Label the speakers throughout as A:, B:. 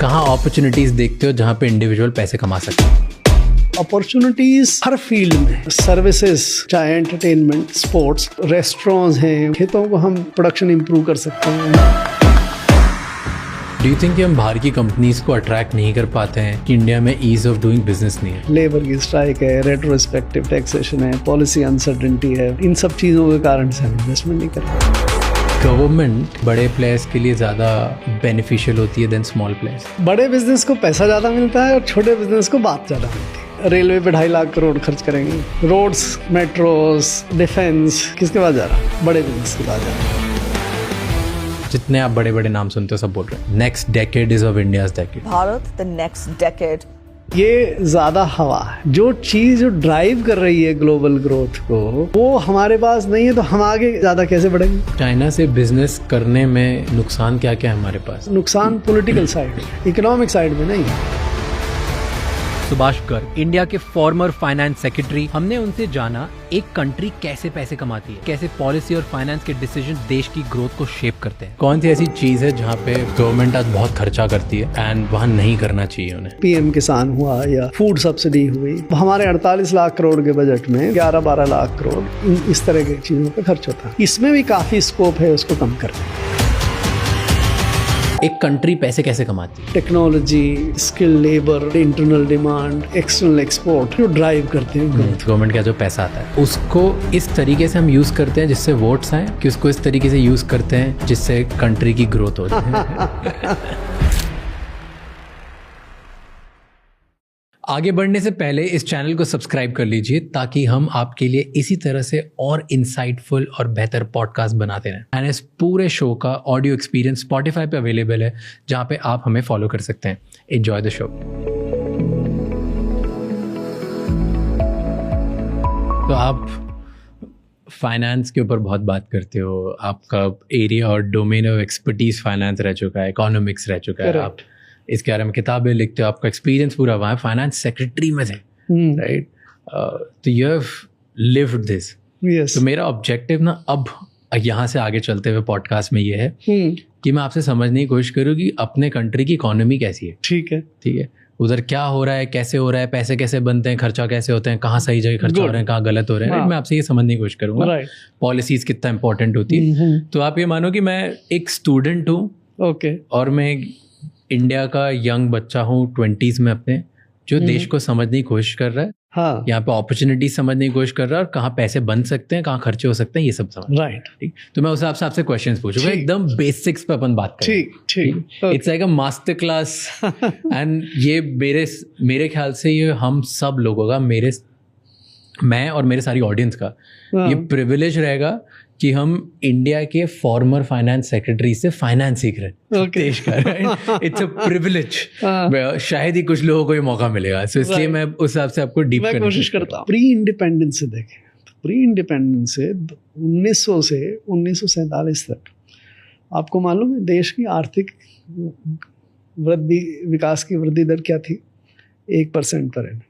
A: कहाँ अपॉर्चुनिटीज देखते हो जहाँ पे इंडिविजुअल पैसे कमा सकते हैं?
B: अपॉर्चुनिटीज हर फील्ड में, सर्विसेज, चाहे एंटरटेनमेंट, स्पोर्ट्स, रेस्टोरेंट्स हैं, खेतों को हम प्रोडक्शन इंप्रूव कर सकते हैं।
A: डू यू थिंक कि हम बाहर की कंपनीज को अट्रैक्ट नहीं कर पाते हैं कि इंडिया में ईज ऑफ डूइंग बिजनेस नहीं है?
B: लेबर की स्ट्राइक है, रेट्रोस्पेक्टिव टैक्सेशन है, पॉलिसी अनसर्टेनिटी है, इन सब चीज़ों के कारण से हम इन्वेस्टमेंट नहीं कर पाते।
A: गवर्नमेंट बड़े प्लेयर्स के लिए ज़्यादा बेनिफिशियल होती है देन स्मॉल प्लेयर्स।
B: बड़े बिजनेस को पैसा ज़्यादा मिलता है और छोटे बिजनेस को बात ज़्यादा मिलती है। रेलवे पे 2.5 लाख करोड़ खर्च करेंगे, रोड्स, मेट्रोस, डिफेंस, किसके पास जा रहा? बड़े बिजनेस के पास जा रहा।
A: जितने आप बड़े बड़े नाम सुनते हो सब बोल रहे हैं next decade is of India's decade.
C: Bharat the next decade.
B: ये ज़्यादा हवा है, जो चीज़ जो ड्राइव कर रही है ग्लोबल ग्रोथ को, वो हमारे पास नहीं है, तो हम आगे ज़्यादा कैसे बढ़ेंगे?
A: चाइना से बिजनेस करने में नुकसान क्या क्या है हमारे पास?
B: नुकसान पॉलिटिकल साइड, इकोनॉमिक साइड में नहीं है।
A: सुभाष गर्ग, इंडिया के फॉर्मर फाइनेंस सेक्रेटरी। हमने उनसे जाना एक कंट्री कैसे पैसे कमाती है, कैसे पॉलिसी और फाइनेंस के डिसीजन देश की ग्रोथ को शेप करते हैं। कौन सी ऐसी चीज है जहाँ पे गवर्नमेंट आज बहुत खर्चा करती है एंड वहाँ नहीं करना चाहिए उन्हें?
B: पीएम किसान हुआ या फूड सब्सिडी हुई, हमारे 48 लाख करोड़ के बजट में 11-12 लाख करोड़ इस तरह की चीजों पे खर्च होता है। इसमें भी काफी स्कोप है उसको कम करने।
A: एक कंट्री पैसे कैसे कमाती है?
B: Technology, skill labour, internal demand, external export जो ड्राइव करते हैं ग्रोथ।
A: गवर्नमेंट का जो पैसा आता है उसको इस तरीके से हम यूज करते हैं जिससे वोट्स आए, कि उसको इस तरीके से यूज करते हैं जिससे कंट्री की ग्रोथ हो जाए? आगे बढ़ने से पहले इस चैनल को सब्सक्राइब कर लीजिए ताकि हम आपके लिए इसी तरह से और इंसाइटफुल और बेहतर पॉडकास्ट बनाते रहें। एंड इस पूरे शो का ऑडियो एक्सपीरियंस स्पॉटिफाई पे अवेलेबल है, जहाँ पे आप हमें फॉलो कर सकते हैं। Enjoy the show. तो आप फाइनेंस के ऊपर बहुत बात करते हो, आपका एरिया और डोमेन ऑफ एक्सपर्टीज फाइनेंस रह चुका है, इकोनॉमिक्स रह चुका है, आप इसके बारे में किताबें लिखते हो, आपका एक्सपीरियंस पूरा वहाँ फाइनेंस सेक्रेटरी में थे, राइट? तो यू हैव लिव्ड दिस। तो मेरा ऑब्जेक्टिव ना अब यहाँ से आगे चलते हुए पॉडकास्ट में ये है कि मैं आपसे समझने की कोशिश करूँ कि अपने कंट्री की इकोनॉमी कैसी है।
B: ठीक है,
A: उधर क्या हो रहा है, कैसे हो रहा है, पैसे कैसे बनते हैं, खर्चा कैसे होते हैं, कहाँ सही जगह खर्चा हो रहे हैं, कहाँ गलत हो रहे हैं। मैं आपसे ये समझने की कोशिश करूँगा पॉलिसीज कितना इंपॉर्टेंट होती है। तो आप ये मानो कि मैं एक स्टूडेंट हूँ, और मैं इंडिया का यंग बच्चा हूँ 20s में अपने, जो देश को समझने की कोशिश कर रहा है।
B: हाँ,
A: यहाँ पे अपॉर्चुनिटी समझने की कोशिश कर रहा है और कहाँ पैसे बन सकते हैं, कहाँ खर्चे हो सकते हैं, ये सब समझ।
B: राइट,
A: ठीक। तो मैं उस हिसाब से आपसे क्वेश्चंस पूछूंगा, एकदम बेसिक्स पे अपन बात करेंगे।
B: ठीक।
A: It's like a master class. And ये मेरे ख्याल से ये हम सब लोगों का, मैं और मेरे सारी ऑडियंस का ये प्रिविलेज रहेगा कि हम इंडिया के फॉर्मर फाइनेंस सेक्रेटरी से फाइनेंस सीख रहे हैं देश का। It's a privilege. शायद ही कुछ लोगों को ये मौका मिलेगा, सो इसलिए मैं उस हिसाब से आपको डीप करने की कोशिश करता हूँ।
B: प्री इंडिपेंडेंस से देखें, प्री इंडिपेंडेंस से 1900 से 1947 तक आपको मालूम है देश की आर्थिक विकास की वृद्धि दर क्या थी? 1% पर है।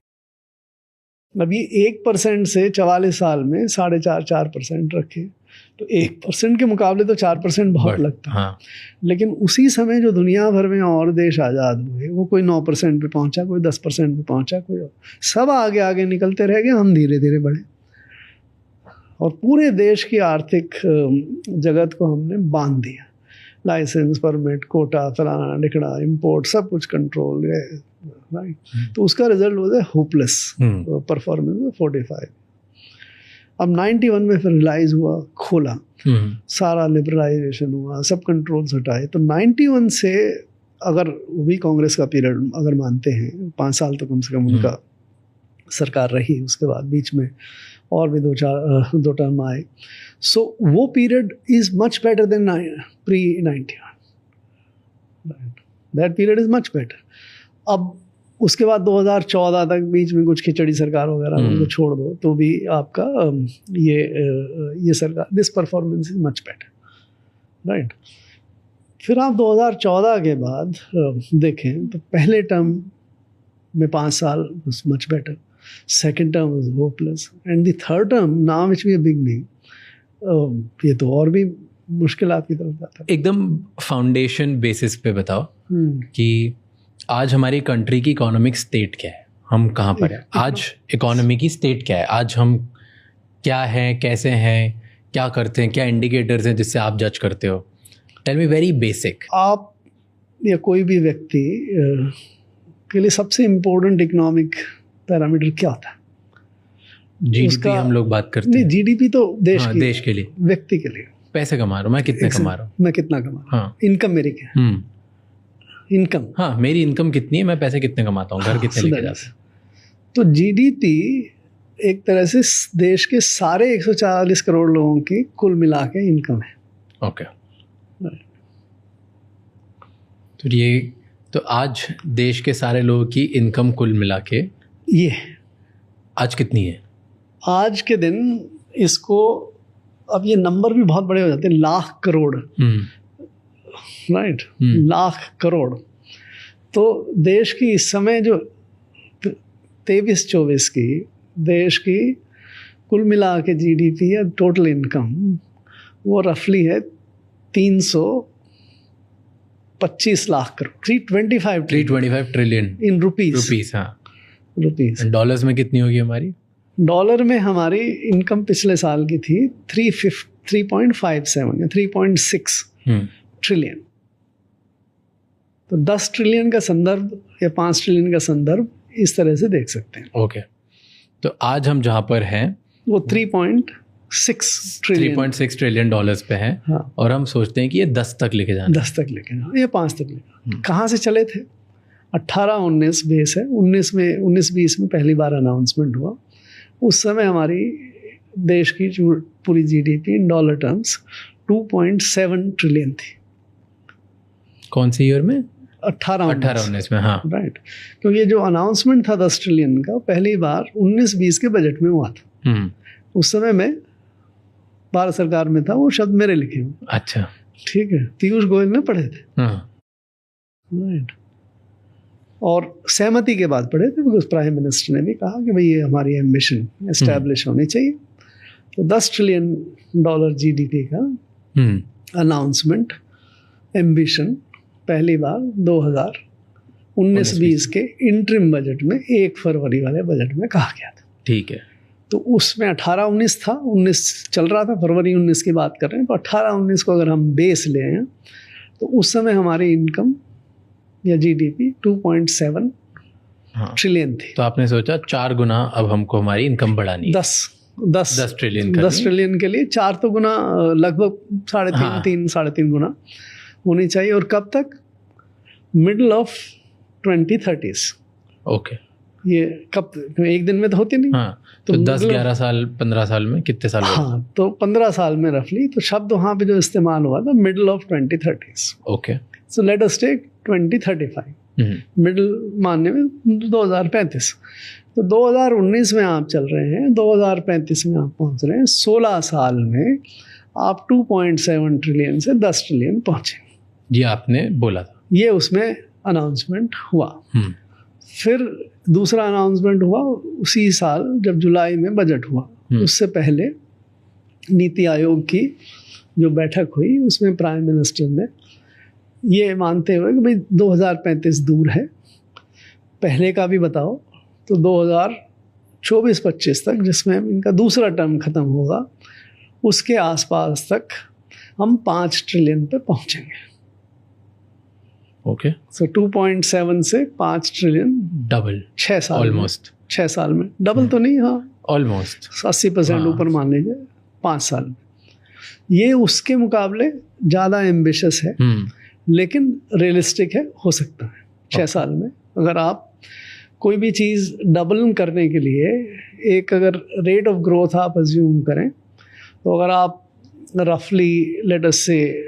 B: अभी 1% से 44 साल में 4.5-4% रखे, तो 1% के मुकाबले तो 4% बहुत लगता है।
A: हाँ।
B: लेकिन उसी समय जो दुनिया भर में और देश आज़ाद हुए, वो कोई 9% पे पहुंचा, कोई 10% पे पहुंचा, कोई और, सब आगे आगे निकलते रह गए, हम धीरे धीरे बढ़े और पूरे देश की आर्थिक जगत को हमने बांध दिया। लाइसेंस, परमिट, कोटा, फलाना ढिकड़ा, इम्पोर्ट, सब कुछ कंट्रोल है, राइट? तो उसका रिजल्ट होता है होपलेस परफॉर्मेंस में 45। अब 91 में फिर रियलाइज हुआ, खोला, सारा लिबरलाइजेशन हुआ, सब कंट्रोल्स हटाए। तो 91 से अगर भी कांग्रेस का पीरियड अगर मानते हैं, 5 साल तो कम से कम उनका सरकार रही, उसके बाद बीच में और भी 2 टर्म आए, सो वो period is much better than pre 91। That period is much better. अब उसके बाद 2014 तक बीच में कुछ खिचड़ी सरकार वगैरह उनको छोड़ दो, तो भी आपका ये सरकार, this performance is much better, right? फिर आप 2014 के बाद देखें तो पहले टर्म में 5 साल was much better, second term was hopeless, and the third term now which we are beginning, ये तो और भी मुश्किलात की तरफ जाता है।
A: एकदम फाउंडेशन बेसिस पे बताओ कि आज हमारी कंट्री की इकोनॉमिक स्टेट क्या है, हम कहाँ पर है आज, इकोनॉमी की स्टेट क्या है आज, हम क्या हैं, कैसे हैं, क्या करते हैं, क्या इंडिकेटर्स हैं जिससे आप जज करते हो? Tell me very basic.
B: आप या कोई भी व्यक्ति के लिए सबसे इम्पोर्टेंट इकोनॉमिक पैरामीटर क्या होता है?
A: जीडीपी हम लोग बात करते
B: नहीं,
A: हैं।
B: जीडीपी तो देश
A: हाँ,
B: की,
A: देश के लिए,
B: व्यक्ति के लिए।
A: पैसे कमा रहा हूँ मैं, कितने कमा रहा हूँ,
B: मैं कितना कमा रहा हूँ,
A: हाँ,
B: इनकम मेरी क्या है, इनकम,
A: हाँ, मेरी इनकम कितनी है, मैं पैसे कितने कमाता हूँ, घर कितने लेके जाता हूँ।
B: तो जीडीपी एक तरह से देश के सारे 140 करोड़ लोगों की कुल मिला के इनकम है।
A: ओके, तो ये, तो आज देश के सारे लोगों की इनकम कुल मिला के
B: ये
A: आज कितनी है?
B: आज के दिन इसको, अब ये नंबर भी बहुत बड़े हो जाते हैं, लाख करोड़, राइट, लाख करोड़। तो देश की इस समय जो 23-24 की देश की कुल मिला के जीडीपी या टोटल इनकम, वो रफली है 325 लाख करोड़, 325
A: ट्रिलियन
B: इन रुपीस।
A: हाँ,
B: रुपीस।
A: डॉलर्स में कितनी होगी हमारी?
B: डॉलर में हमारी इनकम पिछले साल की थी 3.57 या 3.6 ट्रिलियन। तो 10 ट्रिलियन का संदर्भ या 5 ट्रिलियन का संदर्भ इस तरह से देख सकते हैं।
A: ओके, तो आज हम जहाँ पर हैं
B: वो 3.6
A: ट्रिलियन डॉलर्स पे हैं।
B: हाँ।
A: और हम सोचते हैं कि ये 10 तक लेके जाना,
B: 10 तक लेके जाना, ये 5 तक लेके। कहाँ से चले थे? 18-19 बेस है, 19-20 में पहली बार अनाउंसमेंट हुआ। उस समय हमारी देश की जो पूरी GDP in dollar terms 2.7 trillion थी।
A: कौन से ईयर में?
B: 18-19
A: में, हाँ,
B: राइट। क्योंकि ये जो अनाउंसमेंट था 10 ट्रिलियन का, पहली बार 19-20 के बजट में हुआ था। उस समय मैं भारत सरकार में था, वो शब्द मेरे लिखे हुए।
A: अच्छा,
B: ठीक है, पीयूष गोयल ने पढ़े थे,
A: हाँ,
B: राइट। और सहमति के बाद पढ़े थे, बिकॉज प्राइम मिनिस्टर ने भी कहा कि भाई ये हमारी एम्बिशन एस्टैब्लिश होनी चाहिए। तो 10 ट्रिलियन डॉलर जीडीपी का अनाउंसमेंट, एम्बिशन पहली बार 2019-20 के इंटरिम बजट में 1 फरवरी वाले बजट में कहा गया था।
A: ठीक है।
B: तो उसमें 18-19 था, 19 चल रहा था, फरवरी 19 की बात कर रहे हैं। तो 18-19 को अगर हम बेस ले हैं तो उस समय हमारी इनकम या जीडीपी 2.7 ट्रिलियन थी।
A: तो आपने सोचा 4 गुना अब हमको हमारी इनकम बढ़ानी है।
B: 10 ट्रिलियन के लिए 4 तो गुना, लगभग 3.5 गुना होनी चाहिए। और कब तक? Middle of 2030s।
A: ओके,
B: ये कब? एक दिन में तो होती नहीं।
A: हाँ, तो 10-11 साल 15 साल में कितने साल?
B: हाँ, तो 15 साल में रफली। तो शब्द वहाँ पे जो इस्तेमाल हुआ था middle of 2030s।
A: Okay,
B: so let us take 2035, middle मानने में 2035। तो 2019 में आप चल रहे हैं, 2035 में आप पहुँच रहे हैं। 16 साल में आप 2.7 ट्रिलियन से 10 ट्रिलियन पहुँचे।
A: ये आपने बोला था,
B: ये उसमें अनाउंसमेंट हुआ। फिर दूसरा अनाउंसमेंट हुआ उसी साल जब जुलाई में बजट हुआ। उससे पहले नीति आयोग की जो बैठक हुई, उसमें प्राइम मिनिस्टर ने ये मानते हुए कि भाई 2035 दूर है, पहले का भी बताओ, तो 2024-25 तक, जिसमें इनका दूसरा टर्म ख़त्म होगा, उसके आसपास तक हम 5 ट्रिलियन पे पहुंचेंगे।
A: ओके,
B: सो 2.7 से 5 ट्रिलियन,
A: डबल,
B: 6 साल,
A: ऑलमोस्ट
B: 6 साल में। डबल तो नहीं, हाँ,
A: ऑलमोस्ट
B: 80% ऊपर मान लीजिए 5 साल में। ये उसके मुकाबले ज़्यादा एम्बिशियस है, लेकिन रियलिस्टिक है, हो सकता है 6 साल में। अगर आप कोई भी चीज़ डबल करने के लिए एक अगर रेट ऑफ ग्रोथ आप अज्यूम करें, तो अगर आप रफली लेट अस से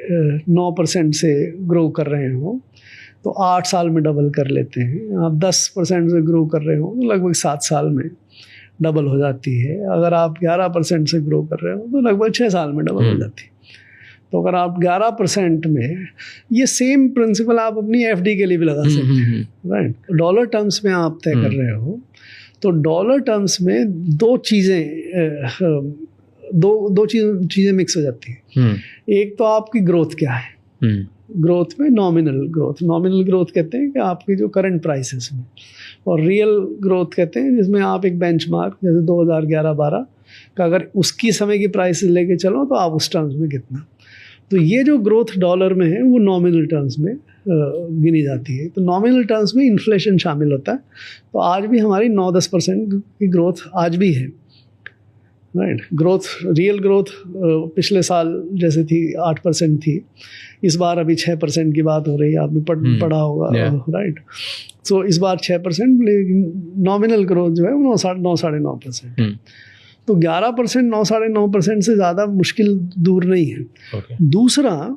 B: 9% से ग्रो कर रहे हो तो 8 साल में डबल कर लेते हैं। आप 10% से ग्रो कर रहे हो तो लगभग 7 साल में डबल हो जाती है। अगर आप 11% से ग्रो कर रहे हो तो लगभग 6 साल में डबल हो जाती है। तो अगर आप 11% में, ये सेम प्रिंसिपल आप अपनी एफडी के लिए भी लगा सकते हैं, राइट। डॉलर टर्म्स में आप तय कर रहे हो, तो डॉलर टर्म्स में दो चीज़ें मिक्स हो जाती हैं। एक तो आपकी ग्रोथ क्या है, ग्रोथ में नॉमिनल ग्रोथ कहते हैं कि आपकी जो करंट प्राइसेस में, और रियल ग्रोथ कहते हैं जिसमें आप एक बेंचमार्क जैसे 2011-12 का अगर उसकी समय की प्राइसेस लेके चलो तो आप उस टर्म्स में कितना, तो ये जो ग्रोथ डॉलर में है वो नॉमिनल टर्म्स में गिनी जाती है। तो नॉमिनल टर्म्स में इन्फ्लेशन शामिल होता है। तो आज भी हमारी 9-10% की ग्रोथ आज भी है, राइट। ग्रोथ, रियल ग्रोथ पिछले साल जैसे थी 8% थी, इस बार अभी 6% की बात हो रही है, आपने पढ़ा होगा, राइट। सो इस बार 6%, लेकिन नॉमिनल ग्रोथ जो है वो 9-9.5%। तो 11% 9-9.5% से ज़्यादा मुश्किल दूर नहीं है। दूसरा,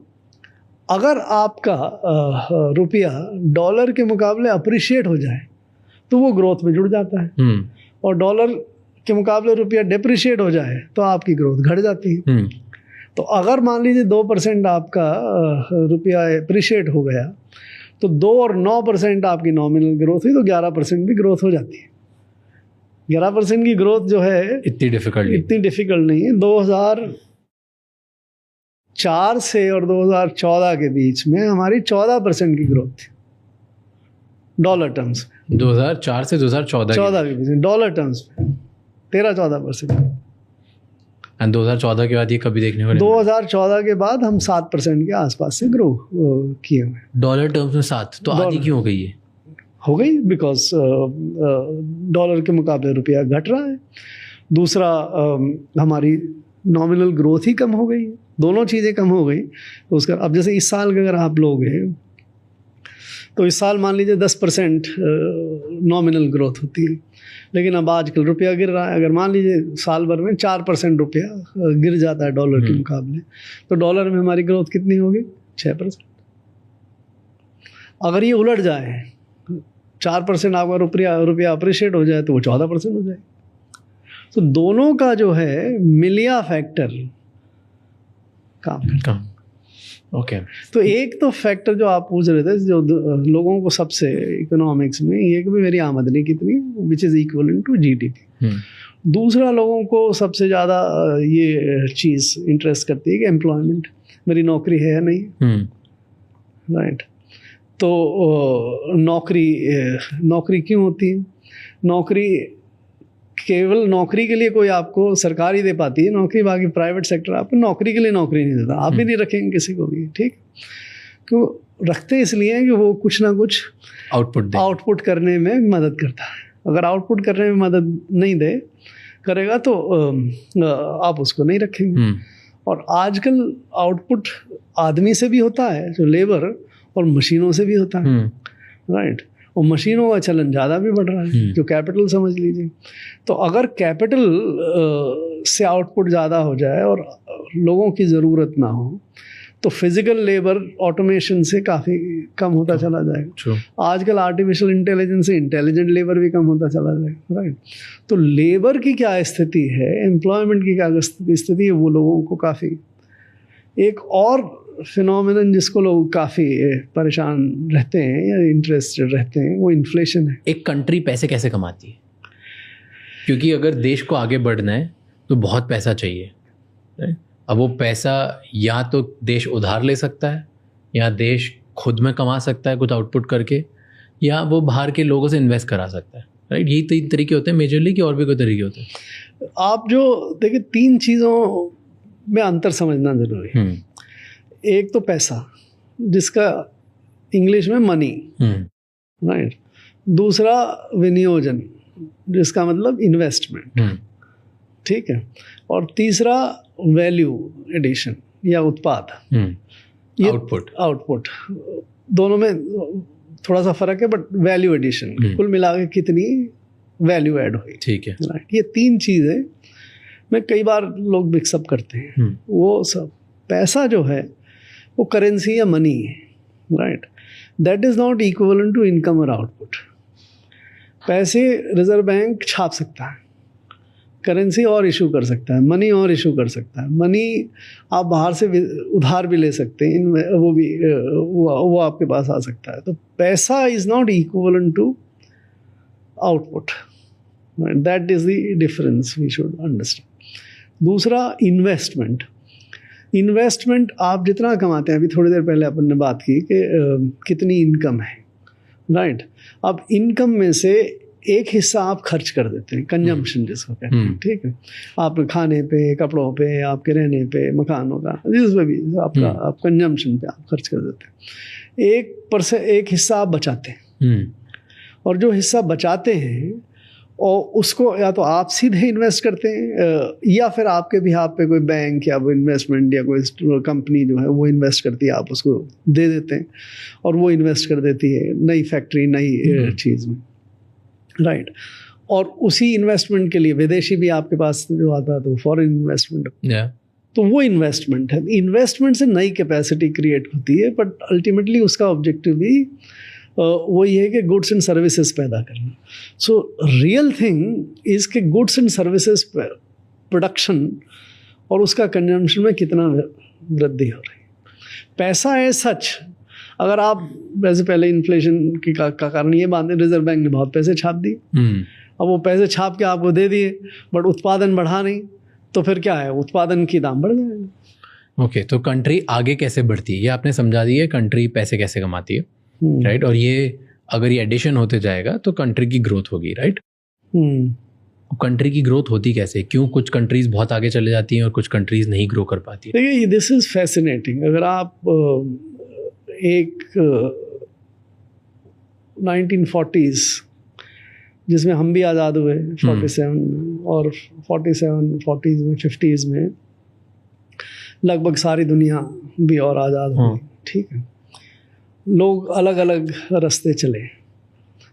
B: अगर आपका रुपया डॉलर के मुकाबले अप्रिशिएट हो जाए तो वो ग्रोथ में जुड़ जाता है, और डॉलर के मुकाबले रुपया डेप्रिशिएट हो जाए तो आपकी ग्रोथ घट जाती है। तो अगर मान लीजिए 2% आपका रुपया अप्रिशिएट हो गया तो 2 और 9% आपकी नॉमिनल ग्रोथ हुई, तो 11% भी ग्रोथ हो जाती है। 11% की ग्रोथ जो है इतनी डिफिकल्ट नहीं है। 2004 से और 2014 के बीच में हमारी 14% की ग्रोथ थी डॉलर टर्म्स।
A: 2004 से 2014
B: के बीच में डॉलर टर्म्स में 13-14%।
A: 2014 के बाद ये कभी देखने को नहीं?
B: 2014 के बाद हम 7% के आसपास से ग्रो किए हुए
A: डॉलर टर्म्स में 7। तो आधी क्यों हो गई है?
B: हो गई बिकॉज डॉलर के मुकाबले रुपया घट रहा है। दूसरा, हमारी नॉमिनल ग्रोथ ही कम हो गई, दोनों चीज़ें कम हो गई। तो उसका अब जैसे इस साल का अगर आप लोगे तो इस साल मान लीजिए 10% नॉमिनल ग्रोथ होती है, लेकिन अब आजकल रुपया गिर रहा है। अगर मान लीजिए साल भर में 4% रुपया गिर जाता है डॉलर के मुकाबले, तो डॉलर में हमारी ग्रोथ कितनी होगी? 6%। अगर ये उलट जाए, 4% आपका रुपया अप्रिशिएट हो जाए तो वो 14% हो जाए। तो दोनों का जो है मिलिया फैक्टर काम करता है।
A: ओके।
B: तो एक तो फैक्टर जो आप पूछ रहे थे, जो लोगों को सबसे इकोनॉमिक्स में, ये कि मेरी आमदनी कितनी, which is equivalent to GDP. दूसरा, लोगों को सबसे ज़्यादा ये चीज़ इंटरेस्ट करती है कि एम्प्लॉयमेंट, मेरी नौकरी है या नहीं, राइट। तो नौकरी क्यों होती है? नौकरी केवल नौकरी के लिए कोई आपको सरकार ही दे पाती है नौकरी, बाकी प्राइवेट सेक्टर आपको नौकरी के लिए नौकरी नहीं देता। आप भी नहीं रखेंगे किसी को भी, ठीक। क्यों रखते इसलिए कि वो कुछ ना कुछ आउटपुट करने में मदद करता है। अगर आउटपुट करने में मदद नहीं करेगा तो आप उसको नहीं रखेंगे। और आजकल आउटपुट आदमी से भी होता है, जो लेबर, और मशीनों से भी होता है, राइट। और मशीनों का चलन ज़्यादा भी बढ़ रहा है, जो कैपिटल समझ लीजिए। तो अगर कैपिटल से आउटपुट ज़्यादा हो जाए और लोगों की ज़रूरत ना हो, तो फिजिकल लेबर ऑटोमेशन से काफ़ी कम होता चला जाएगा। आजकल आर्टिफिशियल इंटेलिजेंस से इंटेलिजेंट लेबर भी कम होता चला जाएगा, राइट। तो लेबर की क्या स्थिति है, एम्प्लॉयमेंट की क्या स्थिति है, वो लोगों को काफ़ी, एक और फिनोमिनन जिसको लोग काफ़ी परेशान रहते हैं या इंटरेस्टेड रहते हैं, वो इन्फ्लेशन है।
A: एक कंट्री पैसे कैसे कमाती है? क्योंकि अगर देश को आगे बढ़ना है तो बहुत पैसा चाहिए। अब वो पैसा या तो देश उधार ले सकता है, या देश खुद में कमा सकता है कुछ आउटपुट करके, या वो बाहर के लोगों से इन्वेस्ट करा सकता है, राइट। यही 3 तरीके होते हैं मेजरली, कि और भी कोई तरीके होते हैं?
B: आप जो देखिए, 3 चीज़ों में अंतर समझना जरूरी है। एक तो पैसा, जिसका इंग्लिश में मनी, राइट। दूसरा विनियोजन, जिसका मतलब इन्वेस्टमेंट, ठीक है। और तीसरा वैल्यू एडिशन या उत्पाद, आउटपुट। दोनों में थोड़ा सा फर्क है, बट वैल्यू एडिशन, कुल मिला के कितनी वैल्यू ऐड हुई, ठीक है, राइट। ये 3 चीज़ें में कई बार लोग मिक्सअप करते हैं। वो सब पैसा जो है वो करेंसी या मनी है, right. That is not equivalent to income और आउटपुट। पैसे रिजर्व बैंक छाप सकता है, करेंसी और इशू कर सकता है, मनी और इशू कर सकता है। मनी आप बाहर से उधार भी ले सकते हैं, वो भी वो आपके पास आ सकता है। तो पैसा is not equivalent to output, that is the difference we should understand. दूसरा, इन्वेस्टमेंट। इन्वेस्टमेंट आप जितना कमाते हैं, अभी थोड़ी देर पहले अपन ने बात की कि कितनी इनकम है, राइट। अब इनकम में से एक हिस्सा आप खर्च कर देते हैं, कंजम्पशन जिसको कहते हैं, ठीक है। आप खाने पे, कपड़ों पे, आपके रहने पे, मकानों का, जिसमें भी आपका आप कंजम्पशन पे आप खर्च कर देते हैं। एक हिस्सा आप बचाते हैं, और जो हिस्सा बचाते हैं और उसको या तो आप सीधे इन्वेस्ट करते हैं या फिर आपके भी हाथ पे कोई बैंक या वो इन्वेस्टमेंट या कोई कंपनी जो है वो इन्वेस्ट करती है, आप उसको दे देते हैं और वो इन्वेस्ट कर देती है नई फैक्ट्री, नई चीज़ में, राइट। और उसी इन्वेस्टमेंट के लिए विदेशी भी आपके पास जो आता है तो फॉरेन इन्वेस्टमेंट, तो वो इन्वेस्टमेंट है। इन्वेस्टमेंट से नई कैपेसिटी क्रिएट होती है, बट अल्टीमेटली उसका ऑब्जेक्टिव भी वही है कि गुड्स एंड सर्विसेज पैदा करना। सो रियल थिंग इज़ के गुड्स एंड सर्विसेज प्रोडक्शन और उसका कंजम्पशन में कितना वृद्धि हो रही है। पैसा है सच, अगर आप वैसे पहले इन्फ्लेशन की का कारण ये बात है, रिजर्व बैंक ने बहुत पैसे छाप दिए, अब वो पैसे छाप के आपको दे दिए बट उत्पादन बढ़ा नहीं, तो फिर क्या है, उत्पादन की दाम बढ़ जाएगा।
A: ओके, तो कंट्री आगे कैसे बढ़ती है ये आपने समझा दी है, कंट्री पैसे कैसे कमाती है, राइट। और ये अगर ये एडिशन होते जाएगा तो कंट्री की ग्रोथ होगी, राइट। कंट्री की ग्रोथ होती कैसे, क्यों कुछ कंट्रीज बहुत आगे चले जाती हैं और कुछ कंट्रीज नहीं ग्रो कर पाती है?
B: देखिए, दिस इज फैसिनेटिंग। अगर आप एक 1940s जिसमें हम भी आज़ाद हुए 47 और 40s में 50s में लगभग सारी दुनिया भी और आज़ाद हुई, ठीक है। लोग अलग अलग रास्ते चले,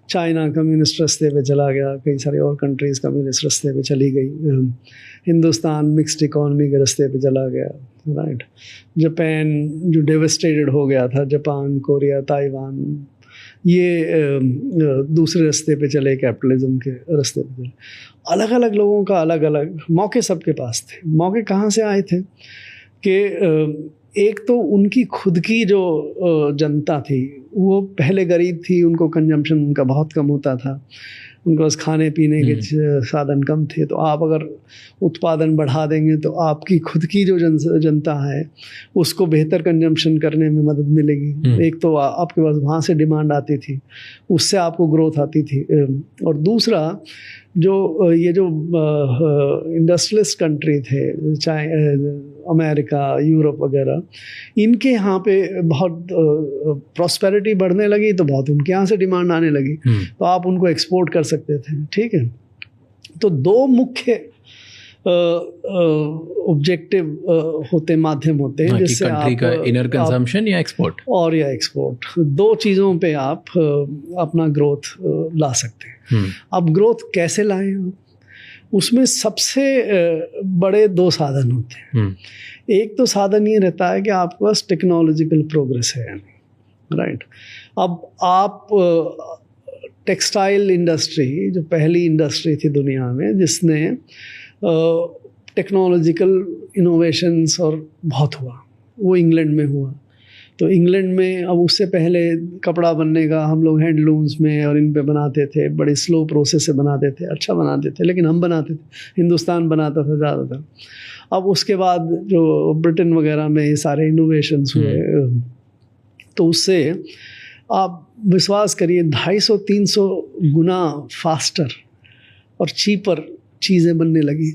B: चाइना कम्युनिस्ट रास्ते पे चला गया, कई सारी और कंट्रीज़ कम्युनिस्ट रास्ते पे चली गई, हिंदुस्तान मिक्स्ड इकोनॉमी के रास्ते पे चला गया, राइट। जापान जो डेवस्टेटेड हो गया था, जापान, कोरिया, ताइवान, ये दूसरे रास्ते पे चले, कैपिटलिज्म के रास्ते पे चले। अलग अलग लोगों का अलग अलग मौके सबके पास थे। मौके कहाँ से आए थे कि एक तो उनकी खुद की जो जनता थी वो पहले गरीब थी, उनको कंजम्पशन उनका बहुत कम होता था, उनके पास खाने पीने के साधन कम थे। तो आप अगर उत्पादन बढ़ा देंगे तो आपकी खुद की जो जनता है उसको बेहतर कंजम्पशन करने में मदद मिलेगी। एक तो आपके पास वहाँ से डिमांड आती थी, उससे आपको ग्रोथ आती थी। और दूसरा जो ये जो इंडस्ट्रियलिस्ट कंट्री थे, चाहे अमेरिका, यूरोप वगैरह, इनके यहाँ पे बहुत प्रॉस्पेरिटी बढ़ने लगी तो बहुत उनके यहाँ से डिमांड आने लगी, तो आप उनको एक्सपोर्ट कर सकते थे, ठीक है। तो दो मुख्य ऑब्जेक्टिव होते, माध्यम होते हैं जिससे
A: कंट्री का इनर कंजम्पशन या एक्सपोर्ट,
B: और या एक्सपोर्ट, दो चीज़ों पे आप अपना ग्रोथ ला सकते हैं। अब ग्रोथ कैसे लाएं आप? उसमें सबसे बड़े दो साधन होते हैं। एक तो साधन ये रहता है कि आपके पास टेक्नोलॉजिकल प्रोग्रेस है, राइट। अब आप टेक्सटाइल इंडस्ट्री जो पहली इंडस्ट्री थी दुनिया में जिसने टेक्नोलॉजिकल इनोवेशंस और बहुत हुआ, वो इंग्लैंड में हुआ। तो इंग्लैंड में, अब उससे पहले कपड़ा बनने का हम लोग हैंडलूम्स में और इन पे बनाते थे, बड़े स्लो प्रोसेस से बनाते थे, अच्छा बनाते थे, लेकिन हम बनाते थे, हिंदुस्तान बनाता था ज़्यादातर। अब उसके बाद जो ब्रिटेन वगैरह में ये सारे इनोवेशंस हुए, तो उससे आप विश्वास करिए 250-300 गुना फास्टर और चीपर चीज़ें बनने लगी,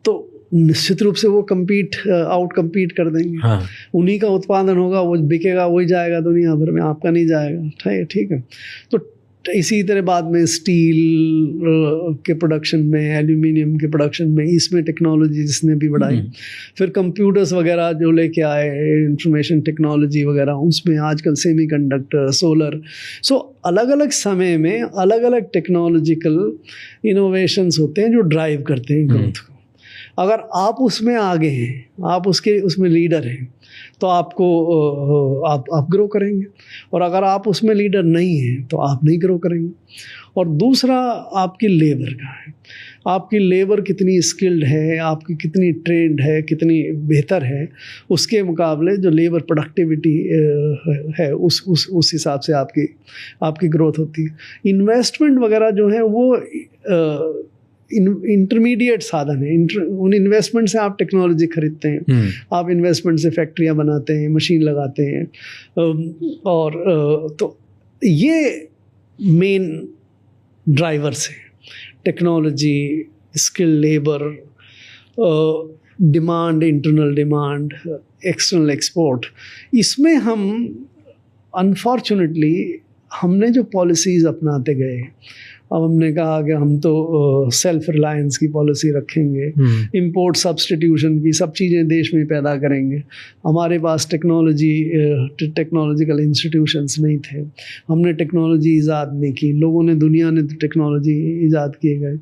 B: तो निश्चित रूप से वो आउट कम्पीट कर देंगे। हाँ। उन्हीं का उत्पादन होगा, वो बिकेगा, वही जाएगा दुनिया भर में, आपका नहीं जाएगा, ठीक है। तो इसी तरह बाद में स्टील के प्रोडक्शन में, एल्यूमिनियम के प्रोडक्शन में, इसमें टेक्नोलॉजी जिसने भी बढ़ाई। फिर कंप्यूटर्स वगैरह जो लेके आए, इंफॉर्मेशन टेक्नोलॉजी वगैरह, उसमें आजकल सेमीकंडक्टर, सोलर। सो अलग अलग समय में अलग अलग टेक्नोलॉजिकल इनोवेशंस होते हैं जो ड्राइव करते हैं ग्रोथ को। अगर आप उसमें आगे हैं, आप उसमें लीडर हैं, तो आप ग्रो करेंगे, और अगर आप उसमें लीडर नहीं हैं तो आप नहीं ग्रो करेंगे। और दूसरा आपकी लेबर का है, आपकी लेबर कितनी स्किल्ड है, आपकी कितनी ट्रेंड है, कितनी बेहतर है, उसके मुकाबले जो लेबर प्रोडक्टिविटी है उस हिसाब से आपकी ग्रोथ होती है। इन्वेस्टमेंट वगैरह जो है वो इंटरमीडिएट साधन है। उन इन्वेस्टमेंट से आप टेक्नोलॉजी खरीदते हैं, आप इन्वेस्टमेंट से फैक्ट्रियां बनाते हैं, मशीन लगाते हैं, और तो ये मेन ड्राइवर्स हैं। Technology, skill labour, demand, internal demand, external export, इसमें हम अनफॉर्चुनेटली हमने जो पॉलिसीज़ अपनाते गए, अब हमने कहा कि हम तो सेल्फ रिलायंस की पॉलिसी रखेंगे, इंपोर्ट सब्सटीट्यूशन की सब चीज़ें देश में पैदा करेंगे, हमारे पास टेक्नोलॉजिकल इंस्टीट्यूशंस नहीं थे, हमने टेक्नोलॉजी ईजाद नहीं की, लोगों ने, दुनिया ने तो टेक्नोलॉजी ईजाद किए गए।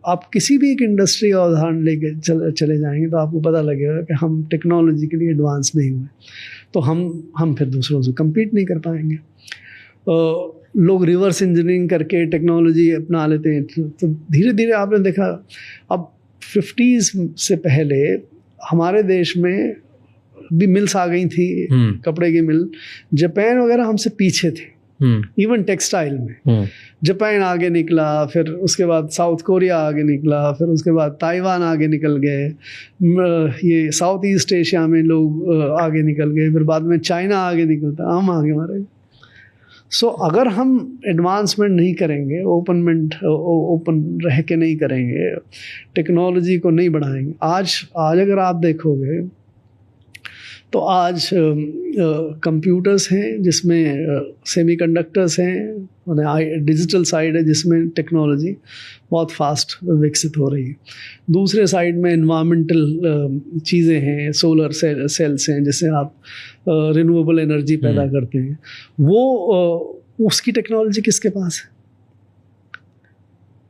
B: आप किसी भी एक इंडस्ट्री का उदाहरण लेके चले जाएंगे तो आपको पता लगेगा कि हम टेक्नोलॉजिकली एडवांस नहीं हुए, तो हम फिर दूसरों से compete नहीं कर पाएंगे। लोग रिवर्स इंजीनियरिंग करके टेक्नोलॉजी अपना लेते हैं, तो धीरे धीरे आपने देखा अब 50s से पहले हमारे देश में भी मिल्स आ गई थी, कपड़े की मिल। जापान वगैरह हमसे पीछे थे, इवन टेक्सटाइल में जापान आगे निकला, फिर उसके बाद साउथ कोरिया आगे निकला, फिर उसके बाद ताइवान आगे निकल गए, ये साउथ ईस्ट एशिया में लोग आगे निकल गए, फिर बाद में चाइना आगे निकलता, हम आगे मारे। सो अगर हम एडवांसमेंट नहीं करेंगे, ओपन रह के नहीं करेंगे, टेक्नोलॉजी को नहीं बढ़ाएंगे, आज अगर आप देखोगे तो आज कंप्यूटर्स हैं जिसमें सेमीकंडक्टर्स हैं, डिजिटल साइड है जिसमें टेक्नोलॉजी बहुत फास्ट विकसित हो रही है। दूसरे साइड में एनवायरमेंटल चीज़ें हैं, सोलर सेल्स हैं जिससे आप रिन्यूएबल एनर्जी पैदा करते हैं। वो उसकी टेक्नोलॉजी किसके पास है?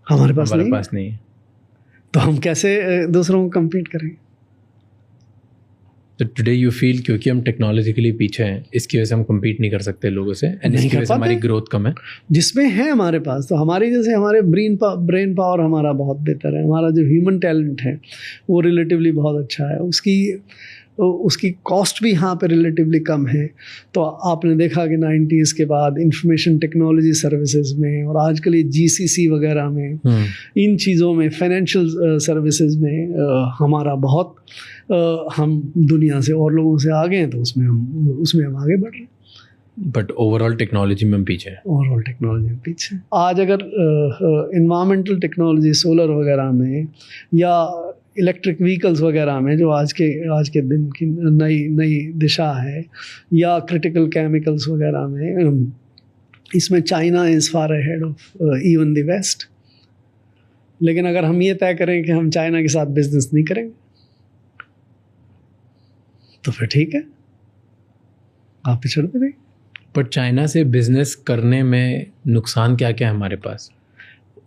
B: हमारे पास नहीं है। तो हम कैसे दूसरों को कम्पीट करेंगे?
A: तो टुडे यू फील क्योंकि हम टेक्नोलॉजिकली पीछे हैं, इसकी वजह से हम कम्पीट नहीं कर सकते लोगों से, एंड इसकी वजह से हमारी ग्रोथ कम है।
B: जिसमें है हमारे पास, तो हमारी जैसे हमारे ब्रेन पावर हमारा बहुत बेहतर है, हमारा जो ह्यूमन टैलेंट है वो रिलेटिवली बहुत अच्छा है, उसकी कॉस्ट भी यहाँ पे रिलेटिवली कम है। तो आपने देखा कि 90s के बाद इंफॉर्मेशन टेक्नोलॉजी सर्विसेज में और आजकल ये GCC वगैरह में, इन चीज़ों में, फाइनेंशियल सर्विसेज में हमारा बहुत हम दुनिया से और लोगों से आगे हैं, तो उसमें हम आगे बढ़ रहे हैं।
A: बट ओवरऑल टेक्नोलॉजी में हम पीछे हैं।
B: ओवरऑल टेक्नोलॉजी में पीछे। आज अगर इन्वायरमेंटल टेक्नोलॉजी, सोलर वगैरह में या इलेक्ट्रिक व्हीकल्स वगैरह में, जो आज के दिन की नई दिशा है, या क्रिटिकल केमिकल्स वगैरह में, इसमें China is far ahead of even the west. लेकिन अगर हम ये तय करें कि हम चाइना के साथ बिजनेस नहीं करेंगे, तो फिर ठीक है, आप पिछड़ते रहिए।
A: पर चाइना से बिजनेस करने में नुकसान क्या क्या है हमारे पास?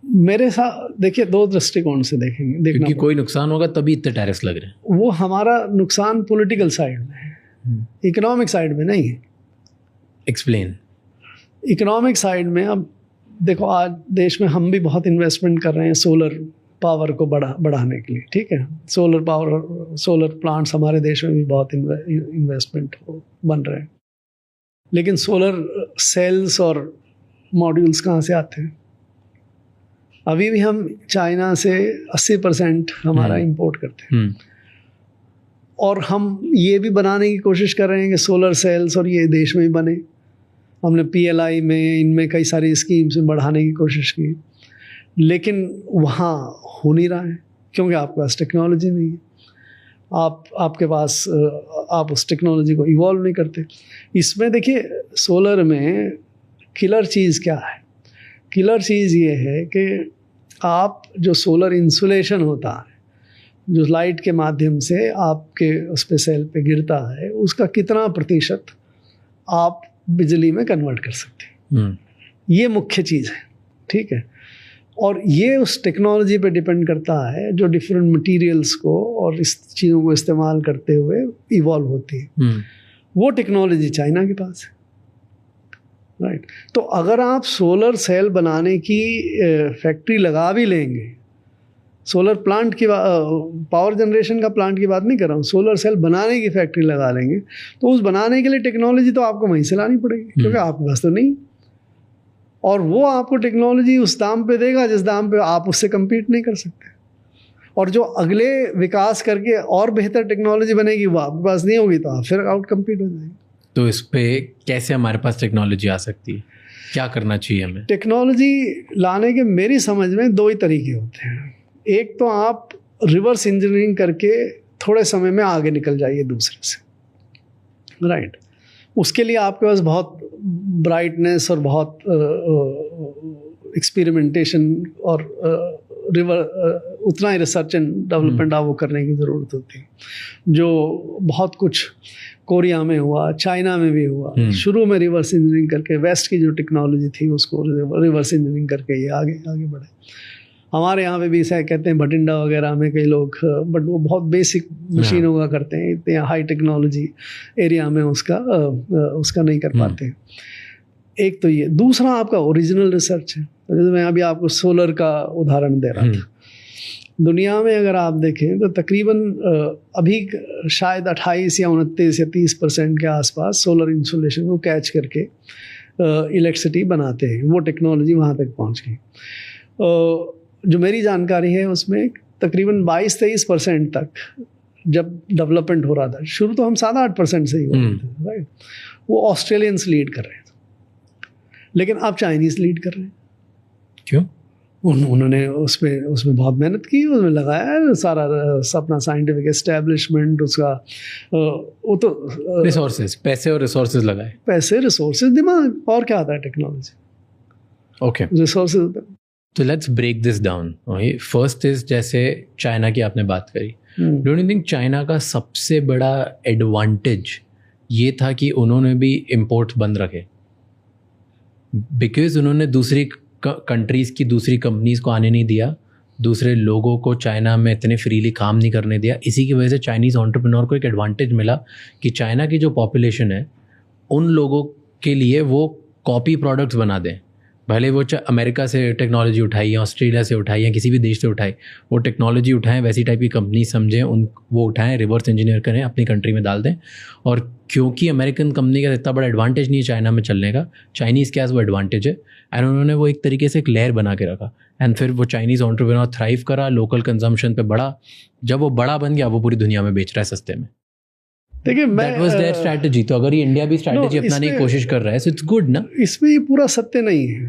B: मेरे साथ देखिए, दो दृष्टिकोण से देखेंगे,
A: क्योंकि कोई नुकसान होगा तभी इतने टैरिफ्स लग रहे हैं।
B: वो हमारा नुकसान पॉलिटिकल साइड में है, इकोनॉमिक साइड में नहीं है।
A: एक्सप्लेन।
B: इकोनॉमिक साइड में अब देखो, आज देश में हम भी बहुत इन्वेस्टमेंट कर रहे हैं सोलर पावर को बढ़ाने के लिए, ठीक है। सोलर प्लांट्स हमारे देश में भी बहुत इन्वेस्टमेंट बन रहे हैं, लेकिन सोलर सेल्स और मॉड्यूल्स कहाँ से आते हैं? अभी भी हम चाइना से 80% हमारा इंपोर्ट करते हैं, और हम ये भी बनाने की कोशिश कर रहे हैं कि सोलर सेल्स और ये देश में ही बने। हमने PLI में, इनमें कई सारी स्कीम्स में बढ़ाने की कोशिश की, लेकिन वहाँ हो नहीं रहा है, क्योंकि आपके पास टेक्नोलॉजी नहीं है। आपके पास, आप उस टेक्नोलॉजी को इवॉल्व नहीं करते। इसमें देखिए, सोलर में किलर चीज़ क्या है? किलर चीज़ ये है कि आप जो सोलर इंसुलेशन होता है, जो लाइट के माध्यम से आपके उस पे सेल पे गिरता है, उसका कितना प्रतिशत आप बिजली में कन्वर्ट कर सकते हैं। ये मुख्य चीज़ है, ठीक है। और ये उस टेक्नोलॉजी पे डिपेंड करता है जो डिफरेंट मटेरियल्स को और इस चीज़ों को इस्तेमाल करते हुए इवॉल्व होती है। वो टेक्नोलॉजी चाइना के पास है, राइट। तो अगर आप सोलर सेल बनाने की फैक्ट्री लगा भी लेंगे, सोलर प्लांट की पावर जनरेशन का प्लांट की बात नहीं कर रहा हूँ, सोलर सेल बनाने की फैक्ट्री लगा लेंगे, तो उस बनाने के लिए टेक्नोलॉजी तो आपको वहीं से लानी पड़ेगी, क्योंकि आपके पास तो नहीं। और वो आपको टेक्नोलॉजी उस दाम पे देगा जिस दाम पे आप उससे कम्पीट नहीं कर सकते। और जो अगले विकास करके और बेहतर टेक्नोलॉजी बनेगी वो आपके पास नहीं होगी, तो आप फिर आउट कम्पीट हो जाएंगे।
A: तो इस पे कैसे हमारे पास टेक्नोलॉजी आ सकती है, क्या करना चाहिए हमें?
B: टेक्नोलॉजी लाने के मेरी समझ में दो ही तरीके होते हैं। एक तो आप रिवर्स इंजीनियरिंग करके थोड़े समय में आगे निकल जाइए दूसरे से, राइट। उसके लिए आपके पास बहुत ब्राइटनेस और बहुत एक्सपेरिमेंटेशन और उतना ही रिसर्च एंड डेवलपमेंट आप वो करने की ज़रूरत होती है, जो बहुत कुछ कोरिया में हुआ, चाइना में भी हुआ। शुरू में रिवर्स इंजीनियरिंग करके वेस्ट की जो टेक्नोलॉजी थी उसको रिवर्स इंजीनियरिंग करके ये आगे आगे बढ़े। हमारे यहाँ पे भी ऐसा कहते हैं भटिंडा वगैरह में कई लोग, बट वो बहुत बेसिक मशीनों का करते हैं, इतने हाई टेक्नोलॉजी एरिया में उसका नहीं कर पाते। एक तो ये, दूसरा आपका ओरिजिनल रिसर्च है। जैसे मैं अभी आपको सोलर का उदाहरण दे रहा था, दुनिया में अगर आप देखें तो तकरीबन अभी शायद 28 या 29 या 30% के आसपास सोलर इंसुलेशन को कैच करके इलेक्ट्रिसिटी बनाते हैं। वो टेक्नोलॉजी वहाँ तक पहुँच गई। जो मेरी जानकारी है उसमें तकरीबन 22-23% तक जब डेवलपमेंट हो रहा था, शुरू तो हम 7-8% से ही हो रहे थे, राइट। वो ऑस्ट्रेलियंस लीड कर रहे थे, लेकिन अब चाइनीज़ लीड कर रहे हैं।
A: क्यों?
B: उन्होंने उसमें बहुत मेहनत की, उसमें लगाया सारा अपना साइंटिफिक एस्टेब्लिशमेंट, उसका वो तो
A: रिसोर्सेज, पैसे और रिसोर्सेज लगाए,
B: पैसे, रिसोर्सेज, दिमाग, और क्या आता है टेक्नोलॉजी।
A: Okay,
B: resources.
A: तो let's break this down. First is, जैसे चाइना की आपने बात करी, डोंट यू थिंक चाइना का सबसे बड़ा एडवांटेज ये था कि उन्होंने भी इंपोर्ट बंद रखे, बिकॉज उन्होंने दूसरी कंट्रीज़ की दूसरी कंपनीज़ को आने नहीं दिया, दूसरे लोगों को चाइना में इतने फ्रीली काम नहीं करने दिया। इसी की वजह से चाइनीज़ एंटरप्रेन्योर को एक एडवांटेज मिला कि चाइना की जो पॉपुलेशन है उन लोगों के लिए वो कॉपी प्रोडक्ट्स बना दें, भले वो अमेरिका से टेक्नोलॉजी उठाई या ऑस्ट्रेलिया से उठाई या किसी भी देश से उठाई, वो टेक्नोलॉजी उठाएं, वैसी टाइप की कंपनी समझें, वो उठाएं, रिवर्स इंजीनियर करें, अपनी कंट्री में डाल दें। और क्योंकि अमेरिकन कंपनी का इतना बड़ा एडवांटेज नहीं है चाइना में चलने का, चाइनीज़ के पास वो एडवांटेज है, एंड उन्होंने वो एक तरीके से एक लेयर बना के रखा, एंड फिर वो चाइनीज़ एंटरप्रेन्योर थ्राइव करा, लोकल कंजम्पशन पे बढ़ा, जब वो बड़ा बन गया वो पूरी दुनिया में बेच रहा है ससते में।
B: देखिए,
A: दैट वाज देयर स्ट्रैटेजी। तो अगर ये इंडिया भी स्ट्रैटेजी अपनाने की कोशिश कर रहा है, सो इट्स गुड ना।
B: इसमें ये पूरा सत्य नहीं है।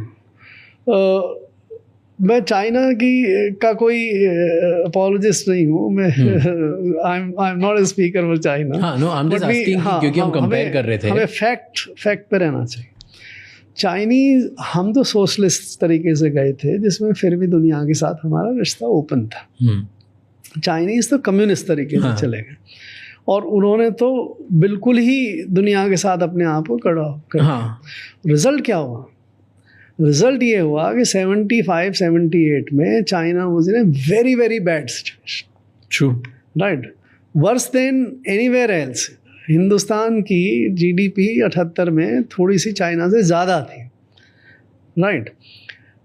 B: मैं चाइना का कोई अपोलॉजिस्ट नहीं हूँ, मैं I am not a speaker for China.
A: हाँ, no, I am just asking क्योंकि हम कंपेयर कर रहे थे।
B: हमें फैक्ट पे रहना चाहिए। चाइनीज, हम तो सोशलिस्ट तरीके से गए थे, जिसमें फिर भी दुनिया के साथ हमारा रिश्ता ओपन था। चाइनीज तो कम्युनिस्ट तरीके से चले गए, और उन्होंने तो बिल्कुल ही दुनिया के साथ अपने आप को कड़ा कर। रिजल्ट क्या हुआ? रिजल्ट ये हुआ कि 75-78 में China was in a very very bad situation.
A: True,
B: right, worse than anywhere else. Hindustan की जीडीपी 78 में थोड़ी सी चाइना से ज़्यादा थी, राइट।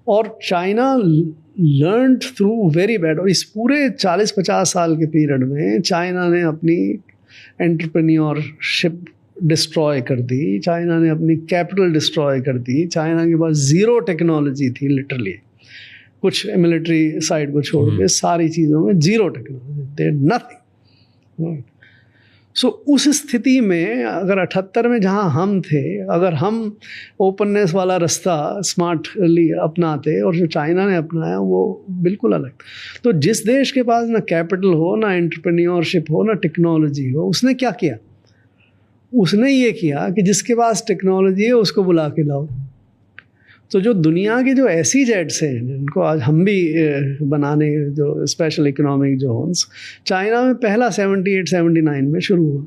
B: और China learned through very bad. और इस पूरे 40-50 साल के पीरियड में चाइना ने अपनी एंटरप्रेन्योरशिप डिस्ट्रॉय कर दी, चाइना ने अपनी कैपिटल डिस्ट्रॉय कर दी। चाइना के पास ज़ीरो टेक्नोलॉजी थी, लिटरली, कुछ मिलिट्री साइड को छोड़ के सारी चीज़ों में ज़ीरो टेक्नोलॉजी, दे नथिंग। सो उस स्थिति में अगर 78 में जहाँ हम थे, अगर हम ओपननेस वाला रास्ता स्मार्टली अपनाते और जो चाइना ने अपनाया वो बिल्कुल अलग। तो जिस देश के पास ना कैपिटल हो, ना एंटरप्रेन्योरशिप हो, ना टेक्नोलॉजी हो, उसने क्या किया? उसने ये किया कि जिसके पास टेक्नोलॉजी है उसको बुला के लाओ। तो जो दुनिया के जो ऐसी जेट्स हैं जिनको आज हम भी बनाने, जो स्पेशल इकोनॉमिक जोन्स, चाइना में पहला 78-79 में शुरू हुआ।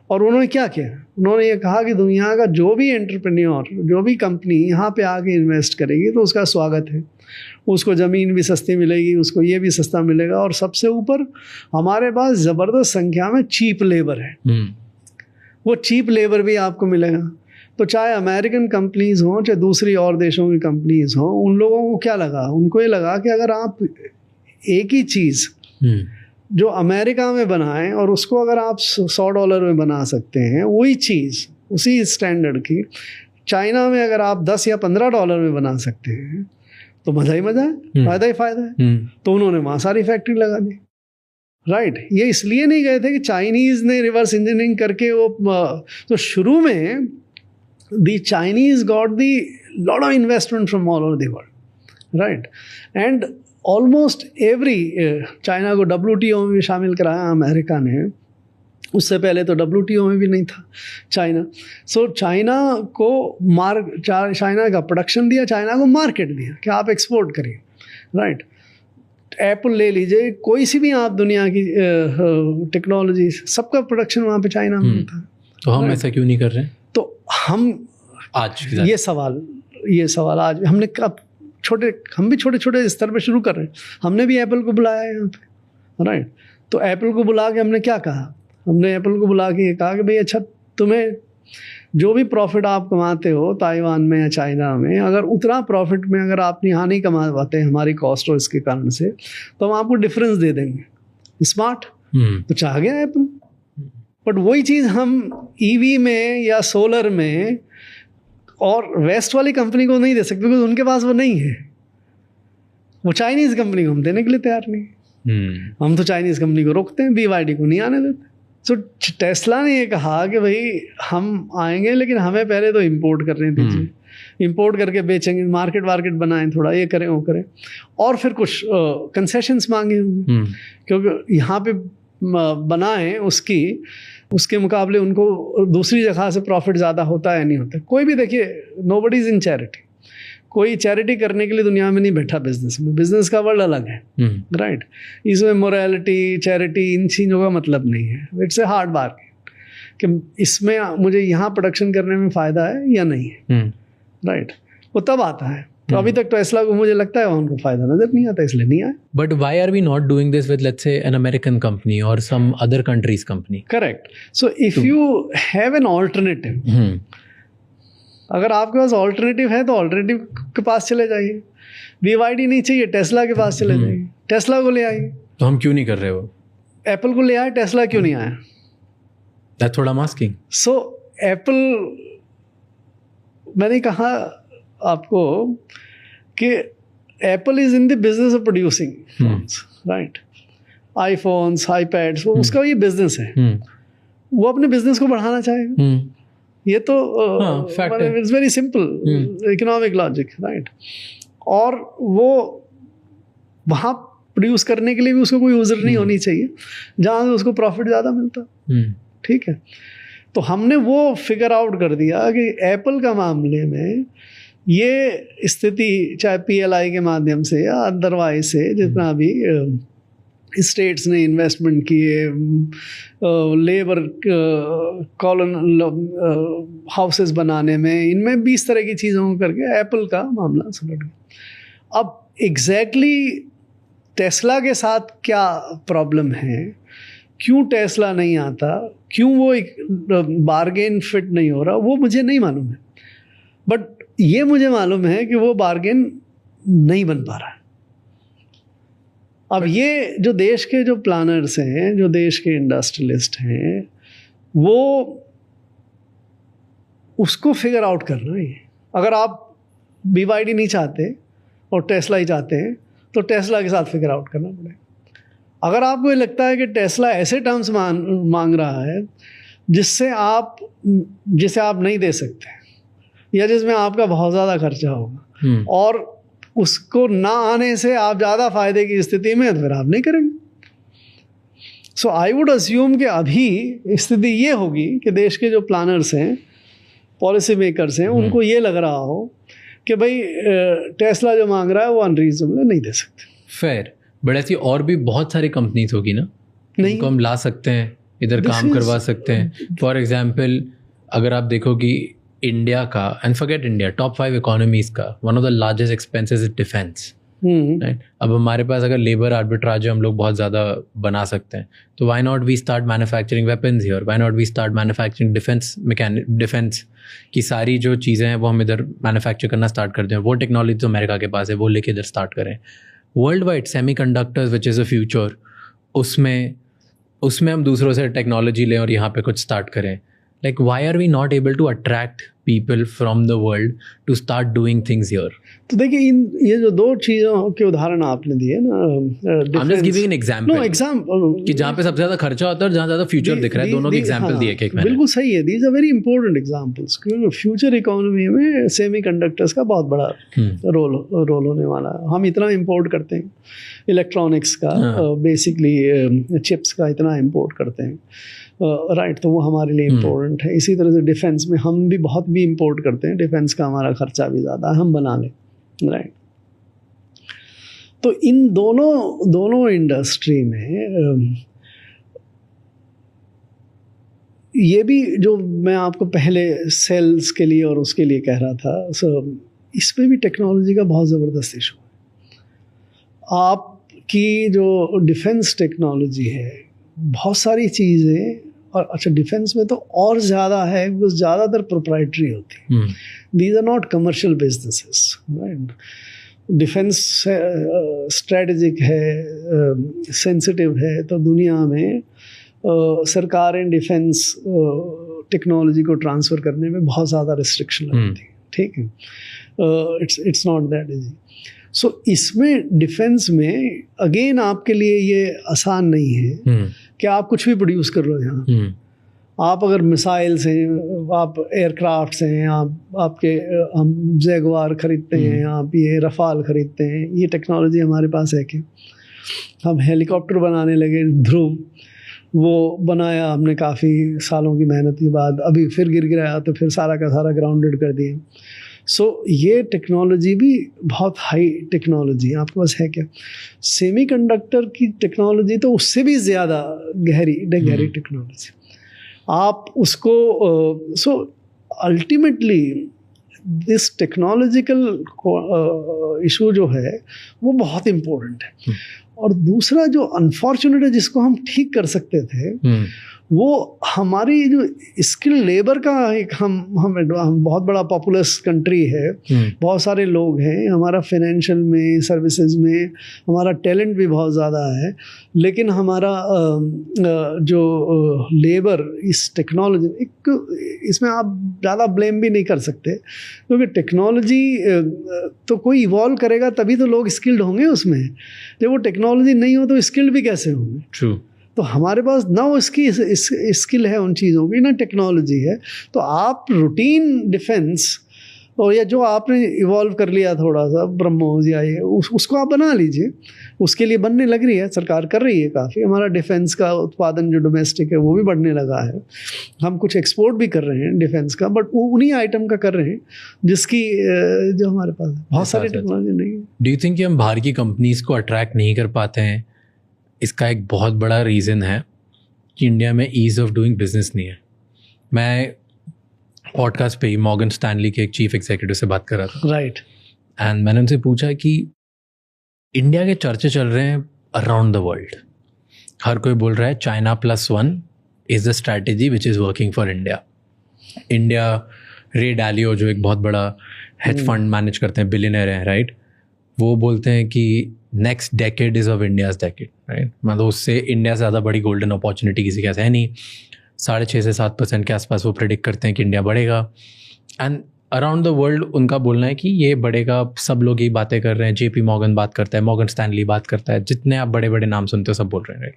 B: और उन्होंने क्या किया? उन्होंने ये कहा कि दुनिया का जो भी एंटरप्रेन्योर, जो भी कंपनी यहाँ पे आके इन्वेस्ट करेगी तो उसका स्वागत है, उसको ज़मीन भी सस्ती मिलेगी, उसको ये भी सस्ता मिलेगा, और सबसे ऊपर हमारे पास ज़बरदस्त संख्या में चीप लेबर है। वो चीप लेबर भी आपको मिलेगा। तो चाहे अमेरिकन कंपनीज़ हों, चाहे दूसरी और देशों की कंपनीज़ हों, उन लोगों को क्या लगा? उनको ये लगा कि अगर आप एक ही चीज़ जो अमेरिका में बनाएं और उसको अगर आप $100 में बना सकते हैं, वही चीज़ उसी स्टैंडर्ड की चाइना में अगर आप 10 या $15 में बना सकते हैं तो मज़ा ही मज़ा है, फ़ायदा ही फ़ायदा है। तो उन्होंने वहाँ सारी फैक्ट्री लगा दी, राइट। ये इसलिए नहीं गए थे कि चाइनीज़ ने रिवर्स इंजीनियरिंग करके वो, तो शुरू में the Chinese got the lot of investment from all over the world, right. And almost every, China को WTO में भी शामिल कराया अमेरिका ने, उससे पहले तो WTO में भी नहीं था चाइना। सो चाइना को चाइना का प्रोडक्शन दिया, चाइना को मार्केट दिया कि आप एक्सपोर्ट करिए, राइट। एप्पल ले लीजिए, कोई सी भी आप दुनिया की टेक्नोलॉजी, सबका प्रोडक्शन वहाँ पे चाइना में होता है।
A: तो हम ऐसा क्यों नहीं कर रहे हैं?
B: तो हम
A: आज
B: ये सवाल आज हमने हम भी छोटे छोटे स्तर पे शुरू कर रहे हैं। हमने भी एप्पल को बुलाया है यहाँ पे, राइट। तो एप्पल को बुला के हमने क्या कहा? हमने एप्पल को बुला के ये कहा कि भाई अच्छा, तुम्हें जो भी प्रॉफिट आप कमाते हो ताइवान में या चाइना में, अगर उतना प्रॉफिट में अगर आप यहाँ नहीं कमा पाते हमारी कॉस्ट और इसके कारण से, तो हम आपको डिफरेंस दे देंगे। स्मार्ट। तो चाह गया एप्पल। बट वही चीज़ हम EV में या सोलर में और वेस्ट वाली कंपनी को नहीं दे सकते, क्योंकि उनके पास वो नहीं है। वो चाइनीज़ कंपनी को हम देने के लिए तैयार नहीं। हम तो चाइनीज़ कंपनी को रोकते हैं, BYD को नहीं आने देते। सो टेस्ला ने ये कहा कि भाई हम आएंगे लेकिन हमें पहले तो इंपोर्ट करने दीजिए, इंपोर्ट करके बेचेंगे, मार्केट बनाएं, थोड़ा ये करें वो करें, और फिर कुछ कंसेशंस मांगे होंगे, क्योंकि यहाँ पे बनाएं उसके मुकाबले उनको दूसरी जगह से प्रॉफिट ज़्यादा होता है नहीं होता। कोई भी देखिए, नोबडी इज़ इन चैरिटी। कोई चैरिटी करने के लिए दुनिया में नहीं बैठा बिजनेस में। बिजनेस का वर्ल्ड अलग है, राइट। इसमें मोरालिटी, चैरिटी, इन चीज़ों का मतलब नहीं है। इट्स ए हार्ड बार्गेन कि इसमें मुझे यहाँ प्रोडक्शन करने में फ़ायदा है या नहीं है, राइट। वो तब आता है। तो अभी तक टेस्ला को मुझे लगता है उनको फ़ायदा नज़र नहीं आता, इसलिए नहीं आया।
A: But why are we not doing this with, let's say, an American company और some other countries company?
B: Correct. So if you have an alternative, अगर आपके पास ऑल्टरनेटिव है तो ऑल्टरनेटिव के पास चले जाइए। BYD नहीं चाहिए, टेस्ला के पास चले जाइए, टेस्ला को ले आइए।
A: तो हम क्यों नहीं कर रहे वो?
B: एप्पल को ले आए, टेस्ला क्यों नहीं आया?
A: That's what I am asking.
B: So Apple, मैंने कहा आपको कि Apple is in the business of producing phones, right. IPhones, iPads, उसका ये बिजनेस है। वो अपने बिजनेस को बढ़ाना चाहेगा। ये तो it's very simple economic logic, right. और वो वहाँ प्रोड्यूस करने के लिए भी उसको कोई यूजर नहीं होनी चाहिए जहाँ से उसको प्रॉफिट ज़्यादा मिलता, ठीक है। तो हमने वो फिगर आउट कर दिया कि एप्पल का मामले में ये स्थिति, चाहे PLI के माध्यम से या अदरवाइज से, जितना भी स्टेट्स ने इन्वेस्टमेंट किए, लेबर कॉलोन हाउसेस बनाने में, इनमें 20 तरह की चीज़ों को करके एप्पल का मामला सुलझ गया। अब एग्जैक्टली टेस्ला के साथ क्या प्रॉब्लम है, क्यों टेस्ला नहीं आता, क्यों वो एक बार्गेन फिट नहीं हो रहा, वो मुझे नहीं मालूम है। बट ये मुझे मालूम है कि वो बार्गेन नहीं बन पा रहा है। अब ये जो देश के जो प्लानर्स हैं, जो देश के इंडस्ट्रियलिस्ट हैं, वो उसको फिगर आउट करना है। अगर आप BYD नहीं चाहते और टेस्ला ही चाहते हैं तो टेस्ला के साथ फिगर आउट करना पड़ेगा। अगर आपको ये लगता है कि टेस्ला ऐसे टर्म्स मांग रहा है जिसे आप नहीं दे सकते, या जिसमें आपका बहुत ज़्यादा खर्चा होगा, और उसको ना आने से आप ज़्यादा फायदे की स्थिति में, तो फिर आप नहीं करेंगे। सो आई वुड अस्यूम कि अभी स्थिति ये होगी कि देश के जो प्लानर्स हैं, पॉलिसी मेकर्स हैं, उनको ये लग रहा हो कि भाई टेस्ला जो मांग रहा है वो अनरीजनेबल, नहीं दे सकते।
A: फेयर। बट ऐसी और भी बहुत सारी कंपनीज होगी ना,
B: नहीं,
A: हम ला सकते हैं, इधर काम करवा सकते हैं। फॉर एग्जाम्पल, अगर आप देखो कि इंडिया का, and forget India, top 5 economies का one of the largest expenses is defence, right. अब हमारे पास अगर लेबर आर्बिट्राज हम लोग बहुत ज़्यादा बना सकते हैं, तो why not we start manufacturing weapons here, why not we start manufacturing defence की सारी जो चीज़ें हैं वो हम इधर मैन्युफैक्चर करना स्टार्ट कर दें। वो टेक्नोलॉजी तो अमेरिका के पास है, वो लेके इधर स्टार्ट करें। World wide semiconductors which is a future, उसमें हम दूसरों से टेक्नोलॉजी लें और यहाँ पे कुछ स्टार्ट करें। Like, why are we not able to attract people from the world to start doing things here?
B: तो देखिए ये जो दो चीज़ों के उदाहरण आपने दिए ना,
A: I'm just giving an example.
B: No, example
A: कि जहाँ पे सबसे ज़्यादा खर्चा होता है और जहाँ ज़्यादा फ्यूचर दिख रहा है, दोनों के एग्जाम्पल दिए एक मैंने.
B: बिल्कुल सही है. These are very important examples. क्योंकि फ्यूचर इकोनॉमी में सेमीकंडक्टर्स का बहुत बड़ा रोल होने वाला है. हम इतना इंपोर्ट करते हैं इलेक्ट्रॉनिक्स का, बेसिकली चिप्स का इतना इंपोर्ट करते हैं, राइट. तो वो हमारे लिए इम्पोर्टेंट है. इसी तरह से डिफेंस में हम भी बहुत भी इंपोर्ट करते हैं. डिफेंस का हमारा खर्चा भी ज़्यादा है, हम बना लें, राइट. तो इन दोनों इंडस्ट्री में ये भी जो मैं आपको पहले सेल्स के लिए और उसके लिए कह रहा था, इसमें भी टेक्नोलॉजी का बहुत ज़बरदस्त इशू है. आपकी जो डिफेंस टेक्नोलॉजी है, बहुत सारी चीज़ें, और अच्छा डिफेंस में तो और ज़्यादा है बिकॉज ज़्यादातर प्रोप्राइटरी होती है. These are not commercial businesses, right. Defence strategic है, सेंसिटिव है, तो दुनिया में सरकारें डिफेंस टेक्नोलॉजी को ट्रांसफ़र करने में बहुत ज़्यादा रिस्ट्रिक्शन लगती है. ठीक है, इट्स नॉट दैट इजी. सो इसमें डिफेंस में अगेन आपके लिए ये आसान नहीं है कि आप कुछ भी प्रोड्यूस कर रहे हो यहाँ. आप अगर मिसाइल्स हैं, आप एयरक्राफ्ट्स हैं, हम जैगवार ख़रीदते हैं, आप ये रफ़ाल ख़रीदते हैं, ये टेक्नोलॉजी हमारे पास है क्या? हम हेलीकॉप्टर बनाने लगे, ध्रुव, वो बनाया हमने काफ़ी सालों की मेहनत के बाद, अभी फिर गिर गिराया तो फिर सारा का सारा ग्राउंडेड कर दिया. सो ये टेक्नोलॉजी भी बहुत हाई टेक्नोलॉजी है. आपके पास है क्या? सेमीकंडक्टर की टेक्नोलॉजी तो उससे भी ज़्यादा गहरी टेक्नोलॉजी. आप उसको so ultimately this technological issue जो है वो बहुत इम्पोर्टेंट है. और दूसरा जो अनफॉर्चुनेट है, जिसको हम ठीक कर सकते थे, वो हमारी जो स्किल लेबर का एक हम बहुत बड़ा पॉपुलस कंट्री है, बहुत सारे लोग हैं, हमारा फाइनेंशियल में, सर्विसेज में हमारा टैलेंट भी बहुत ज़्यादा है, लेकिन हमारा जो लेबर इस टेक्नोलॉजी, इसमें आप ज़्यादा ब्लेम भी नहीं कर सकते, क्योंकि टेक्नोलॉजी तो कोई इवॉल्व करेगा तभी तो लोग स्किल्ड होंगे उसमें. जब वो टेक्नोलॉजी नहीं हो तो स्किल्ड भी कैसे होंगे?
A: ट्रू.
B: तो हमारे पास ना उसकी स्किल है उन चीज़ों की, ना टेक्नोलॉजी है. तो आप रूटीन डिफेंस और या जो आपने इवॉल्व कर लिया थोड़ा सा ब्रह्मोस या ये उसको आप बना लीजिए. उसके लिए बनने लग रही है, सरकार कर रही है काफ़ी. हमारा डिफेंस का उत्पादन जो डोमेस्टिक है वो भी बढ़ने लगा है. हम कुछ एक्सपोर्ट भी कर रहे हैं डिफेंस का, बट वो उन्हीं आइटम का कर रहे हैं जिसकी जो हमारे पास बहुत सारी टेक्नोलॉजी नहीं है.
A: डू यू थिंक कि हम बाहर की कंपनीज को अट्रैक्ट नहीं कर पाते हैं? इसका एक बहुत बड़ा रीज़न है कि इंडिया में ईज़ ऑफ डूइंग बिजनेस नहीं है. मैं पॉडकास्ट पे ही मॉर्गन स्टैनली के एक चीफ एग्जीक्यूटिव से बात कर रहा था,
B: राइट.
A: एंड मैंने उनसे पूछा कि इंडिया के चर्चे चल रहे हैं अराउंड द वर्ल्ड. हर कोई बोल रहा है China +1 is the strategy which is working for India. रे डालियो जो एक बहुत बड़ा हेज फंड मैनेज करते हैं, बिलियनर हैं, राइट, वो बोलते हैं कि next decade is of India's decade, right. मतलब उससे इंडिया से ज़्यादा बड़ी गोल्डन अपॉर्चुनिटी किसी के पास है नहीं. 6.5 से 7% के आसपास वो प्रेडिक्ट करते हैं कि इंडिया बढ़ेगा. एंड अराउंड द वर्ल्ड उनका बोलना है कि ये बढ़ेगा. सब लोग यही बातें कर रहे हैं. JP मॉर्गन बात करता है, मॉर्गन स्टैनली बात करता है, जितने आप बड़े बड़े नाम सुनते हो सब बोल रहे हैं, राइट.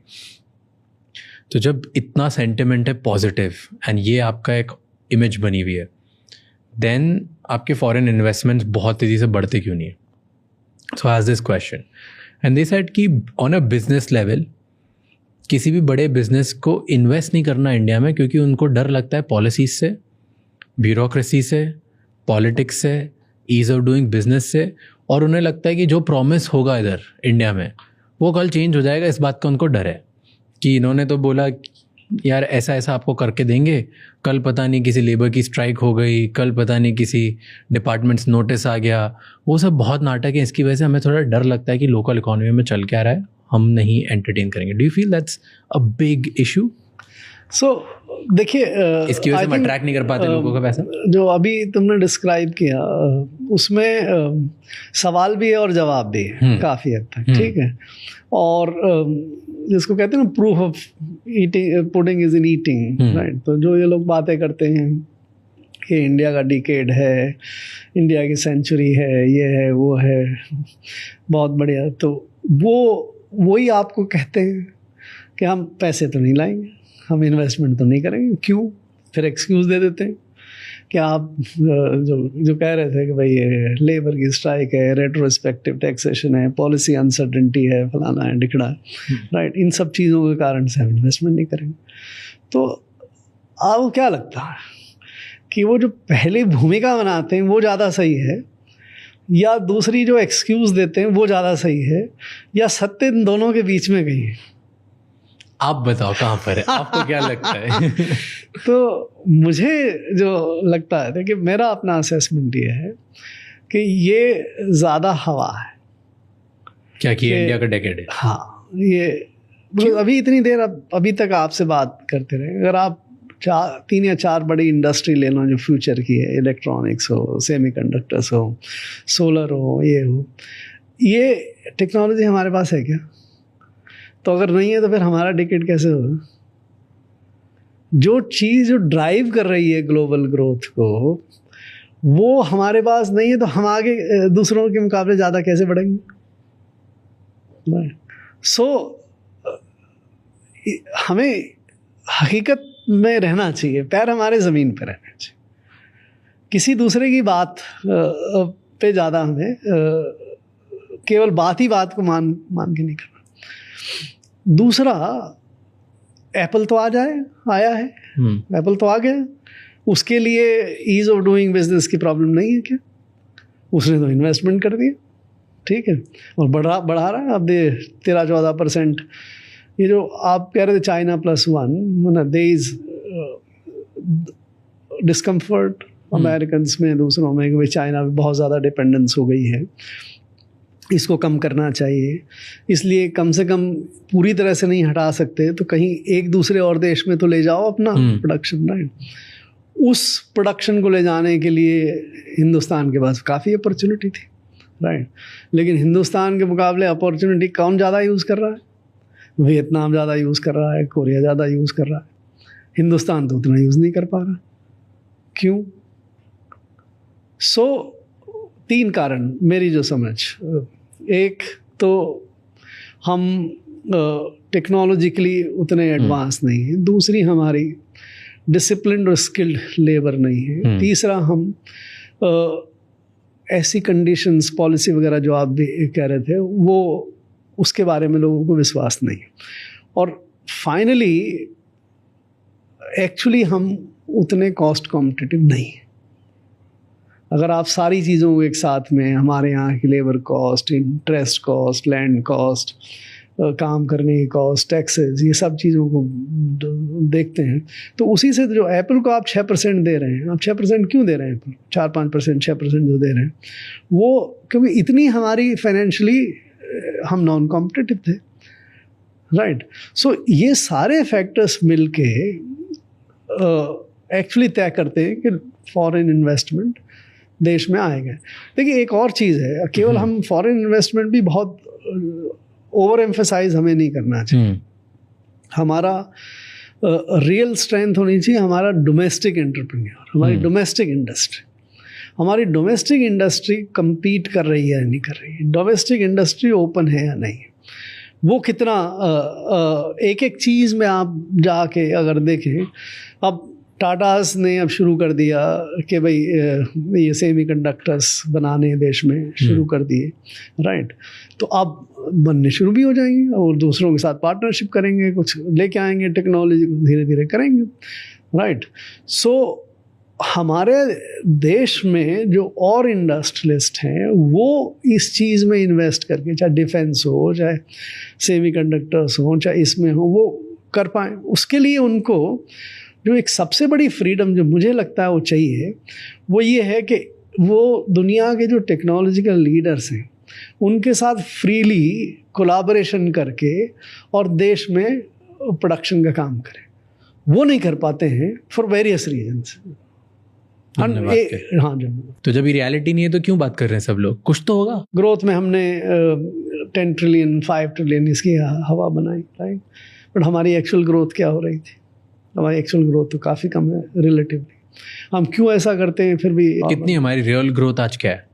A: तो जब इतना सेंटिमेंट है पॉजिटिव एंड ये आपका एक इमेज बनी हुई है, देन आपके फॉरेन इन्वेस्टमेंट्स बहुत तेज़ी से बढ़ते क्यों नहीं है? So has this question and they said कि ऑन अ बिजनेस लेवल किसी भी बड़े बिजनेस को इन्वेस्ट नहीं करना इंडिया में, क्योंकि उनको डर लगता है पॉलिसीज से, ब्यूरोक्रेसी से, पॉलिटिक्स से, ईज़ ऑफ डूइंग बिजनेस से, और उन्हें लगता है कि जो प्रॉमिस होगा इधर इंडिया में वो कल चेंज हो जाएगा. इस बात का उनको डर है कि इन्होंने तो बोला यार ऐसा ऐसा आपको करके देंगे, कल पता नहीं किसी लेबर की स्ट्राइक हो गई, कल पता नहीं किसी डिपार्टमेंट्स नोटिस आ गया. वो सब बहुत नाटक है. इसकी वजह से हमें थोड़ा डर लगता है कि लोकल इकोनॉमी में चल क्या रहा है, हम नहीं एंटरटेन करेंगे. Do you feel that's a big issue?
B: So देखिए,
A: इसकी वजह से हम अट्रैक्ट नहीं कर पाते लोगों का पैसा.
B: जो अभी तुमने डिस्क्राइब किया उसमें सवाल भी है और जवाब भी है काफ़ी हद तक, ठीक है. और जिसको कहते हैं ना, proof of eating pudding is in eating, right. तो जो ये लोग बातें करते हैं कि इंडिया का डिकेड है, इंडिया की सेंचुरी है, ये है वो है, बहुत बढ़िया। तो वही आपको कहते हैं कि हम पैसे तो नहीं लाएंगे, हम इन्वेस्टमेंट तो नहीं करेंगे। क्यों? फिर एक्सक्यूज़ दे देते हैं कि आप जो कह रहे थे कि भाई ये लेबर की स्ट्राइक है, रेट्रोस्पेक्टिव टैक्सेशन है, पॉलिसी अनसर्टेनिटी है, फलाना है, ढिकड़ा है, राइट, इन सब चीज़ों के कारण से हम इन्वेस्टमेंट नहीं करेंगे। तो आपको क्या लगता है कि वो जो पहली भूमिका बनाते हैं वो ज़्यादा सही है, या दूसरी जो एक्सक्यूज़ देते हैं वो ज़्यादा सही है, या सत्य इन दोनों के बीच में कहीं है?
A: आप बताओ कहाँ पर है, आपको क्या लगता है?
B: तो मुझे जो लगता है कि मेरा अपना असेसमेंट ये है कि ये ज़्यादा हवा है।
A: क्या कि इंडिया का डेकेड है?
B: हाँ, ये अभी इतनी देर अभी तक आपसे बात करते रहे, अगर आप 3 या 4 बड़ी इंडस्ट्री ले लो जो फ्यूचर की है, इलेक्ट्रॉनिक्स हो, सेमीकंडक्टर्स हो, सोलर हो, ये टेक्नोलॉजी हमारे पास है क्या? तो अगर नहीं है तो फिर हमारा डिकेड कैसे होगा? जो चीज़ जो ड्राइव कर रही है ग्लोबल ग्रोथ को, वो हमारे पास नहीं है, तो हम आगे दूसरों के मुकाबले ज़्यादा कैसे बढ़ेंगे? सो हमें हकीकत में रहना चाहिए, पैर हमारे ज़मीन पर रहना चाहिए, किसी दूसरे की बात पे ज़्यादा हमें केवल बात को मान के नहीं करना। दूसरा, एप्पल तो आया है, एप्पल तो आ गया, उसके लिए ईज ऑफ डूइंग बिजनेस की प्रॉब्लम नहीं है क्या? उसने तो इन्वेस्टमेंट कर दिया, ठीक है, और बढ़ा रहा है। अब 13-14%। ये जो आप कह रहे थे चाइना +1, मतलब देयर इज डिस्कम्फर्ट अमेरिकन में, दूसरों में, कि चाइना में बहुत ज़्यादा डिपेंडेंस हो गई है, इसको कम करना चाहिए। इसलिए कम से कम पूरी तरह से नहीं हटा सकते, तो कहीं एक दूसरे और देश में तो ले जाओ अपना प्रोडक्शन, राइट। उस प्रोडक्शन को ले जाने के लिए हिंदुस्तान के पास काफ़ी अपॉर्चुनिटी थी, राइट। लेकिन हिंदुस्तान के मुकाबले अपॉर्चुनिटी कौन ज़्यादा यूज़ कर रहा है? वियतनाम ज़्यादा यूज़ कर रहा है, कोरिया ज़्यादा यूज़ कर रहा है, हिंदुस्तान तो उतना यूज़ नहीं कर पा रहा। क्यों? 3 कारण मेरी जो समझ। एक तो हम टेक्नोलॉजिकली उतने एडवांस नहीं हैं, दूसरी हमारी डिसिप्लिन और स्किल्ड लेबर नहीं है, तीसरा हम ऐसी कंडीशंस, पॉलिसी वगैरह जो आप भी कह रहे थे, वो उसके बारे में लोगों को विश्वास नहीं है, और फाइनली एक्चुअली हम उतने कॉस्ट कॉम्पिटिटिव नहीं हैं। अगर आप सारी चीज़ों को एक साथ में, हमारे यहाँ की labour cost, interest cost, land cost, काम करने की कॉस्ट, टैक्सेस, ये सब चीज़ों को देखते हैं, तो उसी से जो एप्पल को आप 6% दे रहे हैं, आप 6% क्यों दे रहे हैं? एप्पल 4-5%, 6% जो दे रहे हैं, वो क्योंकि इतनी हमारी फाइनेंशियली हम नॉन कॉम्पिटिटिव थे, राइट। सो ये सारे फैक्टर्स मिलके एक्चुअली तय करते हैं कि फॉरेन इन्वेस्टमेंट देश में आएगा। देखिए, एक और चीज़ है, केवल हम फॉरेन इन्वेस्टमेंट भी बहुत ओवर एम्फेसाइज हमें नहीं करना चाहिए। हमारा रियल स्ट्रेंथ होनी चाहिए हमारा डोमेस्टिक एंटरप्रेन्योर, हमारी डोमेस्टिक इंडस्ट्री। हमारी डोमेस्टिक इंडस्ट्री compete कर रही है या नहीं कर रही है, डोमेस्टिक इंडस्ट्री ओपन है या नहीं, वो कितना एक एक चीज़ में आप जाके अगर देखें, अब टाटास ने अब शुरू कर दिया कि भाई ये सेमीकंडक्टर्स बनाने देश में शुरू कर दिए, राइट। तो अब बनने शुरू भी हो जाएंगे और दूसरों के साथ पार्टनरशिप करेंगे, कुछ लेके आएंगे टेक्नोलॉजी, धीरे धीरे करेंगे, राइट। सो हमारे देश में जो और इंडस्ट्रियलिस्ट हैं वो इस चीज़ में इन्वेस्ट करके, चाहे डिफेंस हो, चाहे सेमीकंडक्टर्स हो, चाहे इसमें हो, वो कर पाएँ। उसके लिए उनको जो एक सबसे बड़ी फ्रीडम जो मुझे लगता है वो चाहिए, वो ये है कि वो दुनिया के जो टेक्नोलॉजिकल लीडर्स हैं उनके साथ फ्रीली कोलैबोरेशन करके और देश में प्रोडक्शन का काम करें। वो नहीं कर पाते हैं फॉर वेरियस रीजंस। हाँ,
A: तो जब ये रियलिटी नहीं है तो क्यों बात कर रहे हैं सब लोग? कुछ तो होगा।
B: ग्रोथ में हमने 10 ट्रिलियन 5 ट्रिलियन इसकी हवा बनाई, राइट। बट हमारी एक्चुअल ग्रोथ क्या हो रही थी? हमारी एक्चुअल ग्रोथ तो काफ़ी कम है रिलेटिवली। हम क्यों ऐसा करते हैं फिर भी।
A: कितनी हमारी रियल ग्रोथ आज क्या है?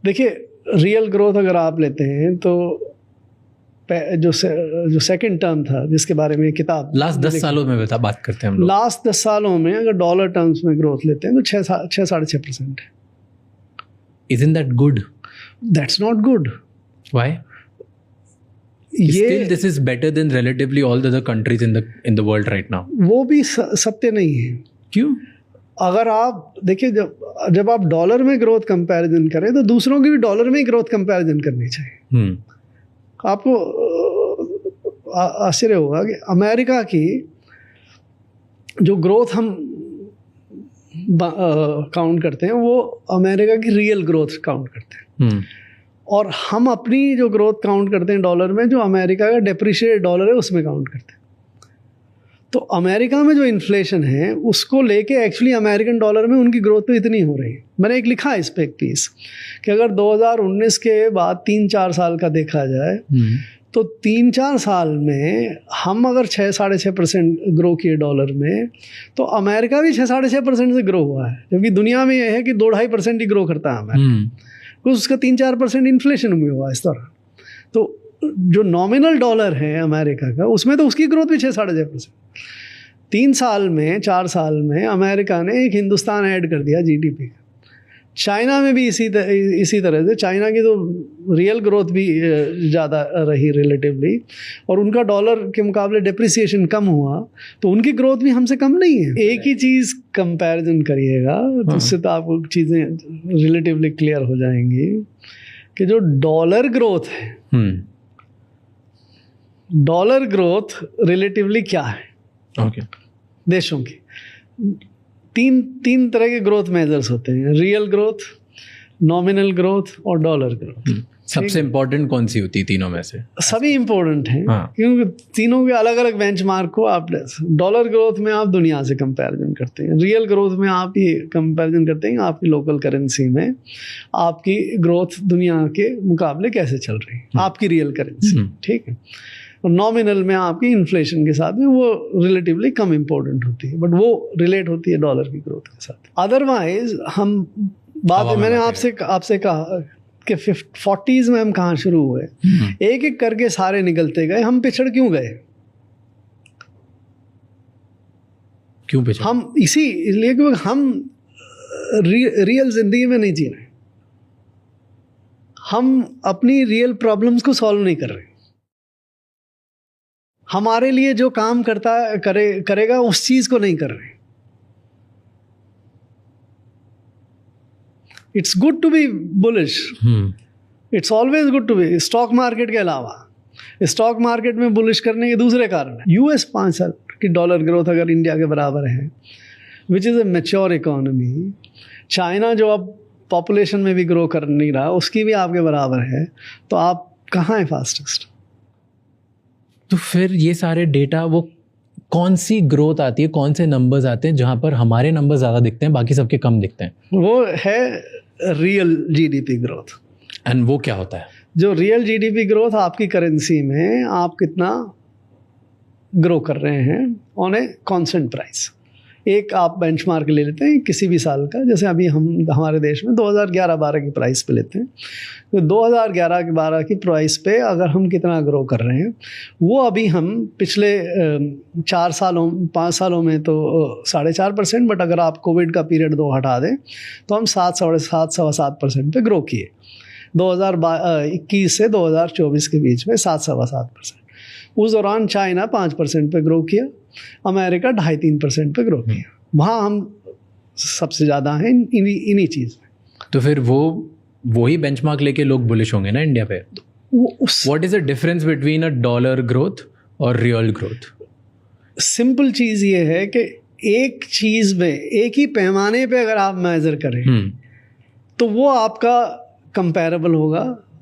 B: देखिए रियल ग्रोथ अगर आप लेते हैं तो जो सेकंड टर्म था जिसके बारे में किताब
A: लास्ट 10 सालों में बात करते हैं हम लोग।
B: लास्ट 10 सालों में अगर डॉलर टर्म्स में ग्रोथ लेते हैं तो 6-6.5% है।
A: Isn't that good?
B: That's not good.
A: Why? Still this is better than relatively all the other countries in the world right now.
B: वो भी सत्य नहीं है।
A: क्यों? अगर
B: आप देखिए जब आप डॉलर में ग्रोथ कंपैरिजन करें तो दूसरों की भी डॉलर में ही ग्रोथ कंपैरिजन करनी चाहिए। आपको आश्चर्य होगा कि अमेरिका की जो ग्रोथ हम काउंट करते हैं वो अमेरिका की रियल ग्रोथ काउंट करते हैं, और हम अपनी जो ग्रोथ काउंट करते हैं डॉलर में, जो अमेरिका का डेप्रिशिएट डॉलर है उसमें काउंट करते हैं। तो अमेरिका में जो इन्फ्लेशन है उसको लेके एक्चुअली अमेरिकन डॉलर में उनकी ग्रोथ तो इतनी हो रही है। मैंने एक लिखा है इस पे एक पीस कि अगर 2019 के बाद 3-4 साल का देखा जाए तो 3-4 साल में हम अगर 6-6.5% ग्रो किए डॉलर में, तो अमेरिका भी 6-6.5% से ग्रो हुआ है, जबकि दुनिया में यह है कि 2-2.5% ही ग्रो करता है अमेरिका, कुछ उसका 3-4% इन्फ्लेशन भी हुआ इस तरह। तो जो नॉमिनल डॉलर है अमेरिका का उसमें तो उसकी ग्रोथ भी 6-6.5%। 3 साल में 4 साल में अमेरिका ने एक हिंदुस्तान ऐड कर दिया जीडीपी का। चाइना में भी इसी तरह से चाइना की तो रियल ग्रोथ भी ज़्यादा रही रिलेटिवली, और उनका डॉलर के मुकाबले डेप्रिसिएशन कम हुआ, तो उनकी ग्रोथ भी हमसे कम नहीं है। एक ही चीज़ कंपैरिजन करिएगा तो उससे तो आपको चीज़ें रिलेटिवली क्लियर हो जाएंगी कि जो डॉलर ग्रोथ है, डॉलर ग्रोथ रिलेटिवली क्या है देशों की। तीन तरह के ग्रोथ मेजर्स होते हैं, रियल ग्रोथ, नॉमिनल ग्रोथ और डॉलर ग्रोथ।
A: सबसे इम्पोर्टेंट कौन सी होती है तीनों में से?
B: सभी इम्पोर्टेंट हैं, क्योंकि तीनों के अलग अलग बेंचमार्क को आप डॉलर ग्रोथ में आप दुनिया से कंपैरिजन करते हैं, रियल ग्रोथ में आप ये कंपैरिजन करते हैं आपकी लोकल करेंसी में आपकी ग्रोथ दुनिया के मुकाबले कैसे चल रही है, आपकी रियल करेंसी, ठीक है। और नॉमिनल में आपकी इन्फ्लेशन के साथ में वो रिलेटिवली कम इम्पोर्टेंट होती है, बट वो रिलेट होती है डॉलर की ग्रोथ के साथ। अदरवाइज हम मैंने आपसे कहा कि 40s में हम कहाँ शुरू हुए, एक एक करके सारे निकलते गए, हम पिछड़ क्यों गए?
A: क्यों पिछड़?
B: हम इसलिए क्योंकि हम रियल जिंदगी में नहीं जी रहे, हम अपनी रियल प्रॉब्लम्स को सॉल्व नहीं कर रहे। हमारे लिए जो काम करेगा उस चीज को नहीं कर रहे। It's good to be bullish, it's always good to be. Stock market के अलावा स्टॉक मार्केट में बुलिश करने के दूसरे कारण है। यूएस 5 साल की डॉलर ग्रोथ अगर इंडिया के बराबर है, which is a mature economy, China जो अब पॉपुलेशन में भी ग्रो कर नहीं रहा उसकी भी आपके बराबर है, तो आप कहाँ हैं फास्टेस्ट?
A: तो फिर ये सारे डेटा, वो कौन सी ग्रोथ आती है, कौन से नंबर्स आते हैं जहाँ पर हमारे नंबर ज़्यादा दिखते हैं बाकी सबके कम दिखते हैं?
B: वो है रियल जीडीपी ग्रोथ।
A: एंड वो क्या होता है? जो
B: रियल जीडीपी ग्रोथ आपकी करेंसी में आप कितना ग्रो कर रहे हैं ऑन ए कांस्टेंट प्राइस। एक आप बेंचमार्क ले लेते हैं किसी भी साल का, जैसे अभी हमारे देश में 2011-12 की प्राइस पे लेते हैं, तो 2011-12 की प्राइस पे अगर हम कितना ग्रो कर रहे हैं, वो अभी हम पिछले 5 सालों में तो 4.5%, बट अगर आप कोविड का पीरियड 2 हटा दें तो हम 7-7.5% पे ग्रो किए 2021 से 2024 के बीच में 7-7.5%। उस दौरान चाइना 5% पे ग्रो किया, अमेरिका 2.5-3% पे ग्रो किया। वहाँ हम सबसे ज़्यादा हैं इन्हीं चीज़ में।
A: तो फिर वही बेंचमार्क लेके लोग बुलिश होंगे ना इंडिया पे। What is the difference between a dollar growth और रियल ग्रोथ?
B: सिंपल चीज़ ये है कि एक चीज़ में एक ही पैमाने पे अगर आप मेजर करें तो वो आपका कंपैरेबल होगा,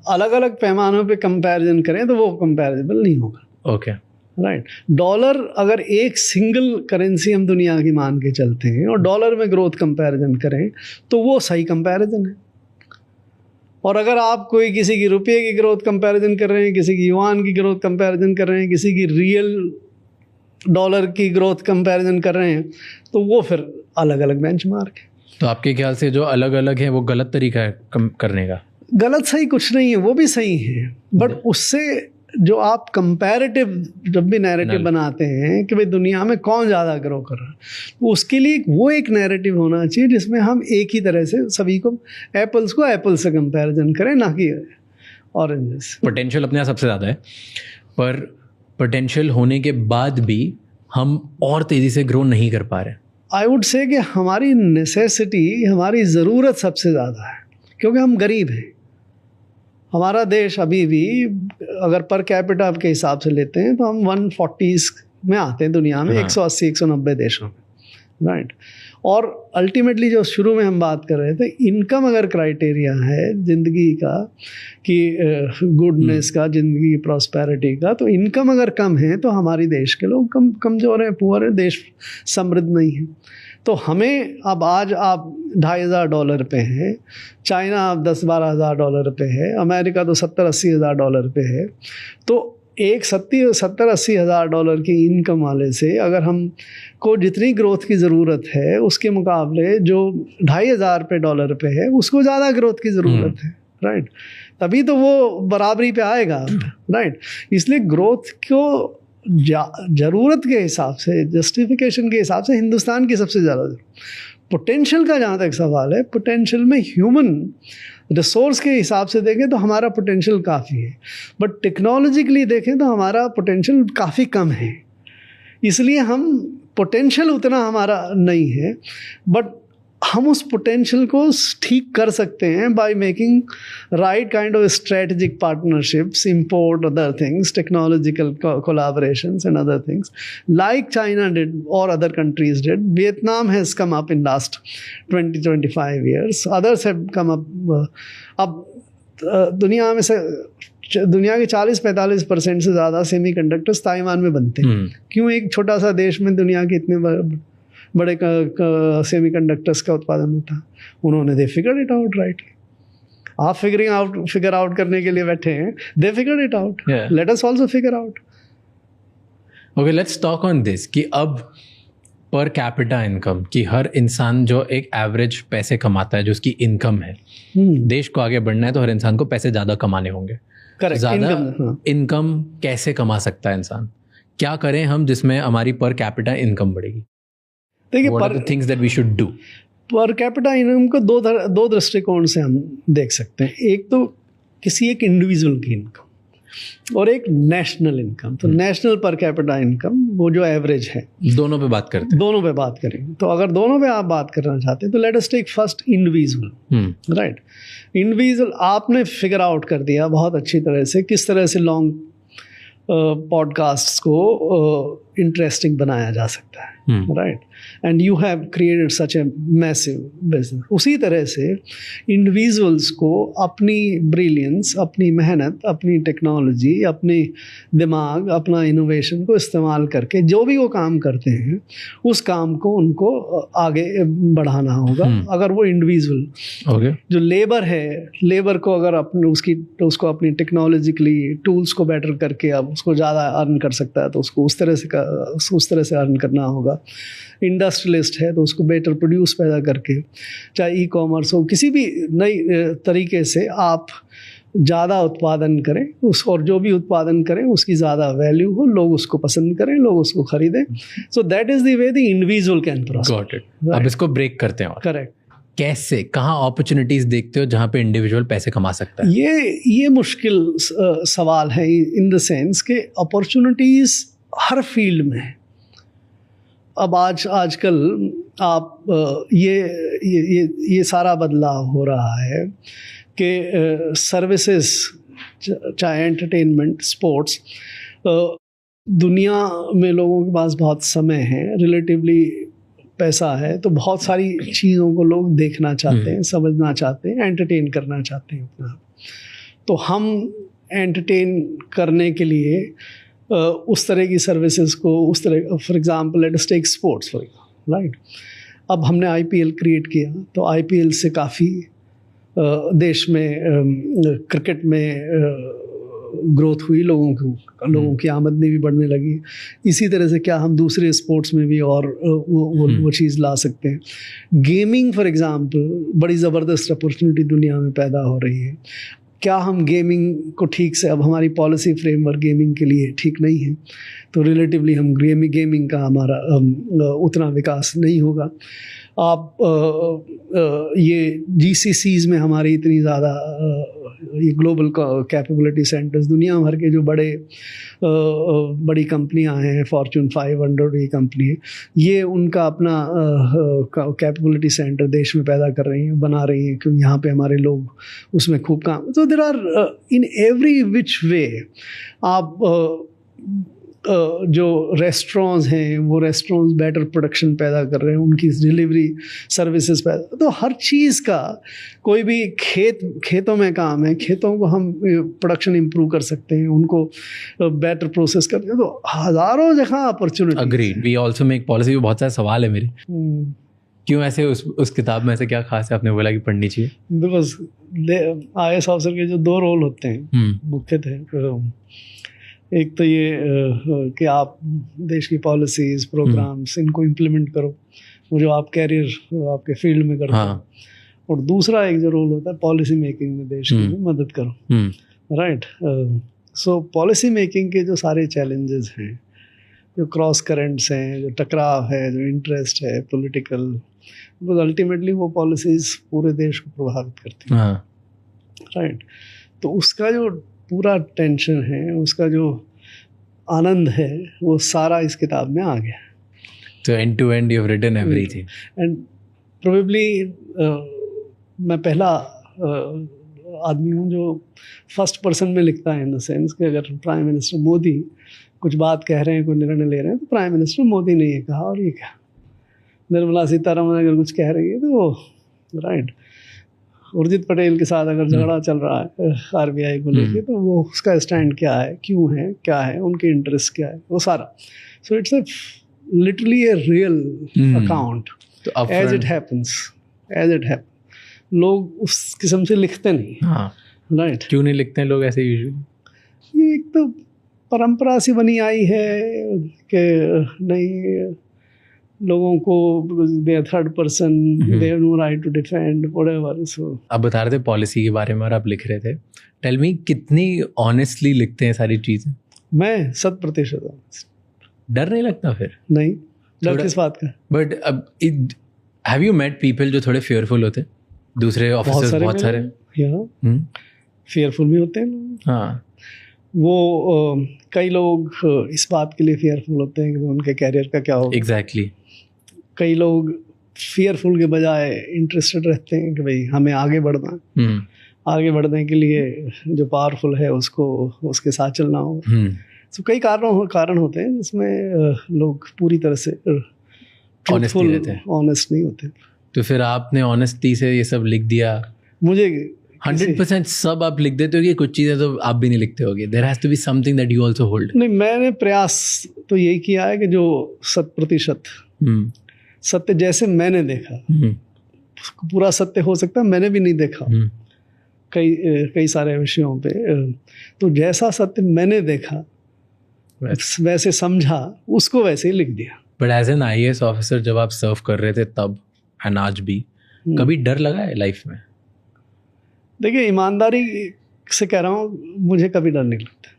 B: अलग अलग पैमानों पे कंपैरिजन करें तो वो कंपैरेबल नहीं होगा।
A: Okay,
B: right. डॉलर अगर एक सिंगल करेंसी हम दुनिया की मान के चलते हैं और डॉलर में ग्रोथ कंपैरिजन करें तो वो सही कंपैरिजन है। और अगर आप कोई किसी की रुपये की ग्रोथ कंपैरिजन कर रहे हैं, किसी की युआन की ग्रोथ कंपैरिजन कर रहे हैं, किसी की रियल डॉलर की ग्रोथ कंपैरिजन कर रहे हैं, तो वो फिर अलग अलग बेंचमार्क है।
A: तो आपके ख्याल से जो अलग अलग है वो गलत तरीका है करने का?
B: गलत सही कुछ नहीं है, वो भी सही है, बट उससे जो आप कंपैरेटिव जब भी नैरेटिव बनाते हैं कि भाई दुनिया में कौन ज़्यादा ग्रो कर रहा है, तो उसके लिए वो एक नैरेटिव होना चाहिए जिसमें हम एक ही तरह से सभी को एप्पल से कंपैरिजन करें, ना कि ऑरेंजेस।
A: पोटेंशियल अपने यहाँ सबसे ज़्यादा है, पर पोटेंशियल होने के बाद भी हम और तेज़ी से ग्रो नहीं कर पा रहे।
B: आई वुड से कि हमारी नेसेसिटी, हमारी ज़रूरत सबसे ज़्यादा है, क्योंकि हम गरीब हैं। हमारा देश अभी भी अगर पर कैपिटा के हिसाब से लेते हैं तो हम 140 में आते हैं दुनिया में, 180-190 देशों में, राइट। और अल्टीमेटली जो शुरू में हम बात कर रहे थे, इनकम अगर क्राइटेरिया है ज़िंदगी का कि गुडनेस का, ज़िंदगी की प्रॉस्पेरिटी का, तो इनकम अगर कम है तो हमारी देश के लोग कमज़ोर हैं, पुअर है, देश समृद्ध नहीं है। तो हमें अब आज आप $2,500 पे हैं, चाइना आप $10,000-12,000 पे है, अमेरिका तो $70,000-80,000 पे है। तो एक $70,000-80,000 की इनकम वाले से अगर हम को जितनी ग्रोथ की ज़रूरत है उसके मुकाबले जो $2,500 पे है उसको ज़्यादा ग्रोथ की ज़रूरत है, राइट। तभी तो वो बराबरी पे आएगा, राइट। इसलिए ग्रोथ को ज़रूरत के हिसाब से, जस्टिफिकेशन के हिसाब से हिंदुस्तान की सबसे ज़्यादा। पोटेंशियल का जहाँ तक सवाल है, पोटेंशियल में ह्यूमन रिसोर्स के हिसाब से देखें तो हमारा पोटेंशियल काफ़ी है, बट टेक्नोलॉजिकली देखें तो हमारा पोटेंशियल काफ़ी कम है। इसलिए हम पोटेंशियल उतना हमारा नहीं है, बट हम उस पोटेंशियल को ठीक कर सकते हैं by making right kind of strategic partnerships, import other things, technological collaborations and other things like China did or other countries did. Vietnam has come up in last 20-25 years. Others have come up. अब दुनिया में से दुनिया के 40-45% से ज़्यादा semiconductors Taiwan में बनते हैं। क्यों? एक छोटा सा देश में दुनिया के इतने बड़े सेमीकंडक्टर्स का उत्पादन होता है। उन्होंने दे फिगर इट आउट, राइट। आप फिगर आउट करने के लिए बैठे हैं, दे figure it out, let us also figure out.
A: Okay, let's talk on this कि अब पर कैपिटा इनकम कि हर इंसान जो एक एवरेज पैसे कमाता है, जो उसकी इनकम है, देश को आगे बढ़ना है तो हर इंसान को पैसे ज़्यादा कमाने होंगे।
B: करेक्ट।
A: ज़्यादा इनकम कैसे कमा सकता है इंसान? क्या करें हम जिसमें हमारी पर कैपिटा इनकम बढ़ेगी?
B: देखिए,
A: What are the things that we should do?
B: Per capita income को दो दृष्टिकोण से हम देख सकते हैं। एक तो किसी एक इंडिविजुअल की इनकम और एक नेशनल इनकम। तो नेशनल पर कैपिटा इनकम वो जो एवरेज है,
A: दोनों पे बात करते हैं।
B: दोनों पे बात करेंगे। तो अगर दोनों पे आप बात करना चाहते हैं तो let us take first individual, right. Individual आपने फिगर आउट कर दिया बहुत अच्छी तरह से किस तरह से लॉन्ग पॉडकास्ट्स को इंटरेस्टिंग बनाया जा सकता है, right. And you have created such a massive business. उसी तरह से इंडिविजुअल्स को अपनी ब्रिलियंस, अपनी मेहनत, अपनी टेक्नोलॉजी, अपनी दिमाग, अपना इनोवेशन को इस्तेमाल करके जो भी वो काम करते हैं उस काम को उनको आगे बढ़ाना होगा। अगर वो इंडिविजुअल जो लेबर है, लेबर को अगर उसको अपनी टेक्नोलॉजिकली टूल्स को बेटर करके अब उसको ज़्यादा अर्न कर सकता है तो उसको उस तरह से अर्न करना होगा। इंडस्ट्रियलिस्ट है तो उसको बेटर प्रोड्यूस पैदा करके, चाहे ई कॉमर्स हो, किसी भी नई तरीके से आप ज़्यादा उत्पादन करें और जो भी उत्पादन करें उसकी ज़्यादा वैल्यू हो, लोग उसको पसंद करें, लोग उसको खरीदें। So that is the way the individual can prosper.
A: Got it. अब इसको ब्रेक करते हैं।
B: करेक्ट।
A: कैसे, कहाँ अपॉर्चुनिटीज देखते हो जहाँ पे इंडिविजुअल पैसे कमा सकता है?
B: ये मुश्किल सवाल है इन द सेंस कि अपॉर्चुनिटीज़ हर फील्ड में है। अब आजकल आप ये सारा बदलाव हो रहा है कि सर्विसेज, चाहे एंटरटेनमेंट, स्पोर्ट्स, दुनिया में लोगों के पास बहुत समय है, रिलेटिवली पैसा है, तो बहुत सारी चीज़ों को लोग देखना चाहते हैं, समझना चाहते हैं, एंटरटेन करना चाहते हैं अपना। तो हम एंटरटेन करने के लिए उस तरह की सर्विसेज को, उस तरह, for example let us take sports for example, right. अब हमने आईपीएल क्रिएट किया तो आईपीएल से काफ़ी देश में क्रिकेट में ग्रोथ हुई, लोगों की आमदनी भी बढ़ने लगी। इसी तरह से क्या हम दूसरे स्पोर्ट्स में भी और वो चीज़ ला सकते हैं। गेमिंग फॉर एग्जांपल बड़ी ज़बरदस्त अपॉर्चुनिटी दुनिया में पैदा हो रही है। क्या हम गेमिंग को ठीक से, अब हमारी पॉलिसी फ्रेमवर्क गेमिंग के लिए ठीक नहीं है, तो रिलेटिवली हम गेमिंग का हमारा उतना विकास नहीं होगा। आप ये GCCs में हमारी इतनी ज़्यादा ये ग्लोबल कैपेबिलिटी सेंटर्स, दुनिया भर के जो बड़ी कंपनियां हैं, फॉर्च्यून 500 ये कंपनी है, ये उनका अपना कैपेबिलिटी सेंटर देश में पैदा कर रही हैं, बना रही हैं, क्योंकि यहाँ पे हमारे लोग उसमें खूब काम। तो there are in every which way आप जो रेस्टोरेंट्स हैं, वो रेस्टोरेंट्स बेटर प्रोडक्शन पैदा कर रहे हैं, उनकी डिलीवरी सर्विसेज पैदा, तो हर चीज़ का, कोई भी खेतों में काम है, खेतों को हम प्रोडक्शन इम्प्रूव कर सकते हैं, उनको बेटर प्रोसेस करते हैं, तो हज़ारों जगह opportunity.
A: Agreed. We also make policy. बहुत सारे सवाल है मेरे। क्यों ऐसे उस किताब में ऐसे क्या खास है, आपने बोला कि पढ़नी चाहिए?
B: बिकॉज IAS ऑफिसर के जो 2 रोल होते हैं मुख्य थे, एक तो ये कि आप देश की पॉलिसीज़, प्रोग्राम्स, इनको इम्प्लीमेंट करो, वो जो आप कैरियर आपके फील्ड में करते हो, और दूसरा एक जो रोल होता है पॉलिसी मेकिंग में देश की मदद करो, राइट। सो पॉलिसी मेकिंग के जो सारे चैलेंजेस हैं, जो क्रॉस करेंट्स हैं, जो टकराव है, जो इंटरेस्ट है पॉलिटिकल, बिकॉज अल्टीमेटली वो पॉलिसीज़ पूरे देश को प्रभावित करती हैं, राइट। तो उसका जो पूरा टेंशन है, उसका जो आनंद है, वो सारा इस किताब में आ गया।
A: तो end to end you have written everything.
B: And probably मैं पहला आदमी हूँ जो फर्स्ट पर्सन में लिखता है, इन द सेंस कि अगर प्राइम मिनिस्टर मोदी कुछ बात कह रहे हैं, कोई निर्णय ले रहे हैं, तो प्राइम मिनिस्टर मोदी ने ये कहा और ये क्या। निर्मला सीतारमण अगर कुछ कह रही है तो वो, राइट। उर्जित पटेल के साथ अगर झगड़ा चल रहा है RBI को लेके, तो वो उसका स्टैंड क्या है, क्यों है, क्या है, उनके इंटरेस्ट क्या है, वो सारा। So it's literally a real account as it happens. लोग उस किस्म से लिखते नहीं, राइट।
A: क्यों नहीं लिखते हैं लोग ऐसे यूजुअली?
B: ये एक तो परंपरा सी बनी आई है कि नहीं, लोगों को the third person, they have no right to defend whatever. So
A: आप बता रहे थे पॉलिसी के बारे में और आप लिख रहे थे, टेल मी कितनी ऑनेस्टली लिखते हैं सारी चीज़ें?
B: मैं 100% ऑनेस्ट।
A: डर नहीं लगता फिर?
B: नहीं, डर किस बात का?
A: बट अब हैव यू मेट पीपल जो थोड़े फेयरफुल होते हैं? दूसरे ऑफिसर्स बहुत सारे
B: फेयरफुल भी होते हैं।
A: हाँ,
B: वो कई लोग इस बात के लिए फेयरफुल होते हैं कि उनके कैरियर का क्या होगा।
A: एग्जैक्टली।
B: कई लोग फेयरफुल के बजाय इंटरेस्टेड रहते हैं कि भाई हमें आगे बढ़ना है, आगे बढ़ने के लिए जो पावरफुल है उसको, उसके साथ चलना होगा। तो कई कारण होते हैं जिसमें लोग पूरी तरह से
A: ऑनेस्ट
B: नहीं होते।
A: तो फिर आपने ऑनेस्टी से ये सब लिख दिया। मुझे 100% सब आप लिख देते हो कि कुछ चीज़ें तो आप भी नहीं लिखते होगे? There has to be something that you also hold.
B: नहीं, मैंने प्रयास तो यही किया है कि जो 100% सत्य जैसे मैंने देखा, पूरा सत्य हो सकता है मैंने भी नहीं देखा कई सारे विषयों पे, तो जैसा सत्य मैंने देखा वैसे समझा, उसको वैसे ही लिख दिया।
A: But as an IAS officer जब आप सर्व कर रहे थे तब एंड आज भी, कभी डर लगा है लाइफ में?
B: देखिए, ईमानदारी से कह रहा हूँ, मुझे कभी डर नहीं लगता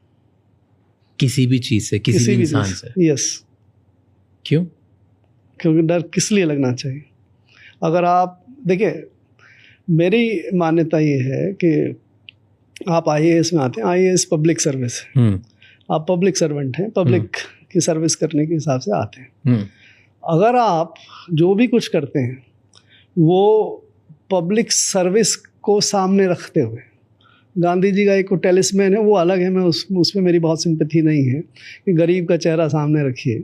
A: किसी भी चीज़ से, किसी भी इंसान से।
B: यस।
A: क्यों?
B: क्योंकि डर किस लिए लगना चाहिए? अगर आप देखिए, मेरी मान्यता ये है कि आप IAS में आते हैं, IAS पब्लिक सर्विस है, आप पब्लिक सर्वेंट हैं, पब्लिक की सर्विस करने के हिसाब से आते हैं। अगर आप जो भी कुछ करते हैं वो पब्लिक सर्विस को सामने रखते हुए, गांधी जी का एक टेलिस्मैन है, वो अलग है, मैं उसमें मेरी बहुत सिंपैथी नहीं है कि गरीब का चेहरा सामने रखिए।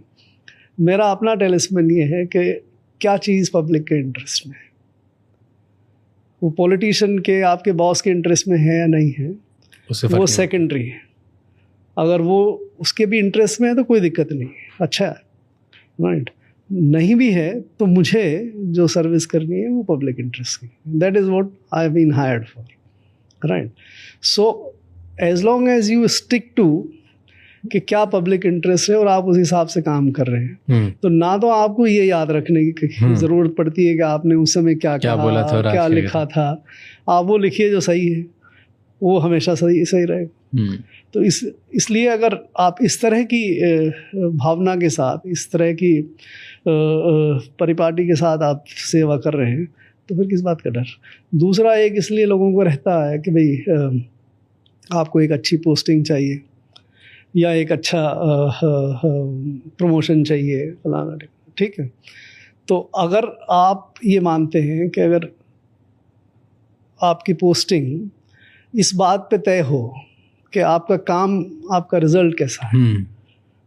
B: मेरा अपना टेलिस्मैन ये है कि क्या चीज़ पब्लिक के इंटरेस्ट में है, वो पॉलिटिशियन के, आपके बॉस के इंटरेस्ट में है या नहीं है, वो सेकेंडरी है। अगर वो उसके भी इंटरेस्ट में है तो कोई दिक्कत नहीं है, अच्छा है, राइट। नहीं भी है तो मुझे जो सर्विस करनी है वो पब्लिक इंटरेस्ट की, that is what I have been hired for, right. So as long as you stick to कि क्या पब्लिक इंटरेस्ट है और आप उस हिसाब से काम कर रहे हैं, तो ना तो आपको ये याद रखने की ज़रूरत पड़ती है कि आपने उस समय क्या कहा,
A: बोला था,
B: क्या लिखा था। आप वो लिखिए जो सही है, वो हमेशा सही रहेगा। तो इसलिए अगर आप इस तरह की भावना के साथ, इस तरह की परिपाटी के साथ आप सेवा कर रहे हैं, तो फिर किस बात का डर। दूसरा एक इसलिए लोगों को रहता है कि भाई आपको एक अच्छी पोस्टिंग चाहिए या एक अच्छा प्रमोशन चाहिए, फलाना, ठीक है। तो अगर आप ये मानते हैं कि अगर आपकी पोस्टिंग इस बात पे तय हो कि आपका काम, आपका रिजल्ट कैसा है,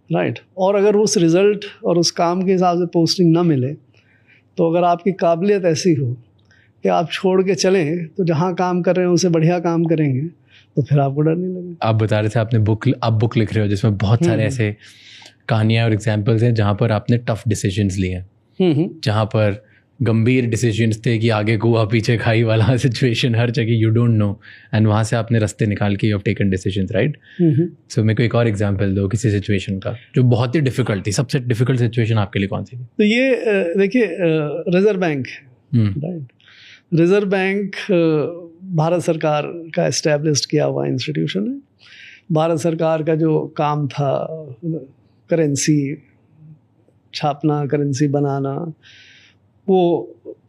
B: राइट, और अगर उस रिजल्ट और उस काम के हिसाब से पोस्टिंग ना मिले, तो अगर आपकी काबिलियत ऐसी हो कि आप छोड़ के चलें, तो जहाँ काम कर रहे हैं उससे बढ़िया काम करेंगे, तो फिर आपको डर नहीं लगेगा।
A: आप बता रहे थे आप बुक लिख रहे हो जिसमें बहुत सारे ऐसे कहानियाँ और एग्जाम्पल्स हैं जहाँ पर आपने टफ डिसीजंस लिए हैं, जहाँ पर गंभीर डिसीजंस थे कि आगे कुआ पीछे खाई वाला सिचुएशन, हर जगह यू डोंट नो, एंड वहाँ से आपने रास्ते निकाल के you have taken decisions, right. So मेरे को एक और एग्जांपल दो किसी सिचुएशन का जो बहुत ही डिफिकल्ट थी। सबसे डिफिकल्ट सिचुएशन आपके लिए कौन सी थी?
B: तो ये देखिए, reserve bank, right, reserve bank Bharat सरकार का एस्टैब्लिश्ड किया हुआ इंस्टीट्यूशन है। भारत सरकार का जो काम था, करेंसी छापना, करेंसी बनाना, वो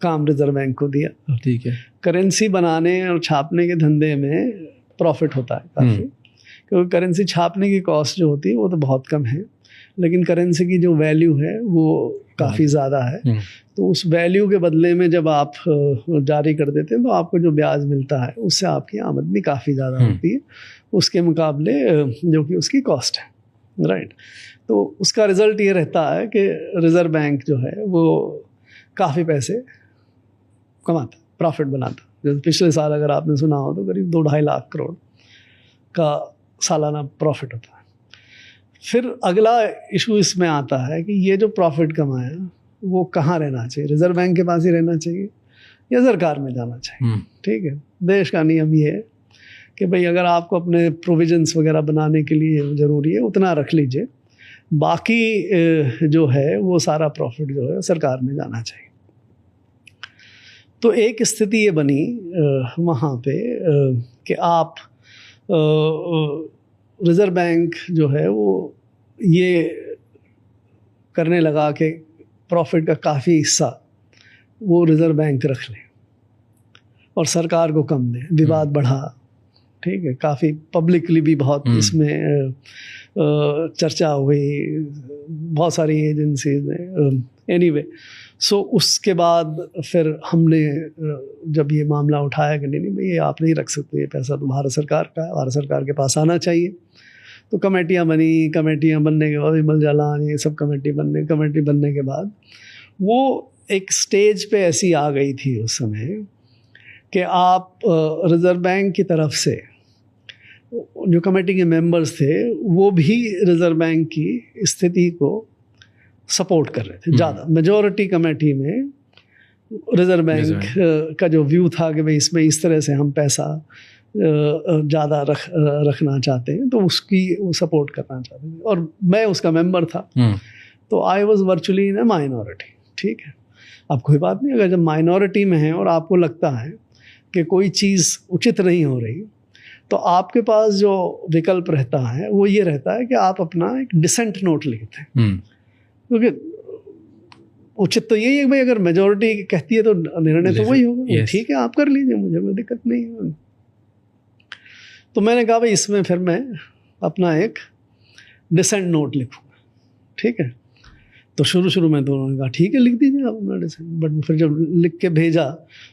B: काम रिजर्व बैंक को दिया।
A: ठीक है।
B: करेंसी बनाने और छापने के धंधे में प्रॉफिट होता है काफ़ी, क्योंकि करेंसी छापने की कॉस्ट जो होती है वो तो बहुत कम है, लेकिन करेंसी की जो वैल्यू है वो काफ़ी ज़्यादा है। तो उस वैल्यू के बदले में जब आप जारी कर देते हैं तो आपको जो ब्याज मिलता है उससे आपकी आमदनी काफ़ी ज़्यादा होती है उसके मुकाबले जो कि उसकी कॉस्ट है, राइट। तो उसका रिज़ल्ट ये रहता है कि रिज़र्व बैंक जो है वो काफ़ी पैसे कमाता, प्रॉफिट बनाता। जैसे पिछले साल अगर आपने सुना हो तो करीब 2-2.5 लाख करोड़ का सालाना प्रॉफिट होता है। फिर अगला इशू इसमें आता है कि ये जो प्रॉफिट कमाया वो कहाँ रहना चाहिए, रिजर्व बैंक के पास ही रहना चाहिए या सरकार में जाना चाहिए। ठीक है, देश का नियम ये है कि भाई अगर आपको अपने प्रोविजंस वगैरह बनाने के लिए ज़रूरी है उतना रख लीजिए, बाकी जो है वो सारा प्रॉफिट जो है सरकार में जाना चाहिए। तो एक स्थिति ये बनी वहाँ पे कि आप रिज़र्व बैंक जो है वो ये करने लगा कि प्रॉफिट का काफ़ी हिस्सा वो रिज़र्व बैंक रख ले और सरकार को कम दे। विवाद बढ़ा, ठीक है, काफ़ी पब्लिकली भी बहुत इसमें चर्चा हुई, बहुत सारी एजेंसीज ने। एनीवे, सो उसके बाद फिर हमने जब ये मामला उठाया कि नहीं भाई ये आप नहीं रख सकते, ये पैसा तो भारत सरकार का है, भारत सरकार के पास आना चाहिए। तो कमेटियाँ बनी, कमेटियाँ बनने के बाद विमल जालान ये सब कमेटी बनने के बाद वो एक स्टेज पे ऐसी आ गई थी उस समय कि आप रिज़र्व बैंक की तरफ से जो कमेटी के मेंबर्स थे वो भी रिज़र्व बैंक की स्थिति को सपोर्ट कर रहे थे ज़्यादा। मेजॉरिटी कमेटी में रिज़र्व बैंक का जो व्यू था कि भाई इसमें इस तरह से हम पैसा ज़्यादा रखना चाहते हैं, तो उसकी वो सपोर्ट करना चाहते थे और मैं उसका मेंबर था। तो I was virtually in A minority. ठीक है, अब कोई बात नहीं, अगर जब माइनॉरिटी में है और आपको लगता है कि कोई चीज़ उचित नहीं हो रही तो आपके पास जो विकल्प रहता है वो ये रहता है कि आप अपना एक डिसेंट नोट लिखते हैं, क्योंकि उचित तो यही है भाई अगर मेजॉरिटी कहती है तो निर्णय तो वही होगा। ठीक है, आप कर लीजिए, मुझे कोई दिक्कत नहीं है। तो मैंने कहा भाई इसमें फिर मैं अपना एक डिसेंट नोट लिखूँगा। ठीक है, तो शुरू में तो उन्होंने कहा ठीक है लिख दीजिए आप अपना डिसेंट, बट फिर जब लिख के भेजा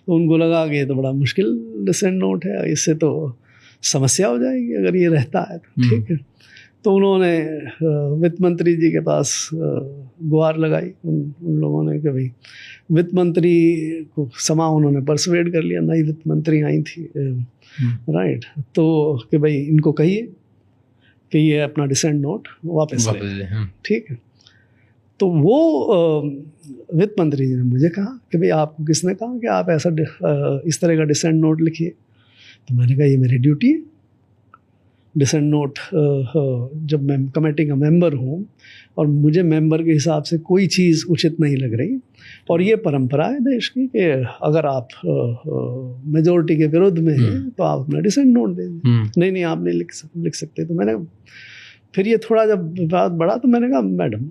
B: तो उनको लगा कि ये तो बड़ा मुश्किल डिसेंट नोट है, इससे तो समस्या हो जाएगी अगर ये रहता है तो। ठीक है, तो उन्होंने वित्त मंत्री जी के पास गुहार लगाई उन लोगों ने कि भाई वित्त मंत्री को समा उन्होंने परसुएड कर लिया, नई वित्त मंत्री आई थी, राइट, तो कि भाई इनको कहिए कि ये अपना डिसेंट नोट वापस ले। ठीक है, तो वो वित्त मंत्री जी ने मुझे कहा कि भाई आपको किसने कहा कि आप ऐसा इस तरह का डिसेंट नोट लिखिए? तो मैंने कहा ये मेरी ड्यूटी है, डिसेंट नोट जब मैं कमेटी का मेंबर हूँ और मुझे मेंबर के हिसाब से कोई चीज़ उचित नहीं लग रही, और ये परंपरा है देश की कि अगर आप मेजोरिटी के विरुद्ध में हैं तो आप अपना डिसेंट नोट दे दें। नहीं आप नहीं लिख सकते। तो मैंने फिर ये थोड़ा जब विवाद बढ़ा तो मैंने कहा मैडम,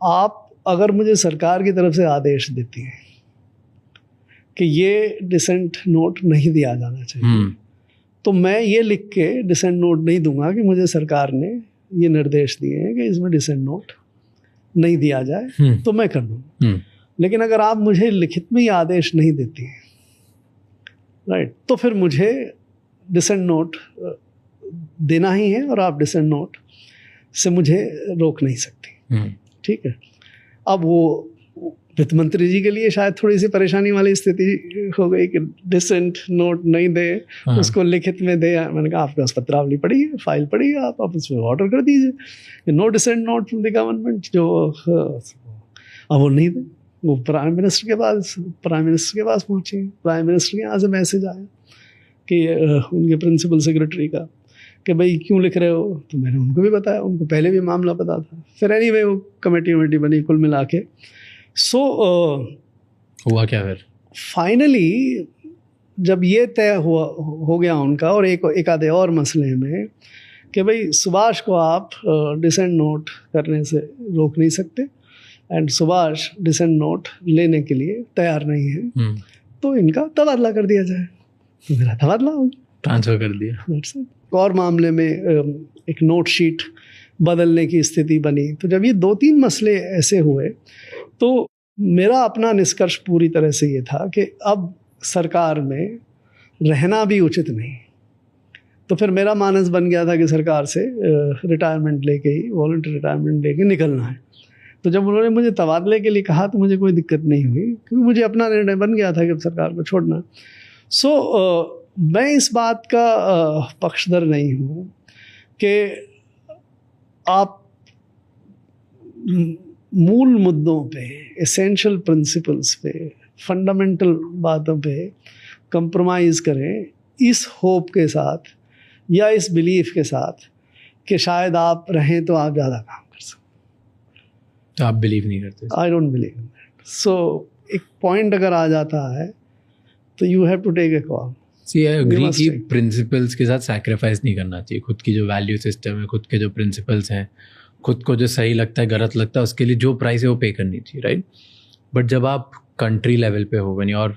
B: आप अगर मुझे सरकार की तरफ से आदेश देती हैं कि ये डिसेंट नोट नहीं दिया जाना चाहिए, तो मैं ये लिख के डिसेंट नोट नहीं दूंगा कि मुझे सरकार ने ये निर्देश दिए हैं कि इसमें डिसेंट नोट नहीं दिया जाए, तो मैं कर दूंगा। लेकिन अगर आप मुझे लिखित में ये आदेश नहीं देती हैं, राइट, तो फिर मुझे डिसेंट नोट देना ही है और आप डिसेंट नोट से मुझे रोक नहीं सकती। ठीक है। अब वो वित्त मंत्री जी के लिए शायद थोड़ी सी परेशानी वाली स्थिति हो गई कि डिसेंट नोट नहीं दे, उसको लिखित में दे। मैंने कहा आपके पास पत्रावली पड़ी है, फाइल पड़ी है, आप उसमें ऑर्डर कर दीजिए no dissent note from the government. जो अब वो नहीं दे, वो प्राइम मिनिस्टर के पास पहुँची। प्राइम मिनिस्टर के यहाँ से मैसेज आया कि उनके प्रिंसिपल सेक्रेटरी का कि भाई क्यों लिख रहे हो। तो मैंने उनको भी बताया, उनको पहले भी मामला पता था। फिर एनीवे वो कमेटी बनी कुल मिला के। सो
A: हुआ क्या फिर?
B: फाइनली जब ये तय हो गया उनका, और एक आधे और मसले में कि भाई सुभाष को आप डिसेंट नोट करने से रोक नहीं सकते, एंड सुभाष डिसेंट नोट लेने के लिए तैयार नहीं है, तो इनका तबादला कर दिया जाए। तो मेरा तबादला हो गया,
A: ट्रांसफ़र कर दिया।
B: और मामले में एक नोट शीट बदलने की स्थिति बनी। तो जब ये 2-3 मसले ऐसे हुए तो मेरा अपना निष्कर्ष पूरी तरह से ये था कि अब सरकार में रहना भी उचित नहीं। तो फिर मेरा मानस बन गया था कि सरकार से रिटायरमेंट लेके ही, वॉलंटरी रिटायरमेंट लेके निकलना है। तो जब उन्होंने मुझे तबादले के लिए कहा तो मुझे कोई दिक्कत नहीं हुई, क्योंकि मुझे अपना निर्णय बन गया था कि अब सरकार को छोड़ना। सो मैं इस बात का पक्षधर नहीं हूँ कि आप मूल मुद्दों पे, एसेंशियल प्रिंसिपल्स पे, फंडामेंटल बातों पे कंप्रोमाइज़ करें इस होप के साथ या इस बिलीफ के साथ कि शायद आप रहें तो आप ज़्यादा काम कर सकते।
A: तो आप बिलीव नहीं करते?
B: I don't believe in that. So एक पॉइंट अगर आ जाता है तो you have to take a call.
A: See I agree कि प्रिंसिपल्स के साथ सैक्रिफाइस नहीं करना चाहिए। खुद की जो वैल्यू सिस्टम है, खुद के जो प्रिंसिपल्स हैं, खुद को जो सही लगता है, गलत लगता है, उसके लिए जो प्राइस है वो पे करनी चाहिए, राइट। बट जब आप कंट्री लेवल पे हो, when you are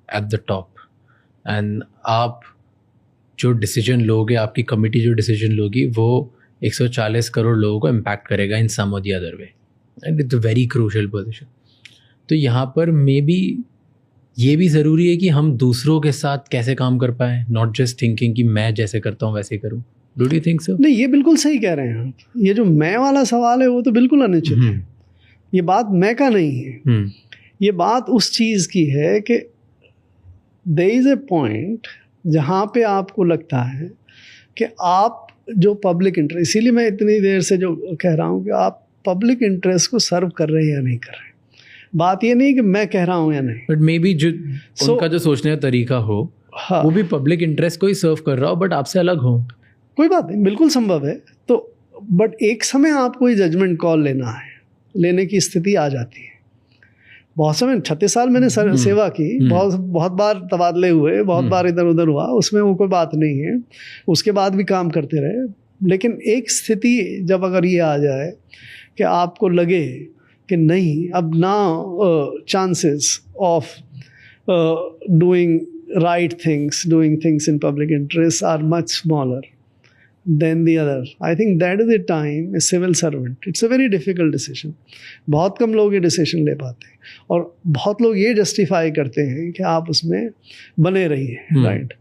A: at the top, and आप जो डिसीजन लोगे, आपकी कमिटी जो डिसीजन लोगी, वो 140 करोड़ लोगों को इम्पैक्ट करेगा इन सम और the other way, and it's a very crucial position. तो यहाँ पर मे बी ये भी ज़रूरी है कि हम दूसरों के साथ कैसे काम कर पाएँ, नॉट जस्ट थिंकिंग कि मैं जैसे करता हूँ वैसे करूँ। Do you think so?
B: नहीं, ये बिल्कुल सही कह रहे हैं आप। ये जो मैं वाला सवाल है वो तो बिल्कुल अनुचित है। ये बात मैं का नहीं है। ये बात उस चीज़ की है कि देयर इज़ ए पॉइंट जहाँ पे आपको लगता है कि आप जो पब्लिक इंटरेस्ट, इसीलिए मैं इतनी देर से जो कह रहा हूँ कि आप पब्लिक इंटरेस्ट को सर्व कर रहे हैं या नहीं कर रहे हैं। बात ये नहीं कि मैं कह रहा हूँ या नहीं,
A: बट मे बी जो उनका जो सोचने का तरीका हो,
B: हाँ,
A: वो भी पब्लिक इंटरेस्ट को ही सर्व कर रहा हो, बट आपसे अलग हो।
B: कोई बात नहीं, बिल्कुल संभव है। तो बट एक समय आपको ये जजमेंट कॉल लेने की स्थिति आ जाती है। बहुत समय 36 साल मैंने सेवा की, बहुत बार तबादले हुए, बहुत बार इधर उधर हुआ, उसमें वो कोई बात नहीं है। उसके बाद भी काम करते रहे। लेकिन एक स्थिति जब अगर ये आ जाए कि आपको लगे कि नहीं, अब ना chances of doing right things, doing things in public interest are much smaller than the other. I think that is the time a civil servant, it's a very difficult decision. बहुत कम लोग ये डिसीजन ले पाते हैं, और बहुत लोग ये जस्टिफाई करते हैं कि आप उसमें बने रहिए, राइट।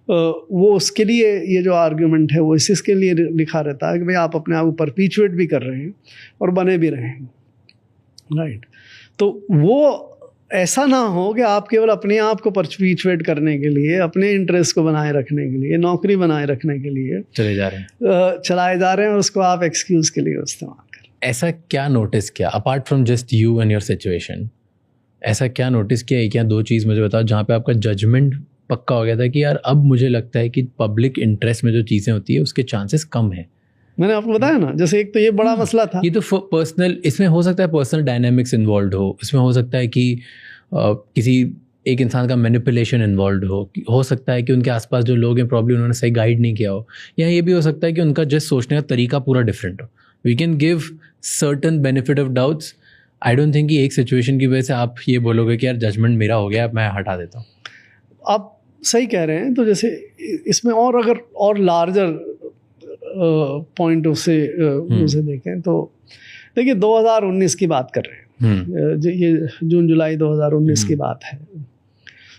B: वो उसके लिए ये जो आर्ग्यूमेंट है वो इसके लिए लिखा रहता है कि भाई आप अपने आप को परपीचुएट भी कर रहे हैं और बने भी रहे हैं, राइट। तो वो ऐसा ना हो कि आप केवल अपने आप को परपीचुएट करने के लिए, अपने इंटरेस्ट को बनाए रखने के लिए, नौकरी बनाए रखने के लिए चलाए जा रहे हैं और उसको आप एक्सक्यूज़ के लिए इस्तेमाल करें।
A: ऐसा क्या नोटिस किया, apart from just you and your situation, ऐसा क्या नोटिस किया? एक या दो चीज़ मुझे बताओ जहाँ पे आपका जजमेंट पक्का हो गया था कि यार अब मुझे लगता है कि पब्लिक इंटरेस्ट में जो चीज़ें होती है उसके चांसेस कम है।
B: मैंने आपको बताया ना, जैसे एक तो ये बड़ा मसला था,
A: ये तो पर्सनल, इसमें हो सकता है पर्सनल डायनामिक्स इन्वॉल्व हो, इसमें हो सकता है कि किसी एक इंसान का मैनिपुलेशन इन्वॉल्व हो सकता है कि उनके आसपास जो लोग हैं प्रॉब्लम उन्होंने सही गाइड नहीं किया हो, या ये भी हो सकता है कि उनका जस्ट सोचने का तरीका पूरा डिफरेंट हो। We can give certain benefit of doubts. I don't think कि एक सिचुएशन की वजह से आप ये बोलोगे कि यार जजमेंट मेरा हो गया, अब मैं हटा देता हूँ।
B: आप सही कह रहे हैं। तो जैसे इसमें और अगर और लार्जर पॉइंट से उसे देखें तो देखिए 2019 की बात कर रहे हैं, ये जून जुलाई 2019 की बात है।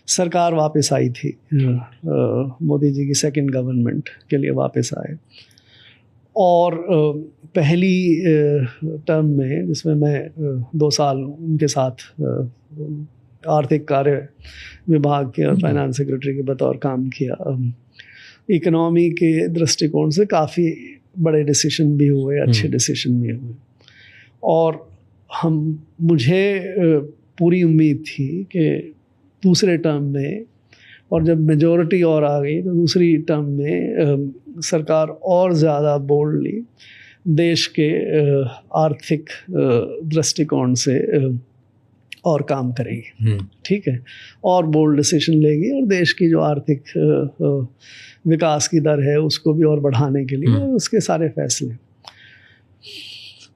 B: सरकार वापस आई थी, मोदी जी की सेकंड गवर्नमेंट के लिए वापस आए, और पहली टर्म में जिसमें मैं 2 साल उनके साथ आर्थिक कार्य विभाग के और फाइनेंस सेक्रेटरी के बतौर काम किया, इकोनॉमी के दृष्टिकोण से काफ़ी बड़े डिसीजन भी हुए, अच्छे डिसीजन भी हुए, और मुझे पूरी उम्मीद थी कि दूसरे टर्म में, और जब मेजॉरिटी और आ गई तो दूसरी टर्म में सरकार और ज़्यादा बोल्डली देश के आर्थिक दृष्टिकोण से और काम करेगी, ठीक है, और बोल्ड डिसीजन लेगी, और देश की जो आर्थिक विकास की दर है उसको भी और बढ़ाने के लिए उसके सारे फैसले।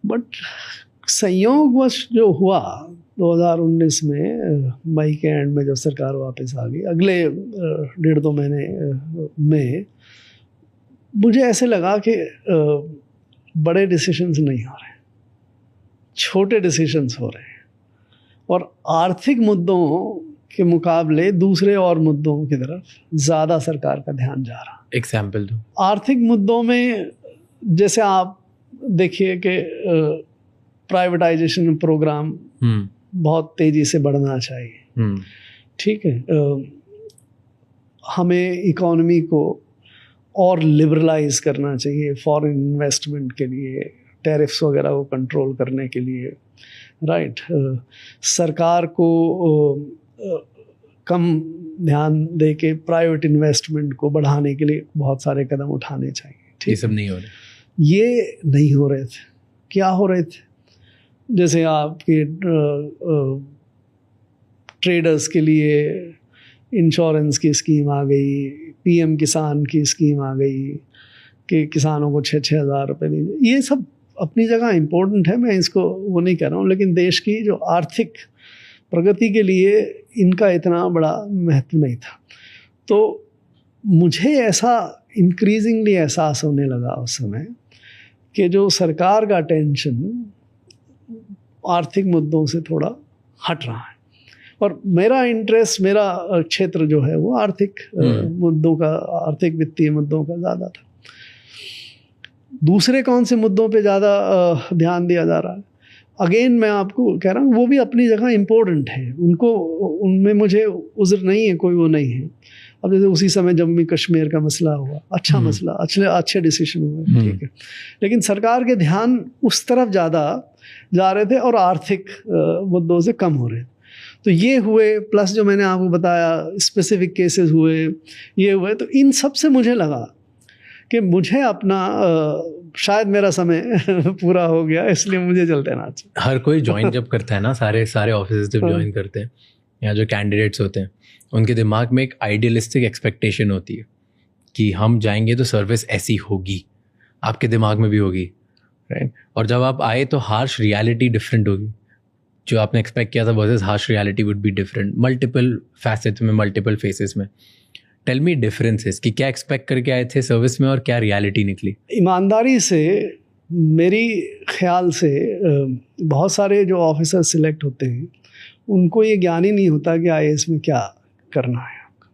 B: बट संयोगवश जो हुआ 2019 में मई के एंड में जब सरकार वापस आ गई, अगले 1.5-2 महीने में मुझे ऐसे लगा कि बड़े डिसीजंस नहीं हो रहे, छोटे डिसीजंस हो रहे हैं, और आर्थिक मुद्दों के मुकाबले दूसरे और मुद्दों की तरफ ज़्यादा सरकार का ध्यान जा रहा।
A: एग्जाम्पल दो।
B: आर्थिक मुद्दों में जैसे आप देखिए कि प्राइवेटाइजेशन प्रोग्राम बहुत तेज़ी से बढ़ना चाहिए, ठीक है, हमें इकोनॉमी को और लिबरलाइज करना चाहिए फॉरेन इन्वेस्टमेंट के लिए, टैरिफ्स वगैरह को कंट्रोल करने के लिए, राइट। सरकार को कम ध्यान दे के प्राइवेट इन्वेस्टमेंट को बढ़ाने के लिए बहुत सारे कदम उठाने चाहिए, ठीक।
A: ये सब नहीं हो रहे,
B: ये नहीं हो रहे थे। क्या हो रहे थे? जैसे आपके ट्रेडर्स के लिए इंश्योरेंस की स्कीम आ गई, पीएम किसान की स्कीम आ गई कि किसानों को 6-6 हज़ार रुपये दीजिए। ये सब अपनी जगह इम्पोर्टेंट है, मैं इसको वो नहीं कह रहा हूँ, लेकिन देश की जो आर्थिक प्रगति के लिए इनका इतना बड़ा महत्व नहीं था। तो मुझे ऐसा इंक्रीजिंगली एहसास होने लगा उस समय कि जो सरकार का टेंशन आर्थिक मुद्दों से थोड़ा हट रहा है, और मेरा इंटरेस्ट, मेरा क्षेत्र जो है वो आर्थिक मुद्दों का, आर्थिक वित्तीय मुद्दों का ज़्यादा था। दूसरे कौन से मुद्दों पे ज़्यादा ध्यान दिया जा रहा है? अगेन मैं आपको कह रहा हूँ वो भी अपनी जगह इम्पोर्टेंट है, उनको, उनमें मुझे उज़्र नहीं है, कोई वो नहीं है। अब जैसे उसी समय जम्मू कश्मीर का मसला हुआ, अच्छा मसला, अच्छे डिसीजन हुए, ठीक है, लेकिन सरकार के ध्यान उस तरफ ज़्यादा जा रहे थे और आर्थिक मुद्दों से कम हो रहे थे। तो ये हुए, प्लस जो मैंने आपको बताया स्पेसिफिक केसेस हुए, ये हुए, तो इन सब से मुझे लगा कि मुझे अपना शायद मेरा समय पूरा हो गया, इसलिए मुझे चल देना चाहिए।
A: हर कोई ज्वाइन जब करता है ना, सारे ऑफिस जब ज्वाइन करते हैं, या जो कैंडिडेट्स होते हैं, उनके दिमाग में एक आइडियलिस्टिक एक्सपेक्टेशन होती है कि हम जाएंगे तो सर्विस ऐसी होगी, आपके दिमाग में भी होगी, राइट। और जब आप आए तो हार्श रियलिटी डिफरेंट होगी, जो आपने एक्सपेक्ट किया था versus harsh reality would be different, multiple facets में, मल्टीपल फेसेस में। टेल मी डिफरेंसेस कि क्या एक्सपेक्ट करके आए थे सर्विस में और क्या रियलिटी निकली।
B: ईमानदारी से मेरी ख्याल से बहुत सारे जो ऑफिसर सिलेक्ट होते हैं उनको ये ज्ञान ही नहीं होता कि आईएएस में क्या करना है आपका।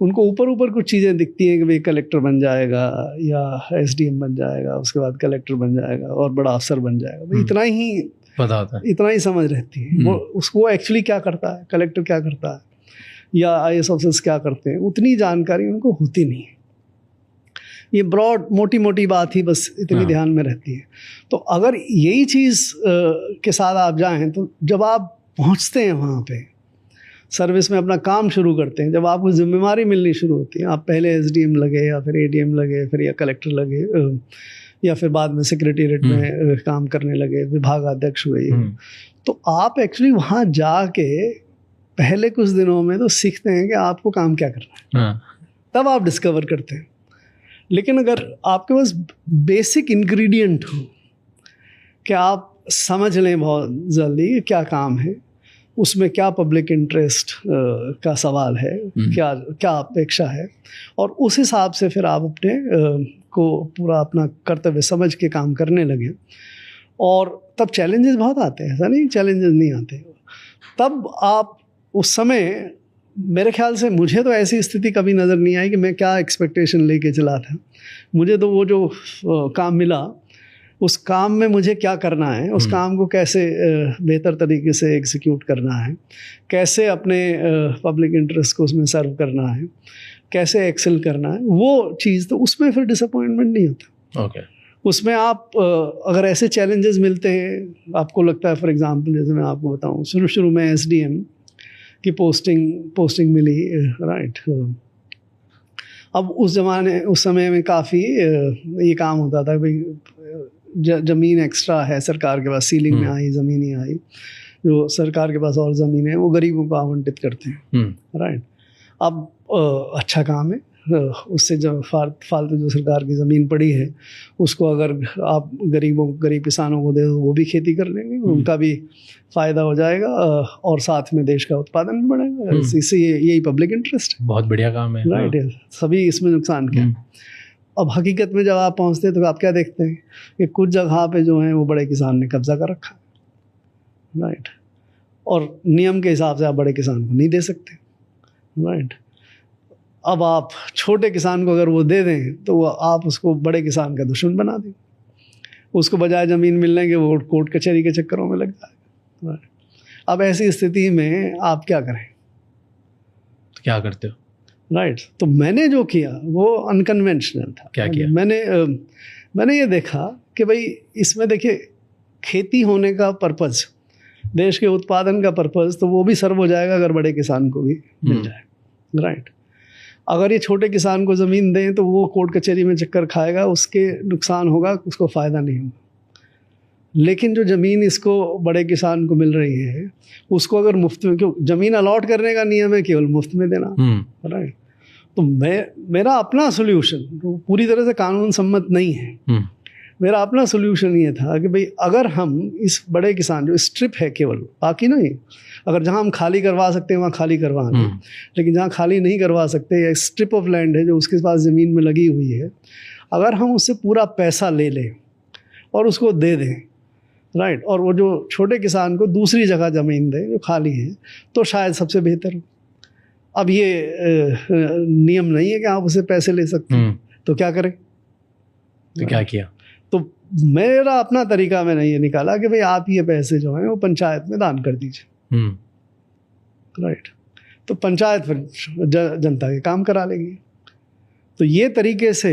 B: उनको ऊपर ऊपर कुछ चीज़ें दिखती हैं कि भाई कलेक्टर बन जाएगा या एसडीएम बन जाएगा, उसके बाद कलेक्टर बन जाएगा और बड़ा अफसर बन जाएगा, इतना ही
A: पता होता है, इतना
B: ही समझ रहती है। वो उसको एक्चुअली क्या करता है, कलेक्टर क्या करता है या आईएएस ऑफिसर्स क्या करते हैं, उतनी जानकारी उनको होती नहीं है। ये ब्रॉड मोटी मोटी बात ही बस इतनी ध्यान में रहती है। तो अगर यही चीज़ के साथ आप जाएं तो जब आप पहुंचते हैं वहाँ पे सर्विस में अपना काम शुरू करते हैं, जब आपको जिम्मेवारी मिलनी शुरू होती है, आप पहले एसडीएम लगे या फिर एडीएम लगे, फिर या कलेक्टर लगे, या फिर बाद में सेक्रेटेरिएट में काम करने लगे, विभागाध्यक्ष हुए, तो आप एक्चुअली वहाँ जाके पहले कुछ दिनों में तो सीखते हैं कि आपको काम क्या करना है, तब आप डिस्कवर करते हैं। लेकिन अगर आपके पास बेसिक इंग्रेडिएंट हो कि आप समझ लें बहुत जल्दी क्या काम है, उसमें क्या पब्लिक इंटरेस्ट का सवाल है, क्या क्या अपेक्षा है, और उस हिसाब से फिर आप अपने को पूरा अपना कर्तव्य समझ के काम करने लगे, और तब चैलेंजेस बहुत आते हैं, ऐसा नहीं चैलेंजेस नहीं आते। तब आप उस समय, मेरे ख्याल से मुझे तो ऐसी स्थिति कभी नज़र नहीं आई कि मैं क्या एक्सपेक्टेशन लेके चला था। मुझे तो वो जो काम मिला, उस काम में मुझे क्या करना है, उस काम को कैसे बेहतर तरीके से एग्जीक्यूट करना है, कैसे अपने पब्लिक इंटरेस्ट को उसमें सर्व करना है, कैसे एक्सेल करना है, वो चीज़, तो उसमें फिर डिसअपॉइंटमेंट नहीं होता।
A: ओके।
B: उसमें आप अगर ऐसे चैलेंजेस मिलते हैं, आपको लगता है, फॉर एग्जांपल जैसे मैं आपको बताऊं, शुरू में एसडीएम की पोस्टिंग मिली, राइट। अब उस समय में काफ़ी ये काम होता था, भाई ज़मीन एक्स्ट्रा है सरकार के पास, सीलिंग में आई ज़मीन ही आई, जो सरकार के पास और ज़मीन है वो गरीबों को आवंटित करते हैं, राइट। अब अच्छा काम है, उससे जो फालतू जो सरकार की ज़मीन पड़ी है उसको अगर आप गरीब किसानों को दे दो, वो भी खेती कर लेंगे, उनका भी फ़ायदा हो जाएगा, और साथ में देश का उत्पादन भी बढ़ेगा। इससे यही पब्लिक इंटरेस्ट है,
A: बहुत बढ़िया काम है,
B: राइट। सभी इसमें नुकसान क्या है। अब हकीकत में जब आप पहुँचते हैं तो आप क्या देखते हैं कि कुछ जगह पे जो है वो बड़े किसान ने कब्जा कर रखा है, राइट, और नियम के हिसाब से आप बड़े किसान को नहीं दे सकते, राइट। अब आप छोटे किसान को अगर वो दे दें तो आप उसको बड़े किसान का दुश्मन बना दें, उसको बजाय ज़मीन मिलने के वो कोर्ट कचहरी के चक्करों में लग जाएगा, राइट। अब ऐसी स्थिति में आप क्या करें,
A: तो क्या करते हो,
B: राइट। तो मैंने जो किया वो अनकन्वेंशनल था।
A: क्या किया?
B: मैंने ये देखा कि भाई इसमें देखिए, खेती होने का पर्पज़, देश के उत्पादन का पर्पज़, तो वो भी सर्व हो जाएगा अगर बड़े किसान को भी मिल जाए, राइट। अगर ये छोटे किसान को ज़मीन दें तो वो कोर्ट कचहरी में चक्कर खाएगा, उसके नुकसान होगा, उसको फ़ायदा नहीं होगा। लेकिन जो ज़मीन इसको बड़े किसान को मिल रही है, उसको अगर मुफ्त में, क्यों, ज़मीन अलॉट करने का नियम है केवल मुफ्त में देना, राइट। तो मेरा अपना सोल्यूशन पूरी तरह से कानून सम्मत नहीं है। मेरा अपना सोल्यूशन ये था कि भाई अगर हम इस बड़े किसान, जो स्ट्रिप है केवल, बाकी नहीं, अगर जहाँ हम खाली करवा सकते हैं वहाँ खाली करवा दें, लेकिन जहाँ खाली नहीं करवा सकते, या स्ट्रिप ऑफ लैंड है जो उसके पास ज़मीन में लगी हुई है, अगर हम उससे पूरा पैसा ले लें और उसको दे दें, राइट, और वो जो छोटे किसान को दूसरी जगह ज़मीन दें जो खाली है, तो शायद सबसे बेहतर हो। अब ये नियम नहीं है कि आप उसे पैसे ले सकते हैं, तो क्या करें,
A: तो क्या किया?
B: तो मेरा अपना तरीका मैंने ये निकाला कि भाई आप ये पैसे जो हैं वो पंचायत में दान कर दीजिए, राइट। तो पंचायत फिर जनता के काम करा लेगी। तो ये तरीके से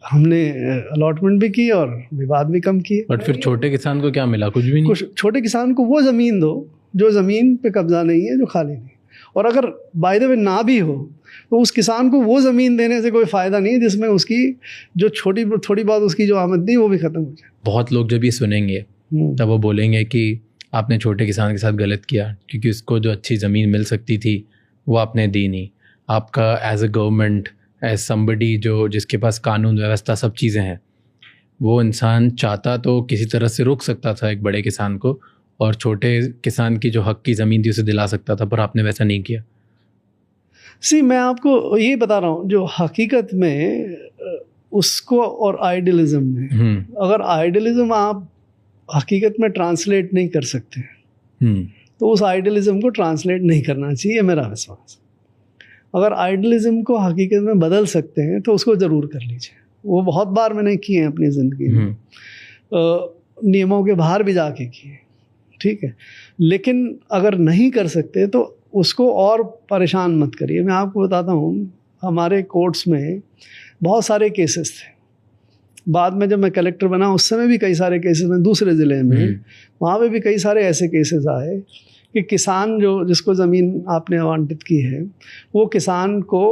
B: हमने अलॉटमेंट भी की और विवाद भी कम किए।
A: बट फिर छोटे किसान को क्या मिला? कुछ भी नहीं।
B: कुछ छोटे किसान को वो ज़मीन दो जो ज़मीन पे कब्जा नहीं है, जो खाली नहीं, और अगर बाय द वे ना भी हो तो उस किसान को वो ज़मीन देने से कोई फ़ायदा नहीं है जिसमें उसकी जो थोड़ी बहुत उसकी जो आमदनी वो भी ख़त्म हो जाए।
A: बहुत लोग जब ये सुनेंगे तब वो बोलेंगे कि आपने छोटे किसान के साथ गलत किया, क्योंकि उसको जो अच्छी ज़मीन मिल सकती थी वो आपने दी नहीं। आपका as a government, as somebody जिसके पास कानून व्यवस्था सब चीज़ें हैं, वो इंसान चाहता तो किसी तरह से रोक सकता था एक बड़े किसान को, और छोटे किसान की जो हक की ज़मीन थी उसे दिला सकता था, पर आपने वैसा नहीं किया।
B: मैं आपको ये बता रहा हूँ, जो हकीकत में उसको और आइडियलिज्म में, अगर आइडियलिज्म आप हकीकत में ट्रांसलेट नहीं कर सकते तो उस आइडियलिज्म को ट्रांसलेट नहीं करना चाहिए, मेरा विश्वास। अगर आइडियलिज्म को हकीकत में बदल सकते हैं तो उसको ज़रूर कर लीजिए। वो बहुत बार मैंने किए हैं अपनी ज़िंदगी में, नियमों के बाहर भी जाके किए, ठीक है। लेकिन अगर नहीं कर सकते तो उसको और परेशान मत करिए। मैं आपको बताता हूँ, हमारे कोर्ट्स में बहुत सारे केसेस थे। बाद में जब मैं कलेक्टर बना उस समय भी कई सारे केसेस में, दूसरे ज़िले में, वहाँ पे भी कई सारे ऐसे केसेस आए कि किसान जो जिसको ज़मीन आपने आवंटित की है वो किसान को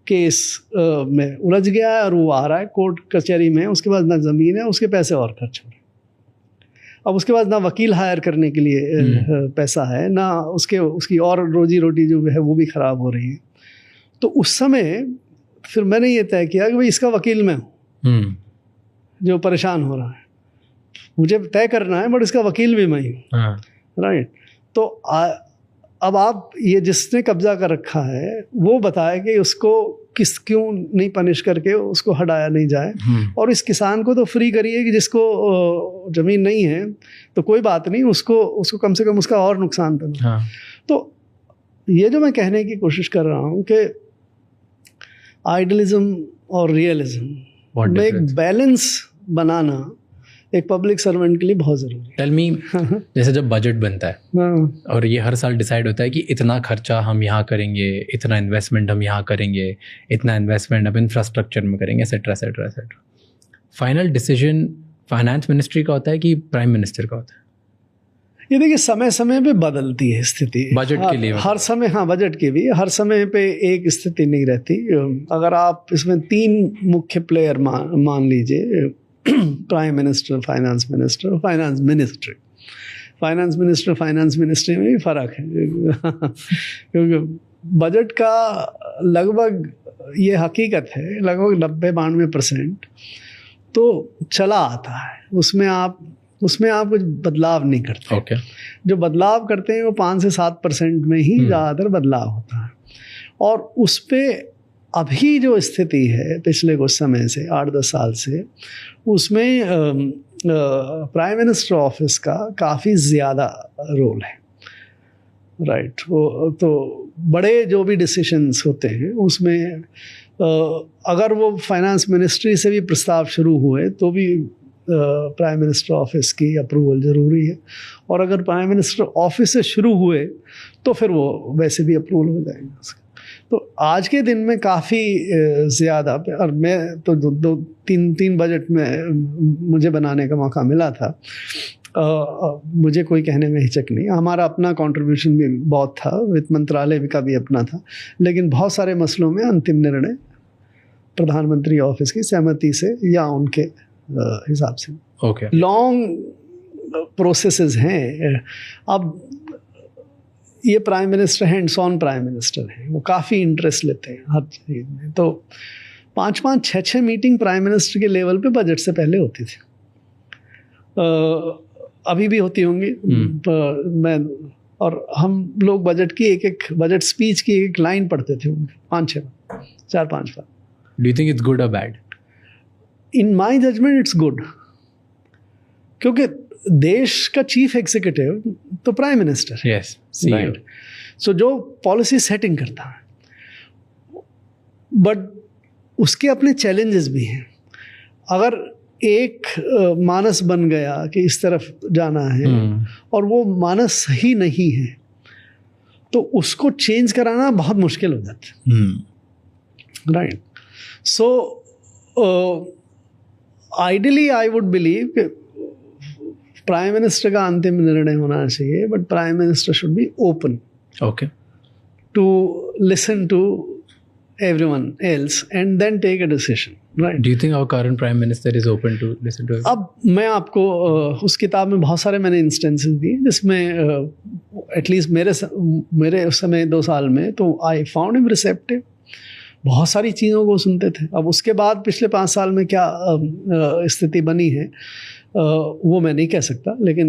B: केस में उलझ गया है और वो आ रहा है कोर्ट कचहरी में, उसके पास ना ज़मीन है, उसके पैसे और खर्च हो रहे हैं। अब उसके पास ना वकील हायर करने के लिए पैसा है, ना उसकी और रोजी रोटी जो है वो भी ख़राब हो रही है। तो उस समय फिर मैंने ये तय किया कि भाई इसका वकील मैं हूँ जो परेशान हो रहा है, मुझे तय करना है, बट इसका वकील भी मैं ही हूँ, राइट। तो अब आप ये जिसने कब्जा कर रखा है वो बताए कि उसको क्यों नहीं पनिश करके उसको हटाया नहीं जाए, और इस किसान को तो फ्री करिए कि जिसको ज़मीन नहीं है तो कोई बात नहीं, उसको कम से कम उसका और नुकसान तो नहीं। तो ये जो मैं कहने की कोशिश कर रहा हूँ कि आइडियलिज्म और रियलिज्म में एक बैलेंस बनाना एक पब्लिक सर्वेंट के लिए बहुत ज़रूरी है।
A: टेल मी, जैसे जब बजट बनता है और ये हर साल डिसाइड होता है कि इतना खर्चा हम यहाँ करेंगे, इतना इन्वेस्टमेंट हम यहाँ करेंगे, इतना इन्वेस्टमेंट हम इंफ्रास्ट्रक्चर में करेंगे, etcetera etcetera etcetera, final decision finance ministry का होता है कि प्राइम मिनिस्टर का होता है?
B: ये देखिए समय समय पे बदलती है स्थिति,
A: बजट के लिए
B: हर समय, हाँ बजट की भी हर समय पे एक स्थिति नहीं रहती। अगर आप इसमें 3 मुख्य प्लेयर मान लीजिए, prime minister, finance minister, finance ministry. Finance ministry में भी फ़र्क है क्योंकि बजट का लगभग ये हकीकत है लगभग 90-92% तो चला आता है, उसमें आप कुछ बदलाव नहीं करते।
A: Okay.
B: जो बदलाव करते हैं वो 5 से 7% में ही ज़्यादातर बदलाव होता है। और उस पर अभी जो स्थिति है पिछले कुछ समय से 8-10 साल से, उसमें प्राइम मिनिस्टर ऑफिस का काफ़ी ज़्यादा रोल है, राइट। तो बड़े जो भी डिसीशंस होते हैं उसमें अगर वो फाइनेंस मिनिस्ट्री से भी प्रस्ताव शुरू हुए तो भी प्राइम मिनिस्टर ऑफिस की अप्रूवल ज़रूरी है, और अगर प्राइम मिनिस्टर ऑफिस से शुरू हुए तो फिर वो वैसे भी अप्रूवल हो जाएगा उसका। तो आज के दिन में काफ़ी ज़्यादा, और मैं तो 2-3 बजट में मुझे बनाने का मौका मिला था, मुझे कोई कहने में हिचक नहीं, हमारा अपना कंट्रीब्यूशन भी बहुत था, वित्त मंत्रालय का भी अपना था, लेकिन बहुत सारे मसलों में अंतिम निर्णय प्रधानमंत्री ऑफिस की सहमति से या उनके हिसाब से।
A: ओके,
B: लॉन्ग प्रोसेसेस हैं। अब ये prime minister hands on prime minister हैं, वो काफ़ी इंटरेस्ट लेते हैं हर चीज़ में। तो 5-5, 6-6 मीटिंग प्राइम मिनिस्टर के लेवल पे बजट से पहले होती थी, अभी भी होती होंगी। मैं और हम लोग बजट की एक बजट स्पीच की एक लाइन पढ़ते थे उनकी 5-6 बार, 4-5 बार।
A: Do you think it's good और bad?
B: In my judgement it's good, क्योंकि देश का चीफ एग्जीक्यूटिव तो प्राइम मिनिस्टर है,
A: यस, सीईओ।
B: सो जो पॉलिसी सेटिंग करता है, बट उसके अपने चैलेंजेस भी हैं। अगर एक मानस बन गया कि इस तरफ जाना है और वो मानस सही नहीं है तो उसको चेंज कराना बहुत मुश्किल हो जाता है, right. So ideally I would believe कि प्राइम मिनिस्टर का अंतिम निर्णय होना चाहिए, but prime minister should be open to listen to everyone else and then take a decision, right?
A: Do you think our current prime minister is open to listen to us?
B: अब मैं आपको उस किताब में बहुत सारे मैंने इंस्टेंसेस दिए जिसमें एटलीस्ट मेरे उस समय 2 साल में तो आई फाउंड हिम रिसेप्टिव, बहुत सारी चीज़ों को सुनते थे। अब उसके बाद पिछले 5 साल में क्या स्थिति बनी है वो मैं नहीं कह सकता, लेकिन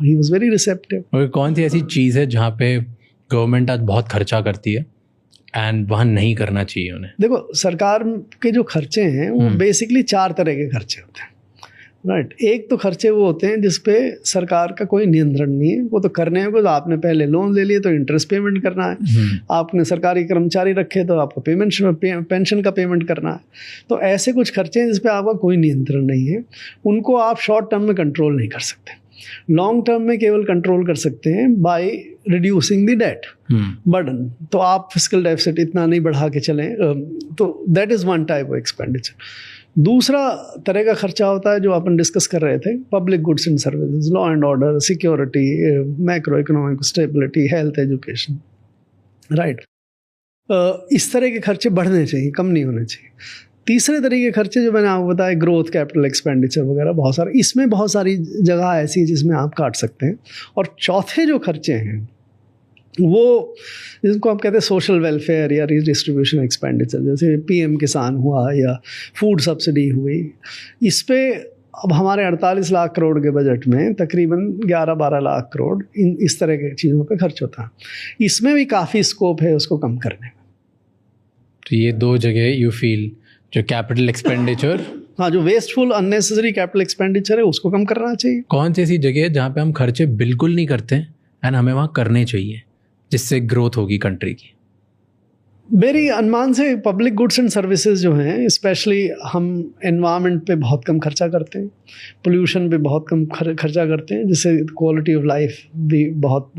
B: ही वॉज वेरी रिसेप्टिव।
A: और कौन सी ऐसी चीज़ है जहाँ पे गवर्नमेंट आज बहुत खर्चा करती है एंड वहाँ नहीं करना चाहिए उन्हें?
B: देखो, सरकार के जो खर्चे हैं वो बेसिकली 4 तरह के खर्चे होते हैं, राइट। एक तो खर्चे वो होते हैं जिस पे सरकार का कोई नियंत्रण नहीं है, वो तो करने हैं, तो आपने पहले लोन ले लिए तो इंटरेस्ट पेमेंट करना है, आपने सरकारी कर्मचारी रखे तो आपको पेंशन का पेमेंट करना है। तो ऐसे कुछ खर्चे हैं जिस पे आपका कोई नियंत्रण नहीं है, उनको आप शॉर्ट टर्म में कंट्रोल नहीं कर सकते। लॉन्ग टर्म में केवल कंट्रोल कर सकते हैं by reducing the debt burden. तो आप फिस्कल डेफिसिट इतना नहीं बढ़ा के चलें, तो that is one type of expenditure. दूसरा तरह का खर्चा होता है जो अपन डिस्कस कर रहे थे, public goods and services, law and order, security, macro economic stability, health, education, right. इस तरह के खर्चे बढ़ने चाहिए, कम नहीं होने चाहिए। तीसरे तरह के खर्चे जो मैंने आपको बताया, ग्रोथ, कैपिटल एक्सपेंडिचर वगैरह, बहुत सारे, इसमें बहुत सारी जगह ऐसी है जिसमें आप काट सकते हैं। और चौथे जो खर्चे हैं वो जिसको आप कहते हैं सोशल वेलफेयर या रिडिस्ट्रीब्यूशन एक्सपेंडिचर, जैसे पीएम किसान हुआ या फूड सब्सिडी हुई, इस पे अब हमारे 48 लाख करोड़ के बजट में तकरीबन 11-12 लाख करोड़ इस तरह के चीज़ों पे खर्च होता है। इसमें भी काफ़ी स्कोप है उसको कम करने का।
A: तो ये दो जगह यू फील, जो कैपिटल एक्सपेंडिचर,
B: हाँ, जो वेस्टफुल अननेसेसरी कैपिटल एक्सपेंडिचर है उसको कम करना चाहिए।
A: कौन सी ऐसी जगह है जहाँ पे हम खर्चे बिल्कुल नहीं करते एंड हमें वहाँ करने चाहिए जिससे ग्रोथ होगी कंट्री की?
B: मेरी अनुमान से पब्लिक गुड्स एंड सर्विसेज जो हैं, स्पेशली हम एनवायरनमेंट पे बहुत कम खर्चा करते हैं, पोल्यूशन पे बहुत कम खर्चा करते हैं, जिससे क्वालिटी ऑफ लाइफ भी बहुत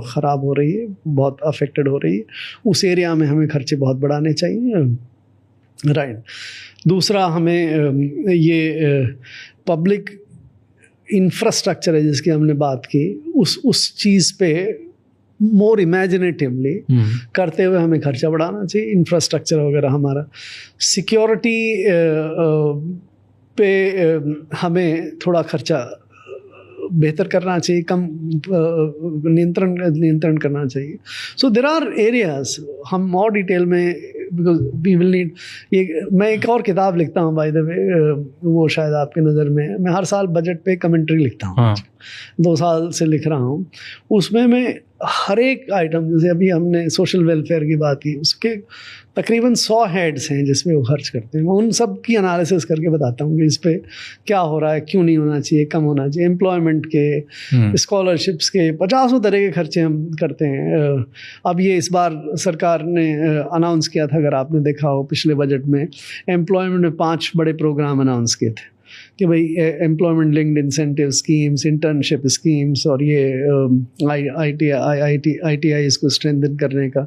B: ख़राब हो रही है, बहुत अफेक्टेड हो रही है। उस एरिया में हमें खर्चे बहुत बढ़ाने चाहिए, राइट। दूसरा, हमें ये पब्लिक इंफ्रास्ट्रक्चर है जिसकी हमने बात की, उस चीज़ पे मोर इमेजिनेटिवली करते हुए हमें खर्चा बढ़ाना चाहिए। इंफ्रास्ट्रक्चर वगैरह, हमारा सिक्योरिटी पे हमें थोड़ा खर्चा बेहतर करना चाहिए, कम नियंत्रण करना चाहिए। सो देयर आर एरियाज, हम और डिटेल में, बिकॉज वी विल नीड, ये मैं एक और किताब लिखता हूँ बाय द वे, वो शायद आपकी नज़र में है। मैं हर साल बजट पे कमेंट्री लिखता हूँ, हाँ। 2 साल से लिख रहा हूँ। उसमें मैं हर एक आइटम, जैसे अभी हमने सोशल वेलफेयर की बात की, उसके तकरीबन 100 हेड्स हैं जिसमें वो खर्च करते हैं। मैं उन सब की एनालिसिस करके बताता हूँ कि इस पे क्या हो रहा है, क्यों नहीं होना चाहिए, कम होना चाहिए। एम्प्लॉयमेंट के, स्कॉलरशिप्स के 50 तरह के खर्चे हम करते हैं। अब ये इस बार सरकार ने अनाउंस किया था, अगर आपने देखा हो पिछले बजट में, एम्प्लॉयमेंट में 5 बड़े प्रोग्राम अनाउंस किए थे कि भाई employment linked incentive schemes, internship schemes, और ये ITI इसको स्ट्रेंथन करने का।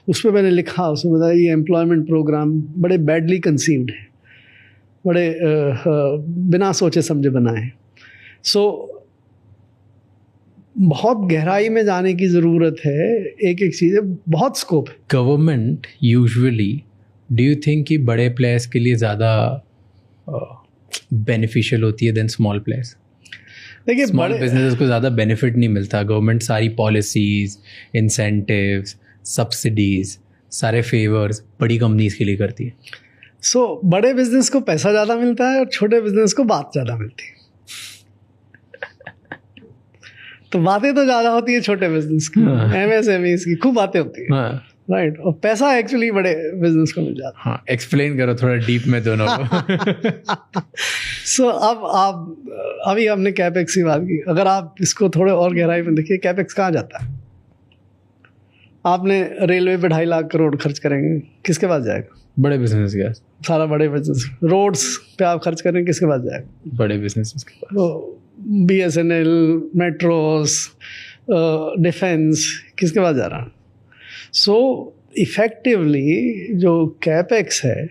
B: उस पर मैंने लिखा, उसमें बताया ये एम्प्लॉयमेंट प्रोग्राम बड़े बैडली कंसीव्ड है, बड़े बिना सोचे समझे बनाए। सो बहुत गहराई में जाने की ज़रूरत है, एक एक चीज़ है, बहुत स्कोप है।
A: Government usually, do you think कि बड़े प्लेयर्स के लिए ज़्यादा बेनिफिशियल होती है देन स्मॉल प्लेयर्स? देखिए, स्मॉल बिजनेसेस को ज़्यादा बेनिफिट नहीं मिलता। गवर्नमेंट सारी पॉलिसीज़, इंसेंटिव्स, सब्सिडीज़, सारे फेवर्स बड़ी कंपनीज के लिए करती है।
B: सो बड़े बिजनेस को पैसा ज़्यादा मिलता है और छोटे बिजनेस को बात ज़्यादा मिलती है। तो बातें तो ज़्यादा होती है छोटे बिजनेस की, MSMEs की खूब बातें होती है, राइट, और पैसा एक्चुअली बड़े बिजनेस को मिल जाता है।
A: हाँ, एक्सप्लेन करो थोड़ा डीप में दोनों को।
B: सो अब अभी हमने कैपेक्स की बात की, अगर आप इसको थोड़े और गहराई में देखिए, कैपेक्स कहाँ जाता है? आपने रेलवे पे 2.5 लाख करोड़ खर्च करेंगे, किसके पास जाएगा?
A: बड़े बिजनेस के पास।
B: सारा बड़े बिजनेस। रोड्स पे आप खर्च करेंगे, किसके पास जाएगा?
A: बड़े बिजनेस के पास।
B: BSNL, मेट्रोस, डिफेंस, किसके पास जा रहा है? सो इफ़ेक्टिवली जो कैपेक्स है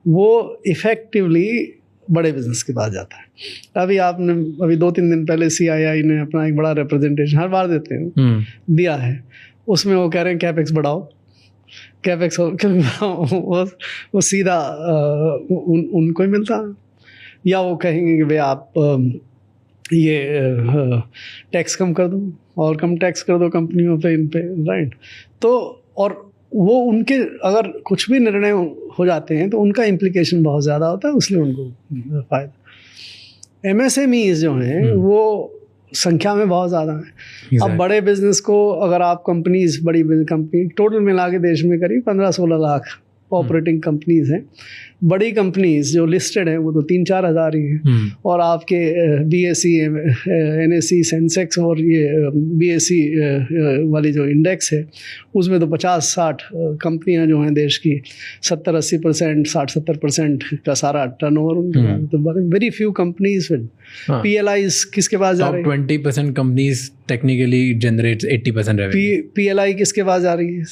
B: वो इफ़ेक्टिवली बड़े बिजनेस के पास जाता है। अभी 2-3 दिन पहले CII ने अपना एक बड़ा रिप्रेजेंटेशन, हर बार देते हैं, दिया है। उसमें वो कह रहे हैं कैपेक्स बढ़ाओ, कैपेक्स वो सीधा उनको ही मिलता है। या वो कहेंगे कि भाई आप ये टैक्स कम कर दो और कम टैक्स कर दो कंपनियों पे, इन पे, राइट। तो और वो उनके अगर कुछ भी निर्णय हो जाते हैं तो उनका इम्प्लीकेशन बहुत ज़्यादा होता है, इसलिए उनको फ़ायदा। MSMEs जो हैं वो संख्या में बहुत ज़्यादा है। अब बड़े बिजनेस को अगर आप बड़ी कंपनी टोटल मिला के देश में करीब 15-16 लाख ऑपरेटिंग कंपनीज हैं। बड़ी कंपनीज जो लिस्टेड हैं वो तो 3-4 हज़ार ही हैं। और आपके BSE, NSE, सेंसेक्स और ये BSE वाली जो इंडेक्स है उसमें तो 50-60 कंपनियां जो हैं देश की, 70-80%, 60-70% का सारा टर्नओवर उनका। तो very few companies with PLIs किसके पास जा रही है?
A: 20% companies technically generates 80% revenue.
B: PLI किसके पास जा रही है?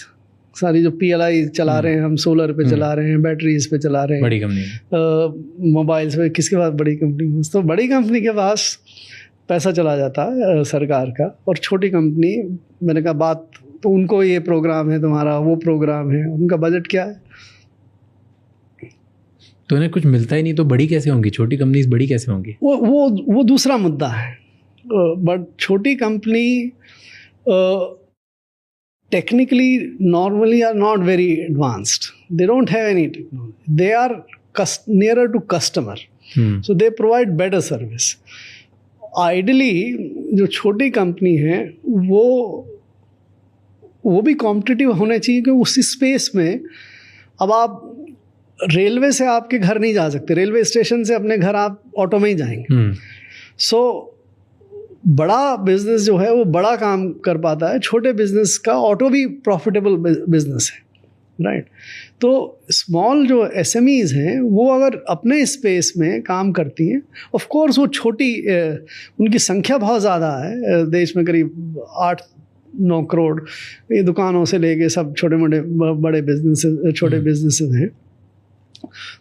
B: सारी जो PLI चला रहे हैं हम, सोलर पे चला रहे हैं, बैटरीज पे चला रहे हैं,
A: बड़ी कंपनी,
B: मोबाइल्स पे, किसके पास बड़ी कंपनी? तो बड़ी कंपनी के पास पैसा चला जाता है सरकार का, और छोटी कंपनी, मैंने कहा बात तो उनको, ये प्रोग्राम है तुम्हारा, वो प्रोग्राम है, उनका बजट क्या है?
A: तो उन्हें कुछ मिलता ही नहीं, तो बड़ी कैसे होंगी छोटी कंपनीज, बड़ी कैसे होंगी?
B: वो दूसरा मुद्दा है। बट छोटी company technically normally are not very advanced. They don't have any technology. They are nearer to customer. So they provide better service. Ideally जो छोटी कंपनी है वो भी कॉम्पिटिटिव होने चाहिए, कि उसी स्पेस में अब आप रेलवे से आपके घर नहीं जा सकते, रेलवे स्टेशन से अपने घर आप ऑटो में ही जाएंगे। सो बड़ा बिजनेस जो है वो बड़ा काम कर पाता है, छोटे बिजनेस का ऑटो भी प्रॉफिटेबल बिजनेस है, राइट? तो स्मॉल जो SMEs हैं वो अगर अपने स्पेस में काम करती हैं, ऑफ कोर्स वो छोटी, उनकी संख्या बहुत ज़्यादा है देश में, करीब 8-9 करोड़ ये दुकानों से लेके सब छोटे मोटे बड़े बिजनेसेस, छोटे बिजनेसेस हैं।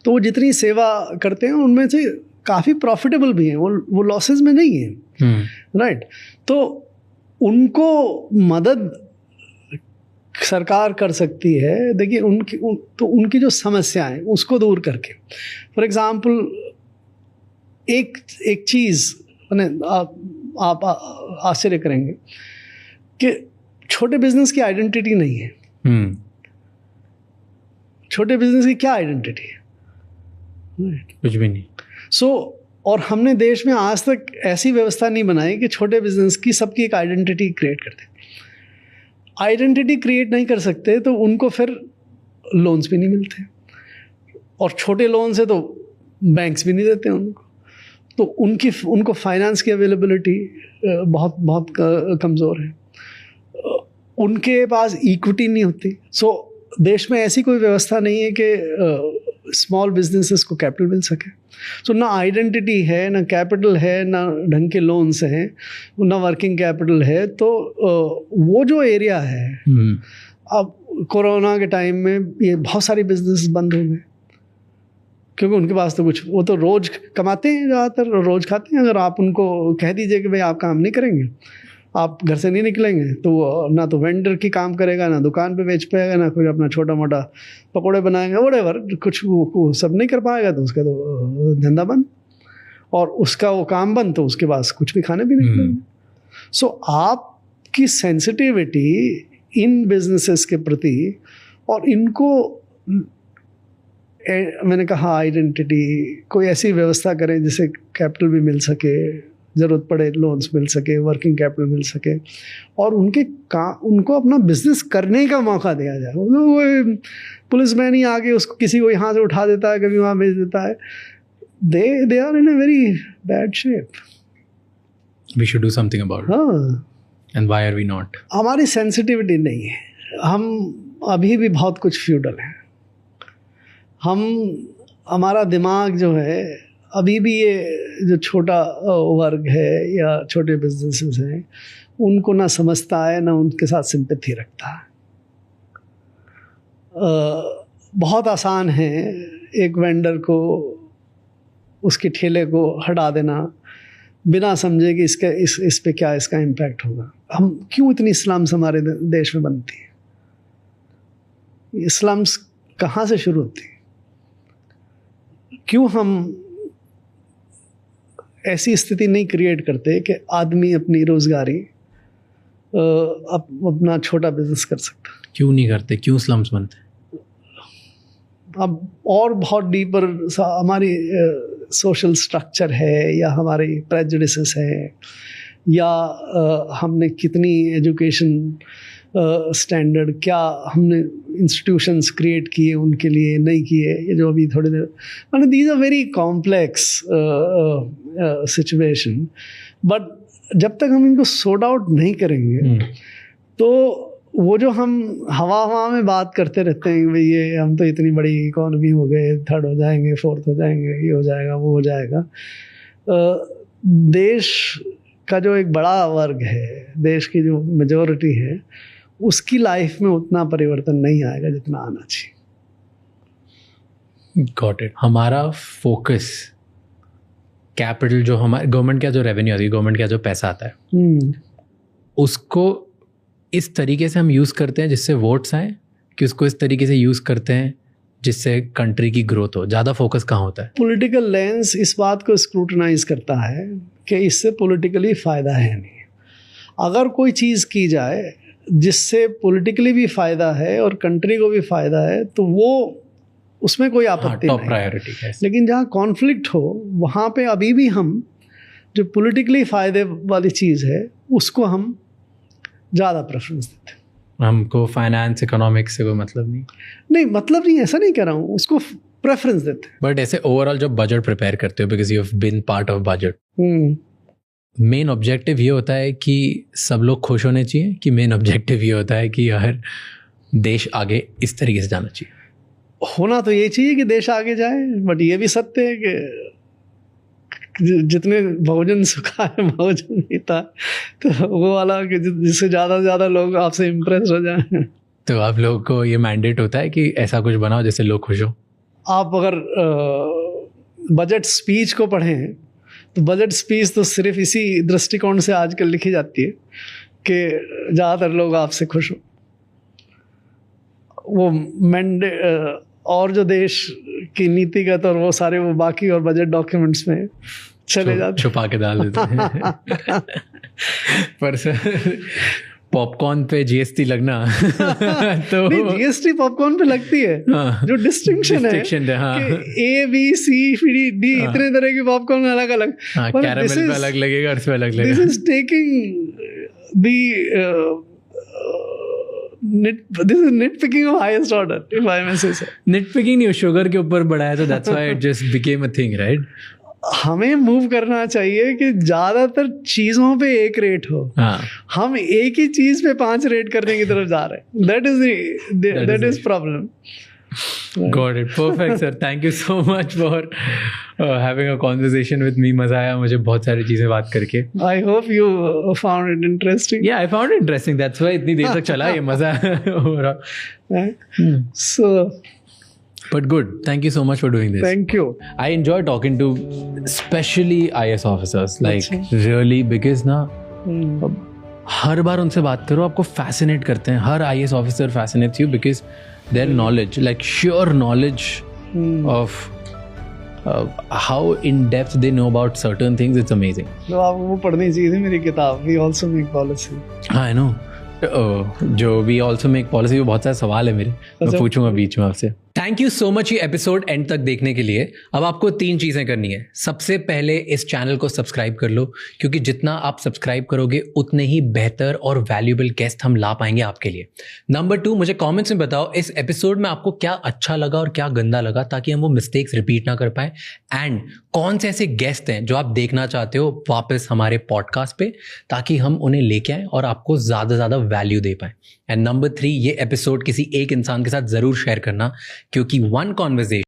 B: तो वो जितनी सेवा करते हैं उनमें से काफ़ी प्रॉफिटेबल भी हैं, वो लॉसेस में नहीं है, राइट? तो उनको मदद सरकार कर सकती है। देखिए उनकी जो समस्याएं उसको दूर करके, फॉर एग्जांपल एक चीज़ आप आश्चर्य करेंगे कि छोटे बिजनेस की आइडेंटिटी नहीं है। छोटे बिजनेस की क्या आइडेंटिटी है?
A: कुछ भी नहीं।
B: और हमने देश में आज तक ऐसी व्यवस्था नहीं बनाई कि छोटे बिजनेस की सबकी एक आइडेंटिटी क्रिएट कर दे। आइडेंटिटी क्रिएट नहीं कर सकते तो उनको फिर लोन्स भी नहीं मिलते, और छोटे लोन से तो बैंक्स भी नहीं देते उनको, तो उनको फाइनेंस की अवेलेबिलिटी बहुत बहुत कमज़ोर है, उनके पास इक्विटी नहीं होती। देश में ऐसी कोई व्यवस्था नहीं है कि स्मॉल बिजनेसेस को कैपिटल मिल सके। ना आइडेंटिटी है, ना कैपिटल है, ना ढंग के लोन्स हैं, ना वर्किंग कैपिटल है। तो वो जो एरिया है, अब कोरोना के टाइम में ये बहुत सारी बिजनेस बंद हो गए, क्योंकि उनके पास तो कुछ, वो तो रोज़ कमाते हैं, ज़्यादातर रोज़ खाते हैं। अगर आप उनको कह दीजिए कि भाई आप काम नहीं करेंगे, आप घर से नहीं निकलेंगे, तो ना तो वेंडर की काम करेगा, ना दुकान पे बेच पाएगा, ना कुछ अपना छोटा मोटा पकौड़े बनाएंगे, व्हाटएवर, कुछ वो सब नहीं कर पाएगा, तो उसका तो धंधा बंद, और उसका वो काम बंद, तो उसके पास कुछ भी खाने भी नहीं मिलेंगे। आपकी सेंसिटिविटी इन बिजनेसेस के प्रति, और इनको मैंने कहा आइडेंटिटी, कोई ऐसी व्यवस्था करें जिससे कैपिटल भी मिल सके, ज़रूरत पड़े लोन्स मिल सके, वर्किंग कैपिटल मिल सके, और उनको अपना बिजनेस करने का मौका दिया जाए। वो पुलिसमैन ही आके उसको किसी को यहाँ से उठा देता है, कभी वहाँ भेज देता है। They are in a very bad shape.
A: We should do something about it. And why are we not? हमारी
B: सेंसिटिविटी नहीं है, हम अभी भी बहुत कुछ फ्यूडल हैं। हमारा दिमाग जो है अभी भी, ये जो छोटा वर्ग है या छोटे बिजनेसेस हैं, उनको ना समझता है, ना उनके साथ सिंपैथी रखता है। बहुत आसान है एक वेंडर को, उसके ठेले को हटा देना बिना समझे कि इस पे क्या इसका इम्पैक्ट होगा। हम क्यों इतनी स्लम्स हमारे देश में बनती हैं? ये स्लम्स कहाँ से शुरू होती है? क्यों हम ऐसी स्थिति नहीं क्रिएट करते कि आदमी अपनी रोजगारी अपना छोटा बिजनेस कर सकता?
A: क्यों नहीं करते? क्यों स्लम्स बनते?
B: अब और बहुत डीपर हमारी सोशल स्ट्रक्चर है, या हमारी प्रेजुडिसेस है, या हमने कितनी एजुकेशन स्टैंडर्ड, क्या हमने इंस्टीट्यूशंस क्रिएट किए उनके लिए, नहीं किए, ये जो अभी थोड़ी देर, मैंने these are very complex situation. But जब तक हम इनको सॉर्ट आउट नहीं करेंगे, तो वो जो हम हवा में बात करते रहते हैं, भाई ये हम तो इतनी बड़ी इकोनॉमी हो गए, 3rd हो जाएंगे, 4th हो जाएंगे, ये हो जाएगा, वो हो जाएगा। देश का जो एक बड़ा वर्ग है, देश की जो मेजॉरिटी है, उसकी लाइफ में उतना परिवर्तन नहीं आएगा जितना आना चाहिए।
A: Got it. हमारा फोकस कैपिटल जो हमारे गवर्नमेंट का जो रेवेन्यू आती है, गवर्नमेंट का जो पैसा आता है, उसको इस तरीके से हम यूज़ करते हैं जिससे वोट्स आए, कि उसको इस तरीके से यूज़ करते हैं जिससे कंट्री की ग्रोथ हो? ज़्यादा फोकस कहाँ होता है?
B: पॉलिटिकल लेंस इस बात को स्क्रूटनाइज करता है कि इससे पॉलिटिकली फ़ायदा है नहीं। अगर कोई चीज़ की जाए जिससे पॉलिटिकली भी फ़ायदा है और कंट्री को भी फ़ायदा है तो वो उसमें कोई आपत्ति
A: टॉप
B: नहीं।
A: प्रायोरिटी है।
B: लेकिन जहाँ कॉन्फ्लिक्ट हो वहाँ पे अभी भी हम जो पॉलिटिकली फ़ायदे वाली चीज़ है उसको हम ज़्यादा प्रेफरेंस देते हैं।
A: हमको फाइनेंस इकोनॉमिक्स से कोई मतलब
B: नहीं, मतलब नहीं, ऐसा नहीं कह रहा हूँ, उसको प्रेफरेंस देते हैं।
A: बट ऐसे ओवरऑल जब बजट प्रिपेयर करते हो, because you have been part of budget, main objective ये होता है कि सब लोग खुश होने चाहिए, कि मेन ऑब्जेक्टिव ये होता है कि हर देश आगे इस तरीके से जाना चाहिए?
B: होना तो ये चाहिए कि देश आगे जाए, बट ये भी सत्य है कि जितने बहुजन सुखा है बहुजन हिता, तो वो वाला कि जिससे ज़्यादा से ज़्यादा लोग आपसे इम्प्रेस हो जाएं।
A: तो आप लोगों को ये मैंडेट होता है कि ऐसा कुछ बनाओ जिससे लोग खुश हो?
B: आप अगर बजट स्पीच को पढ़ें तो बजट स्पीच तो सिर्फ इसी दृष्टिकोण से आजकल लिखी जाती है कि ज़्यादातर लोग आपसे खुश हो। वो मैंडेट और जो देश की नीतिगत और वो सारे वो बाकी और बजट डॉक्यूमेंट्स में चले जाते,
A: छुपा के डाल देते हैं। पर सर पॉपकॉर्न पे जीएसटी लगना तो
B: नहीं, जीएसटी पॉपकॉर्न पे लगती है।
A: हाँ,
B: जो डिस्टिंक्शन है
A: हाँ,
B: कि ए बी सी डी इतने तरह के पॉपकॉर्न अलग अलग,
A: कैरामल पे अलग लगेगा और इस पे अलग लगेगा।
B: This is taking this is nitpicking of highest order, if I may say so.
A: Nitpicking नहीं, शुगर के ऊपर बढ़ाया तो that's why it just became a thing, right?
B: हमें मूव करना चाहिए कि ज्यादातर चीजों पे एक रेट हो।
A: हाँ,
B: हम एक ही चीज पे 5 रेट करने की तरफ जा रहे हैं। That is problem.
A: Got it. Perfect, sir. Thank you so much for having a conversation with me. मजा आया मुझे बहुत सारी चीजें बात करके।
B: I hope you found it interesting.
A: Yeah, I found it interesting. That's why इतनी देर तक चला ये मजा हो रहा।
B: So,
A: but good. Thank you so much for doing this.
B: thank you.
A: I enjoy talking to especially IS officers, like really, because ना हर बार उनसे बात करो आपको फैसिनेट करते हैं। हर IS officer fascinates you because their knowledge, like sheer knowledge of how in depth they know about certain things, it's amazing.
B: तो आपको वो पढ़नी चाहिए थी मेरी किताब, We Also Make Policy.
A: हाँ, I know. जो We Also Make Policy, वो बहुत सारे सवाल है मेरे, मैं पूछूंगा बीच में आपसे। थैंक यू सो मच ये एपिसोड एंड तक देखने के लिए। अब आपको 3 चीज़ें करनी है। सबसे पहले इस चैनल को सब्सक्राइब कर लो, क्योंकि जितना आप सब्सक्राइब करोगे उतने ही बेहतर और वैल्यूएबल गेस्ट हम ला पाएंगे आपके लिए। नंबर 2, मुझे कमेंट्स में बताओ इस एपिसोड में आपको क्या अच्छा लगा और क्या गंदा लगा, ताकि हम वो मिस्टेक्स रिपीट ना कर पाए। एंड कौन से ऐसे गेस्ट हैं जो आप देखना चाहते हो वापस हमारे पॉडकास्ट पे, ताकि हम उन्हें लेके आएँ और आपको ज़्यादा से ज़्यादा वैल्यू दे पाएँ। एंड नंबर 3, ये एपिसोड किसी एक इंसान के साथ ज़रूर शेयर करना, क्योंकि one conversation